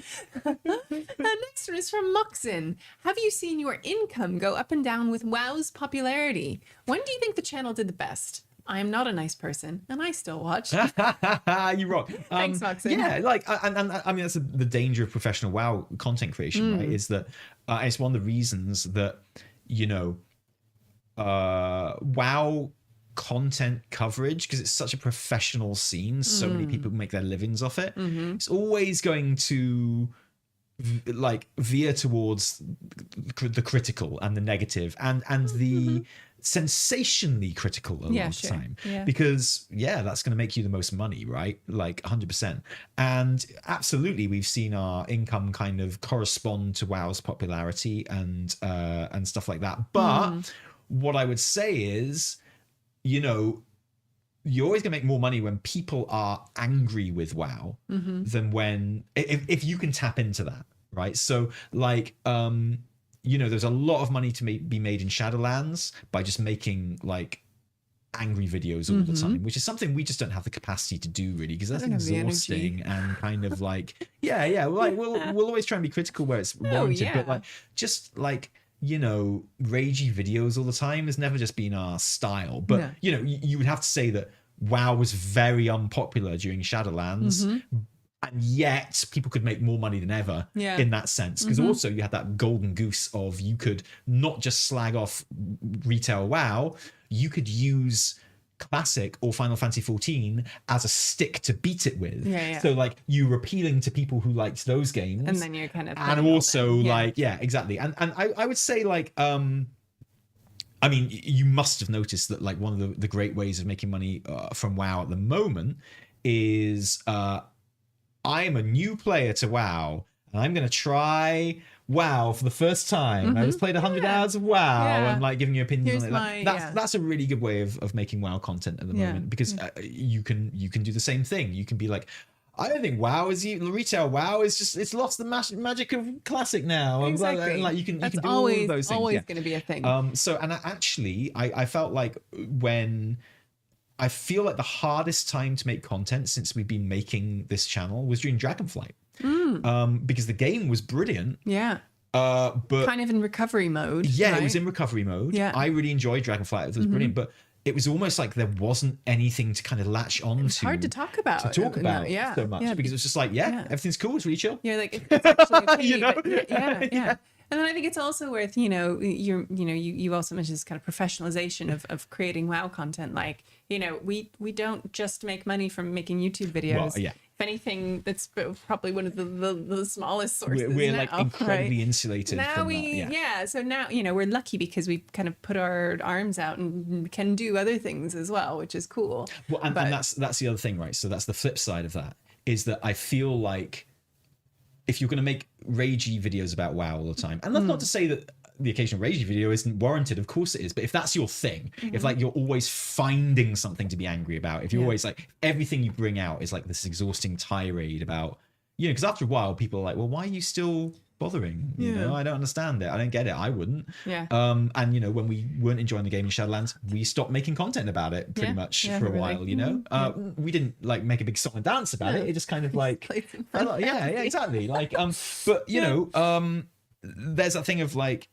Next one is from Moxin. Have you seen your income go up and down with WoW's popularity? When do you think the channel did the best? I am not a nice person, and I still watch. You rock. Thanks, Moxin. Yeah, like, and I mean, that's the danger of professional WoW content creation, right? Is that it's one of the reasons that WoW content coverage, because it's such a professional scene, so many people make their livings off it. It's always going to veer towards the critical and the negative and the sensationally critical a lot of the time, because that's going to make you the most money, right? Like 100%. And absolutely, we've seen our income kind of correspond to WoW's popularity and stuff like that. But what I would say is, you're always going to make more money when people are angry with WoW than when if you can tap into that, right? So like there's a lot of money to be made in Shadowlands by just making like angry videos all the time, which is something we just don't have the capacity to do really, because that's exhausting and kind of like like we'll always try and be critical where it's warranted, but like just like ragey videos all the time has never just been our style. But you would have to say that WoW was very unpopular during Shadowlands, and yet people could make more money than ever in that sense, because also you had that golden goose of, you could not just slag off retail WoW, you could use Classic or Final Fantasy 14 as a stick to beat it with. So like you were appealing to people who liked those games, and then you're kind of and also exactly. And I would say like I mean, you must have noticed that like one of the great ways of making money from WoW at the moment is I am a new player to WoW, and I'm going to try WoW for the first time. I just played 100 hours of WoW and like giving you opinions on it. That's a really good way of making WoW content at the moment, because you can do the same thing. You can be like, I don't think WoW is retail. WoW is just, it's lost the magic of classic now. Exactly. Like you can do always, all of those things. Always going to be a thing. So, and I felt like I feel like the hardest time to make content since we've been making this channel was during Dragonflight. Because the game was brilliant. Yeah. But kind of in recovery mode. Yeah, right? It was in recovery mode. Yeah. I really enjoyed Dragonflight. It was brilliant, but it was almost like there wasn't anything to kind of latch on to. Hard to talk about. So much because it was just like, everything's cool. It's really chill. Yeah, like it's actually okay, you know? Yeah. And then I think it's also worth, you also mentioned this kind of professionalization of creating WoW content. Like, we don't just make money from making YouTube videos. Well, yeah. If anything, that's probably one of the smallest sources. We're now, like incredibly right? insulated now from that. So now, we're lucky because we kind of put our arms out and can do other things as well, which is cool. Well, and that's the other thing, right? So that's the flip side of that, is that I feel like if you're going to make ragey videos about WoW all the time, and that's not to say that the occasional ragey video isn't warranted, of course it is, but if that's your thing, if like you're always finding something to be angry about, if you're always like, everything you bring out is like this exhausting tirade about, because after a while people are like, well, why are you still bothering? I don't understand it. I don't get it. I wouldn't. And when we weren't enjoying the game in Shadowlands, we stopped making content about it pretty much for a while. We didn't like make a big song and dance about it. It just kind of like exactly. Like but there's that thing of like,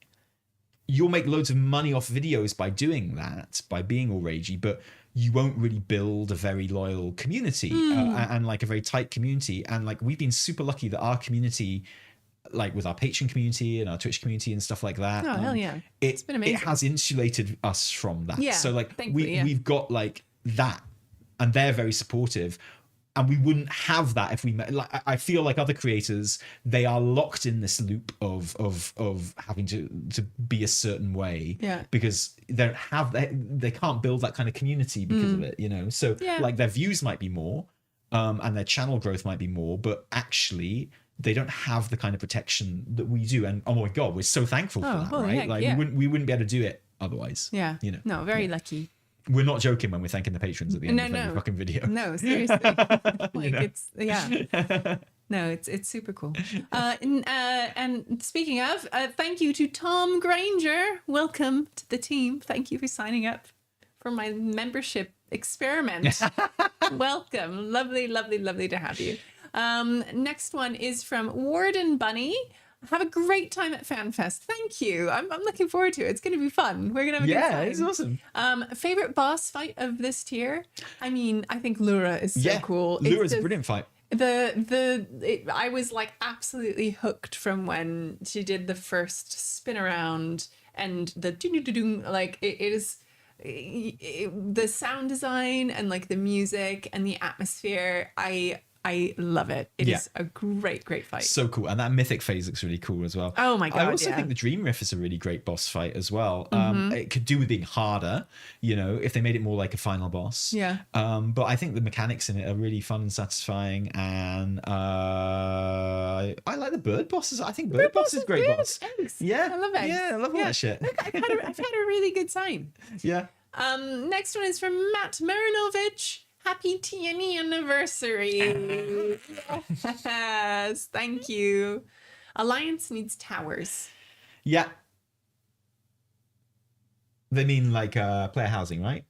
you'll make loads of money off videos by doing that, by being all ragey, but you won't really build a very loyal community and like a very tight community. And like, we've been super lucky that our community, like with our Patreon community and our Twitch community and stuff like that, hell yeah, it's been amazing. It has insulated us from that. So like we've got like that, and they're very supportive. And we wouldn't have that if we met. Like, I feel like other creators, they are locked in this loop of having to be a certain way, because they don't have they can't build that kind of community because of it, So like their views might be more, and their channel growth might be more, but actually they don't have the kind of protection that we do. And oh my god, we're so thankful for that, right? Heck, like we wouldn't be able to do it otherwise. Yeah, no, very lucky. We're not joking when we're thanking the patrons at the end of every fucking video. No, seriously. It's No, it's super cool. And speaking of, thank you to Tom Granger. Welcome to the team. Thank you for signing up for my membership experiment. Welcome. Lovely, lovely, lovely to have you. Next one is from Warden Bunny. Have a great time at FanFest. Thank you. I'm looking forward to it. It's going to be fun. We're going to have a good time. Yeah, it's awesome. Favorite boss fight of this tier? I mean, I think Lura is so cool. Lura's a brilliant fight. I was like absolutely hooked from when she did the first spin around and the like it is the sound design and like the music and the atmosphere. I love it. It is a great fight. So cool. And that mythic phase looks really cool as well. Oh my god. I also think the Dream Riff is a really great boss fight as well. It could do with being harder, if they made it more like a final boss. Yeah. But I think the mechanics in it are really fun and satisfying. And I like the bird bosses. I think bird boss is a great boss. Eggs. Yeah. I love eggs. Yeah, I love all that shit. Look, I've had a really good time. Yeah. Next one is from Matt Marinovich. Happy TNE anniversary. Yes, thank you. Alliance needs towers. Yeah. They mean like player housing, right?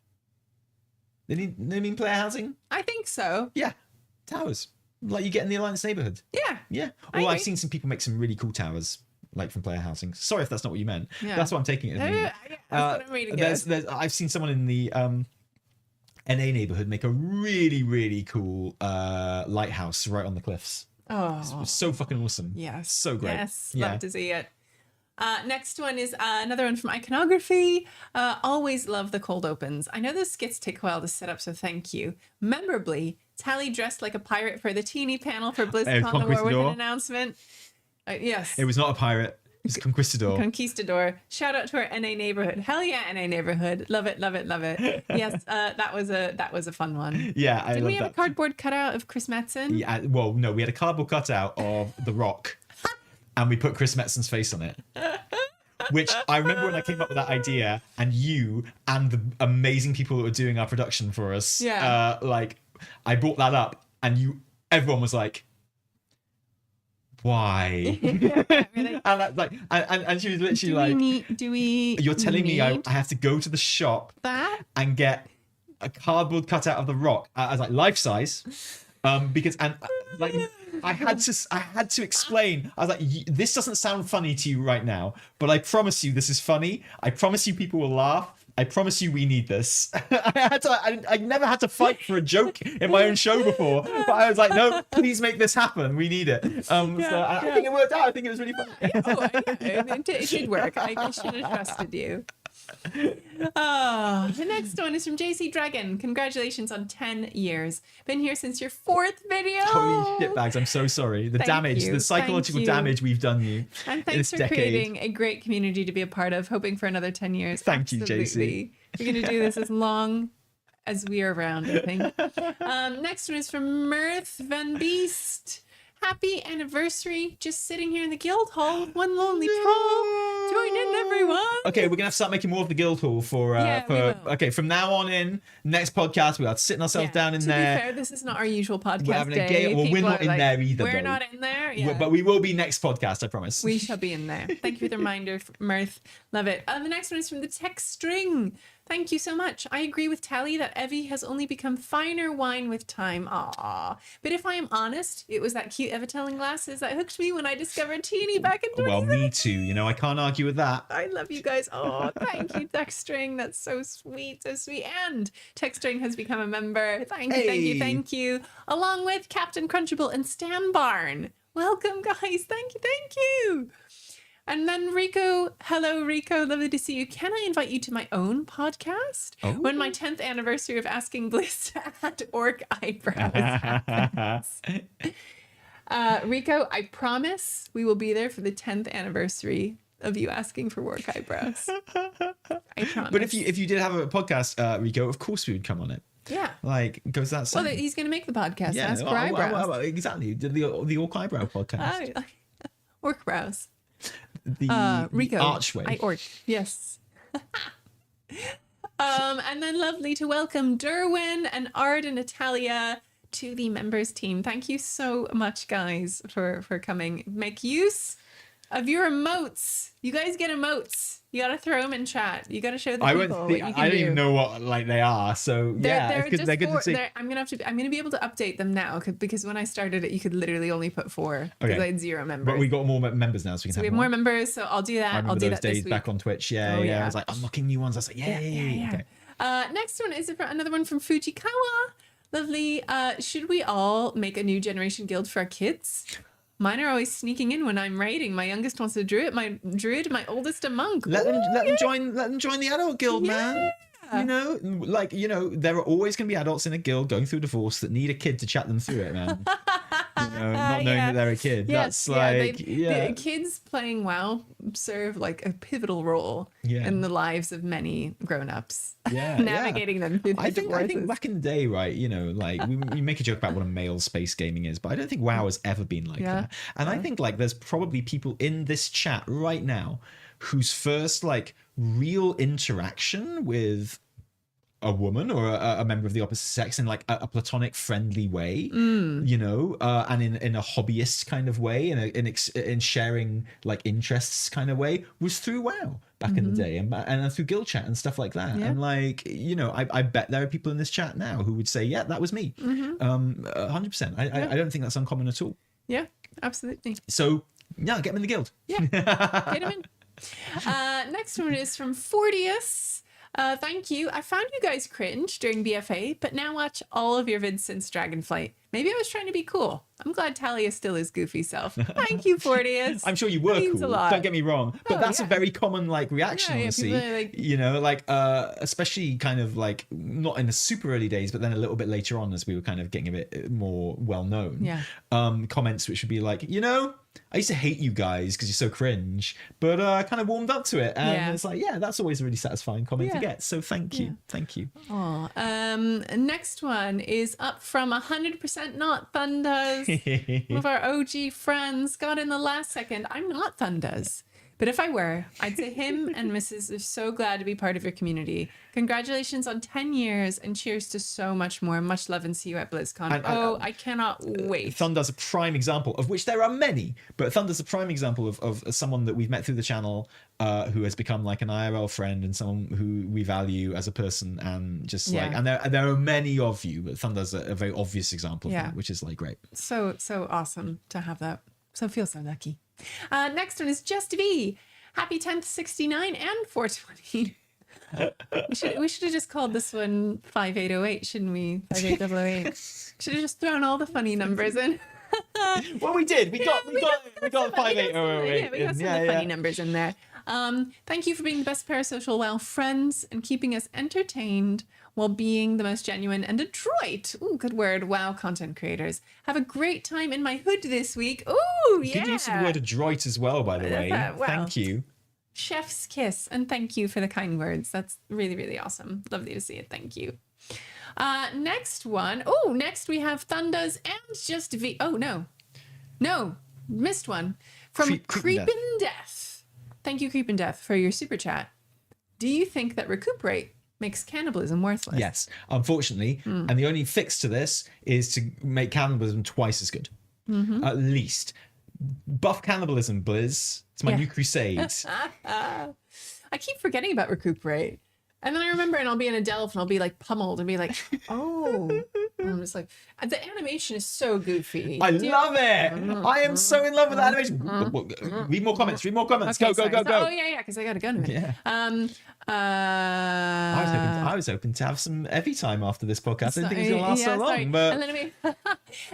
They mean player housing? I think so. Yeah. Towers. Like you get in the Alliance neighborhood. Yeah. Yeah. Well, I've seen some people make some really cool towers, like from player housing. Sorry if that's not what you meant. Yeah. That's what I'm taking it as meaning. That's what I'm reading it. I've seen someone in the NA neighborhood make a really, really cool lighthouse right on the cliffs. Oh, it's so fucking awesome. Yes. So great. Yes. Love to see it. Next one is another one from Iconography. Always love the cold opens. I know the skits take a while to set up, so thank you. Memorably, Tally dressed like a pirate for the teeny panel for BlizzCon the War with an announcement. Yes. It was not a pirate. It's Conquistador. Conquistador. Shout out to our NA neighborhood. Hell yeah, NA neighborhood. Love it, love it, love it. Yes, that was a fun one. Yeah, I Did love we have that. a cardboard cutout of Chris Metzen? Yeah, well, no, we had a cardboard cutout of The Rock, and we put Chris Metzen's face on it. Which I remember when I came up with that idea, and you and the amazing people that were doing our production for us, like, I brought that up, and everyone was like, why? Really? And that's like, and she was literally you're telling me I have to go to the shop and get a cardboard cutout of The Rock as like life size, because like I had to explain. I was like, this doesn't sound funny to you right now, but I promise you this is funny. I promise you people will laugh. I promise you we need this. I never had to fight for a joke in my own show before, but I was like, no, please make this happen. We need it. So I think it worked out. I think it was really funny. It did work. I should have trusted you. The next one is from JC Dragon. Congratulations on 10 years. Been here since your 4th video. Holy shitbags, I'm so sorry. The damage, the psychological damage we've done you. And thanks for creating a great community to be a part of, hoping for another 10 years. Thank you, JC. We're going to do this as long as we are around, I think. Next one is from Mirth Van Beast. Happy anniversary. Just sitting here in the guild hall with one lonely troll. Join in, everyone. Okay, we're going to have to start making more of the guild hall for okay, from now on in, next podcast, we are sitting ourselves down in there. To be fair, this is not our usual podcast we're having day. a game. Well, we're not in there either, We're though. not in there, yeah. But we will be next podcast, I promise. We shall be in there. Thank you for the reminder, Mirth. Love it. The next one is from the text string. Thank you so much. I agree with Tally that Evie has only become finer wine with time. Aww. But if I am honest, it was that cute Evitel in glasses that hooked me when I discovered Teeny back in 2017. Well, me too. You know, I can't argue with that. I love you guys. Oh, thank you, text string. That's so sweet, so sweet. And text string has become a member. Thank you, thank you, thank you. Along with Captain Crunchable and Stan Barn. Welcome, guys. Thank you, thank you. And then Rico, hello Rico, lovely to see you. Can I invite you to my own podcast when my 10th anniversary of asking Bliss to add orc eyebrows happens? Rico, I promise we will be there for the 10th anniversary of you asking for orc eyebrows. I promise. But if you did have a podcast, Rico, of course we would come on it. Yeah. Like, goes that same. Well, he's going to make the podcast. Ask for eyebrows. Exactly. The orc eyebrow podcast. Orc brows. The archway. I orc. Yes. And then lovely to welcome Derwin and Ard and Natalia to the members team. Thank you so much, guys, for coming. Make use of your emotes. You guys get emotes. You gotta throw them in chat. You gotta show the people what you can do. I don't even know what they are. So they're good to see. I'm gonna be able to update them now because when I started it, you could literally only put 4 because I had 0 members. But we got more members now, so we have more members. So I'll do that. I'll do that days this week. back on Twitch. Yeah. I was like unlocking new ones. I was like, yeah. Okay. Next one is another one from Fujikawa. Lovely. Should we all make a new generation guild for our kids? Mine are always sneaking in when I'm raiding. My youngest wants a druid, my oldest a monk. Let them join the adult guild, man. You know, there are always going to be adults in a guild going through divorce that need a kid to chat them through it, man. Not knowing that they're a kid. Yes, that's the kids playing WoW serve like a pivotal role in the lives of many grown-ups. Navigating them through the I think back in the day, right, you know, like we make a joke about what a male space gaming is, but I don't think WoW has ever been like that. And I think like there's probably people in this chat right now whose first like real interaction with a woman or a member of the opposite sex in like a platonic friendly way, you know, and in a hobbyist kind of way, in sharing like interests kind of way, was through WoW back in the day, and through guild chat and stuff like that. And like, you know, I bet there are people in this chat now who would say, yeah, that was me. 100%. I don't think that's uncommon at all. Yeah, absolutely. So yeah, get them in the guild. Yeah, get them in. Next one is from Fortius. Thank you. I found you guys cringe during BFA, but now watch all of your vids since Dragonflight. Maybe I was trying to be cool. I'm glad Talia is still his goofy self. Thank you, Fortius. I'm sure you were cool. Don't get me wrong, but that's a very common like reaction, honestly. Like, you know, like especially kind of like not in the super early days, but then a little bit later on as we were kind of getting a bit more well known. Yeah. Comments which would be like, you know, I used to hate you guys because you're so cringe, but I kind of warmed up to it, and it's like, that's always a really satisfying comment to get. So thank you. Oh, next one is up from 100% not Thundas. One of our OG friends got in the last second. I'm not Thundas. But if I were, I'd say him and Mrs. are so glad to be part of your community. Congratulations on 10 years and cheers to so much more. Much love and see you at BlizzCon. I cannot wait. Thunder's a prime example, of which there are many, but Thunder's a prime example of someone that we've met through the channel who has become like an IRL friend and someone who we value as a person, and just like, and there are many of you, but Thunder's a very obvious example of that, which is like great. So awesome to have that. So feel so lucky. Next one is Just V. Happy 10th 69 and 420. we should have just called this one 5808, shouldn't we? 58008. Should have just thrown all the funny numbers in. Well, we did. We got 58008. Yeah, we got some of the funny numbers in there. Thank you for being the best parasocial WoW friends and keeping us entertained while being the most genuine and adroit, good word, WoW content creators. Have a great time in my hood this week. Ooh, yeah. Good use of the word adroit as well, by the way. Thank you. Chef's kiss, and thank you for the kind words. That's really, really awesome. Lovely to see it. Thank you. Next one. Oh, next we have Thundas and Just V. Oh, no, missed one. From Creepin' Death. Thank you, Creepin' Death, for your super chat. Do you think that recuperate makes cannibalism worthless? Yes, unfortunately. And the only fix to this is to make cannibalism twice as good. At least. Buff cannibalism, Blizz. It's my new crusade. I keep forgetting about recuperate. And then I remember, and I'll be in a delve and I'll be like pummeled and be like, oh. And I'm just like, the animation is so goofy. I love it. I am so in love with that animation. Read more comments. Okay, go. Oh, yeah, because I got a gun in it. Yeah. I was hoping to have some Evie time after this podcast. I didn't think it was going to last so long. But...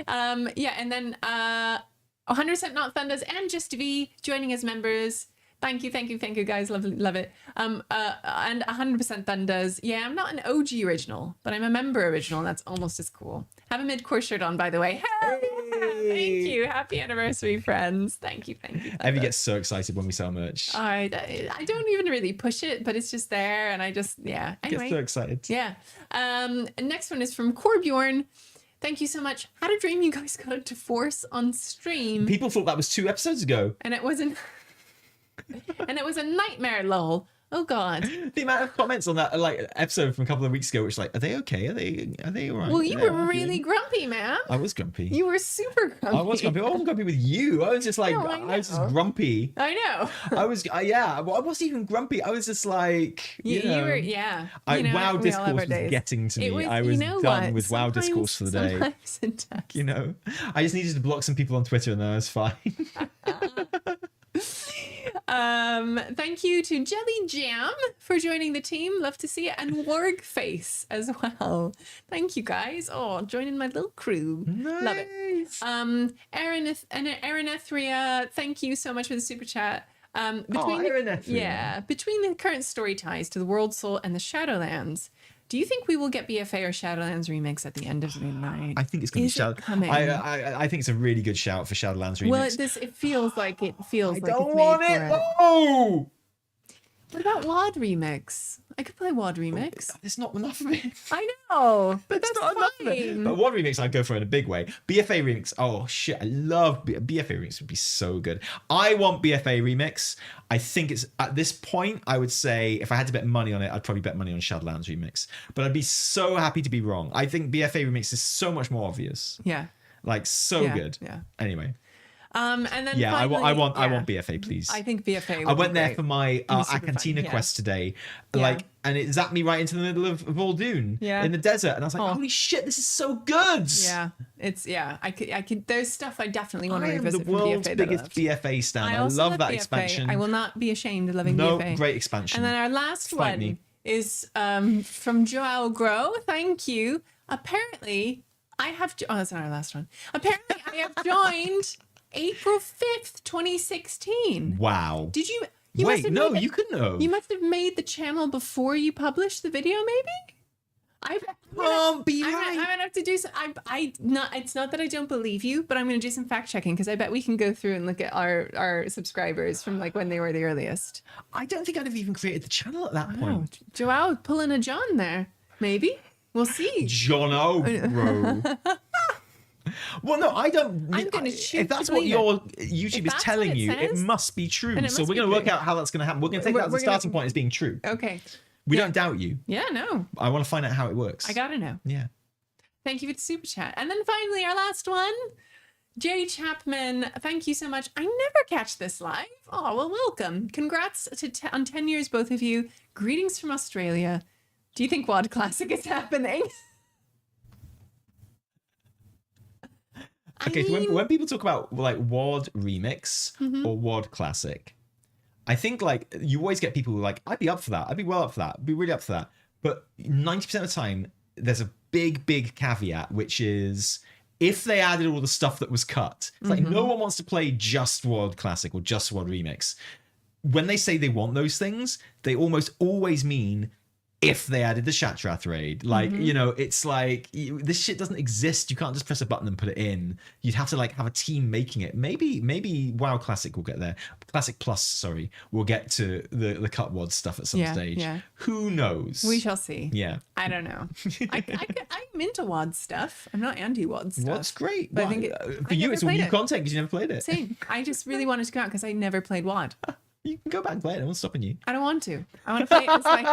And then 100% not Thunders and Just V joining as members. Thank you, guys. Love it. And 100% Thunders. Yeah, I'm not an OG original, but I'm a member original, and that's almost as cool. Have a mid-course shirt on, by the way. Hell yeah! Thank you. Happy anniversary, friends. Thank you. Evie gets so excited when we sell merch. I don't even really push it, but it's just there, and I just, Anyway. Get so excited. Yeah. Next one is from Corbjorn. Thank you so much. Had a dream you guys got into Force on stream. People thought that was 2 episodes ago. And it was a nightmare, lol. Oh God. The amount of comments on that episode from a couple of weeks ago, which like, are they okay? Are they all right? Well, you were really grumpy, man. I was grumpy. You were super grumpy. I was grumpy. I wasn't grumpy with you. I was just like, I was just grumpy. I know. I was, well, I wasn't even grumpy. I was just like, you know. WoW discourse was getting to me. I was done with WoW discourse for the day. You know, I just needed to block some people on Twitter and then I was fine. Thank you to Jelly Jam for joining the team. Love to see it. And Warg Face as well. Thank you guys. Oh, joining my little crew. Nice. Love it. Erinethria, thank you so much for the super chat. Between the current story ties to the World Soul and the Shadowlands, do you think we will get BFA or Shadowlands remix at the end of the night? I think it's going to be Shadowlands. I think it's a really good shout for Shadowlands remix. Well, it feels like it's made for it. I don't want it. No! What about WoD remix? I could play WoD remix. There's not enough of it. I know, but that's not enough of it. But WoD remix I'd go for in a big way. BFA remix, oh shit, I love BFA remix. Would be so good. I want BFA remix. I think it's at this point, I would say if I had to bet money on it, I'd probably bet money on Shadowlands remix. But I'd be so happy to be wrong. I think BFA remix is so much more obvious. Yeah. Like so good. Yeah. Anyway. And then finally, I want BFA, please. I think BFA. I went there for my Arcantina quest today, and it zapped me right into the middle of Muldoon in the desert, and I was like, "Holy shit, this is so good!" Yeah, I could. There's stuff I definitely want to revisit. The world's biggest BFA stan. I love that BFA expansion. I will not be ashamed of loving BFA. Great expansion. And then our last one is from Joao Grow. Thank you. Apparently, I have. That's not our last one. Apparently, I have joined. April 5th, 2016. Wow. Did you wait, no, you couldn't have. You must have made the channel before you published the video, maybe? Can't be right. I'm gonna have to do some. It's not that I don't believe you, but I'm gonna do some fact checking because I bet we can go through and look at our subscribers from like when they were the earliest. I don't think I'd have even created the channel at that point. Joao pulling a John there. Maybe we'll see. John O, bro. Well, no, I don't. I'm gonna choose if that's to what believe your it. YouTube If is that's telling what it you, it says, must be true. then it So must we're be going to work true. out how that's going to happen. We're going to take that as the starting point as being true. Okay. We don't doubt you. Yeah. No. I want to find out how it works. I gotta know. Yeah. Thank you for the super chat. And then finally, our last one. Jay Chapman, thank you so much. I never catch this live. Oh, well, welcome. Congrats on 10 years, both of you. Greetings from Australia. Do you think WoD Classic is happening? Okay, so when people talk about like WoD Remix or WoD Classic, I think like you always get people who are like, I'd be up for that. I'd be well up for that. I'd be really up for that. But 90% of the time, there's a big caveat, which is if they added all the stuff that was cut. It's like no one wants to play just WoD Classic or just WoD Remix. When they say they want those things, they almost always mean if they added the Xal'atath raid. Like, you know, it's like this shit doesn't exist. You can't just press a button and put it in. You'd have to like have a team making it. Maybe WoW Classic will get there. Classic Plus, sorry, will get to the cut WoD stuff at some stage. Yeah. Who knows? We shall see. Yeah. I don't know. I'm into WoD stuff. I'm not anti-WoD stuff. WoD's great. But Well, I think for you, it's all new content because you never played it. Same. I just really wanted to go out because I never played WoD. You can go back and play it. No one's stopping you. I don't want to. I want to play it. It's like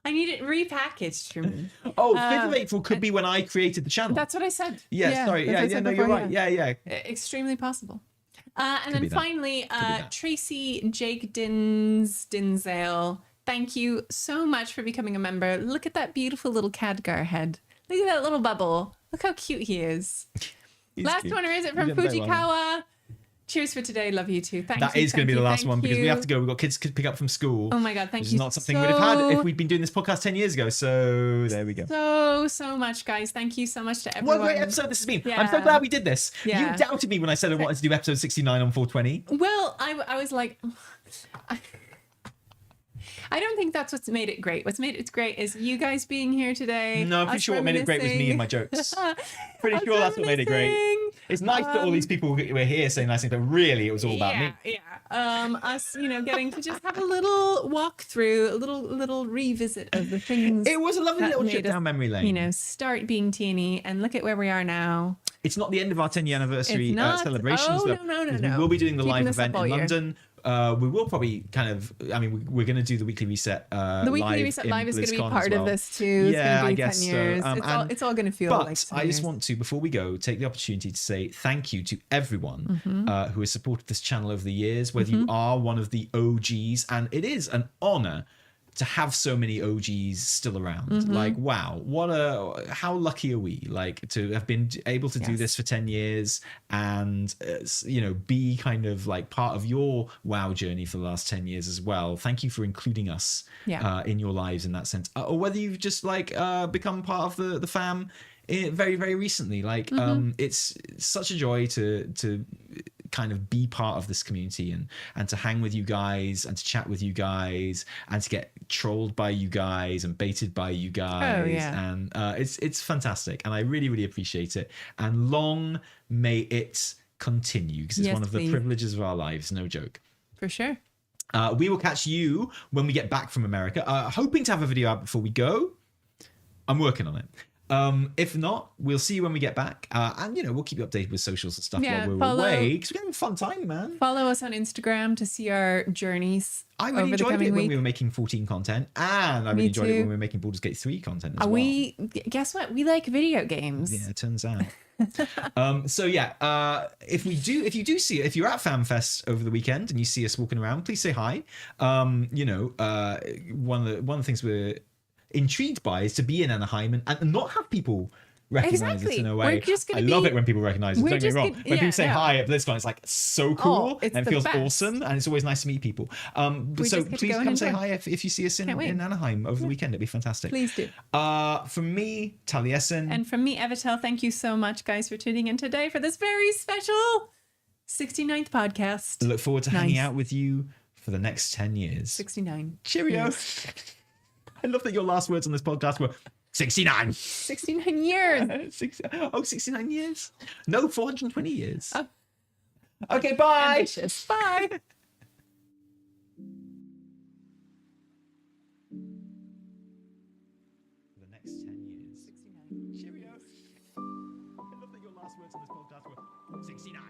I need it repackaged for me. Oh, 5th of April could be when I created the channel. That's what I said. Yeah, sorry. that's what I Yeah, said no, before, you're right. Yeah. Extremely possible. And be then that. finally, Tracy Jake Dinsdale, thank you so much for becoming a member. Look at that beautiful little Khadgar head. Look at that little bubble. Look how cute he is. Last cute. one, or is it You from did very well. Fujikawa? Cheers for today. Love you too. Thank you. That is going to be the last thank one because we you. have to go. We've got kids to pick up from school. Oh my God, thank which you is not something we'd have had if so- we'd been doing this podcast 10 years ago. So there we go. So much, guys. Thank you so much to What everyone. a great episode this has been. Yeah. I'm so glad we did this. Yeah. You doubted me when I said I wanted to do episode 69 on 420. Well, I was like, I don't think that's what's made it great. What's made it great is you guys being here today. No, I'm pretty us sure what made it great was me and my reminiscing. jokes. Pretty Us sure that's what made it great. reminiscing. It's nice that all these people were here saying nice things, but really it was all about me. Yeah. Us, getting to just have a little walk through, a little revisit of the things. It was a lovely that little made trip us, down memory lane. Start being teeny and look at where we are now. It's not the end of our 10-year anniversary It's not. celebrations. Oh, though, no. because we will be doing the Keeping live this up event all in year. London. We will probably we're going to do the weekly reset. The weekly reset live is going to be part of this too. It's Yeah, gonna be I guess 10 years. so. It's all going to feel But like 10 I just years. want to, before we go, take the opportunity to say thank you to everyone who has supported this channel over the years, whether you are one of the OGs, and it is an honor to have so many OGs still around. Like, wow, how lucky are we, like, to have been able to do this for 10 years and be kind of like part of your WoW journey for the last 10 years as well. Thank you for including us in your lives in that sense, or whether you've just like become part of the fam very, very recently. Like, it's such a joy to kind of be part of this community and to hang with you guys and to chat with you guys and to get trolled by you guys and baited by you guys. And it's fantastic, and I really, really appreciate it, and long may it continue, because it's one of the privileges of our lives, no joke. For sure. We will catch you when we get back from America, hoping to have a video out before we go. I'm working on it. If not, we'll see you when we get back, and we'll keep you updated with socials and stuff while we're away, because we're having a fun time, man. Follow us on Instagram to see our journeys. I really enjoyed it when we were making 14 content, and I really enjoyed it when we were making Baldur's Gate 3 content as well. Guess what? We like video games. Yeah, it turns out. So yeah, if you're at FanFest over the weekend and you see us walking around, please say hi. One of the things we're intrigued by is to be in Anaheim and not have people recognize us in a way. I love it when people recognize us. Don't get me wrong. When people say hi at BlizzCon, it's like so cool and it feels awesome, and it's always nice to meet people. So please come say hi if you see us in Anaheim over the weekend. It'd be fantastic. Please do. From me, Taliesin. And from me, Evitel, thank you so much, guys, for tuning in today for this very special 69th podcast. I look forward to hanging out with you for the next 10 years. 69. Cheerio. I love that your last words on this podcast were 69. 69 years. 69 years? No, 420 years. Okay, bye. Ambitious. Bye. The next 10 years. 69. Cheerio. I love that your last words on this podcast were 69.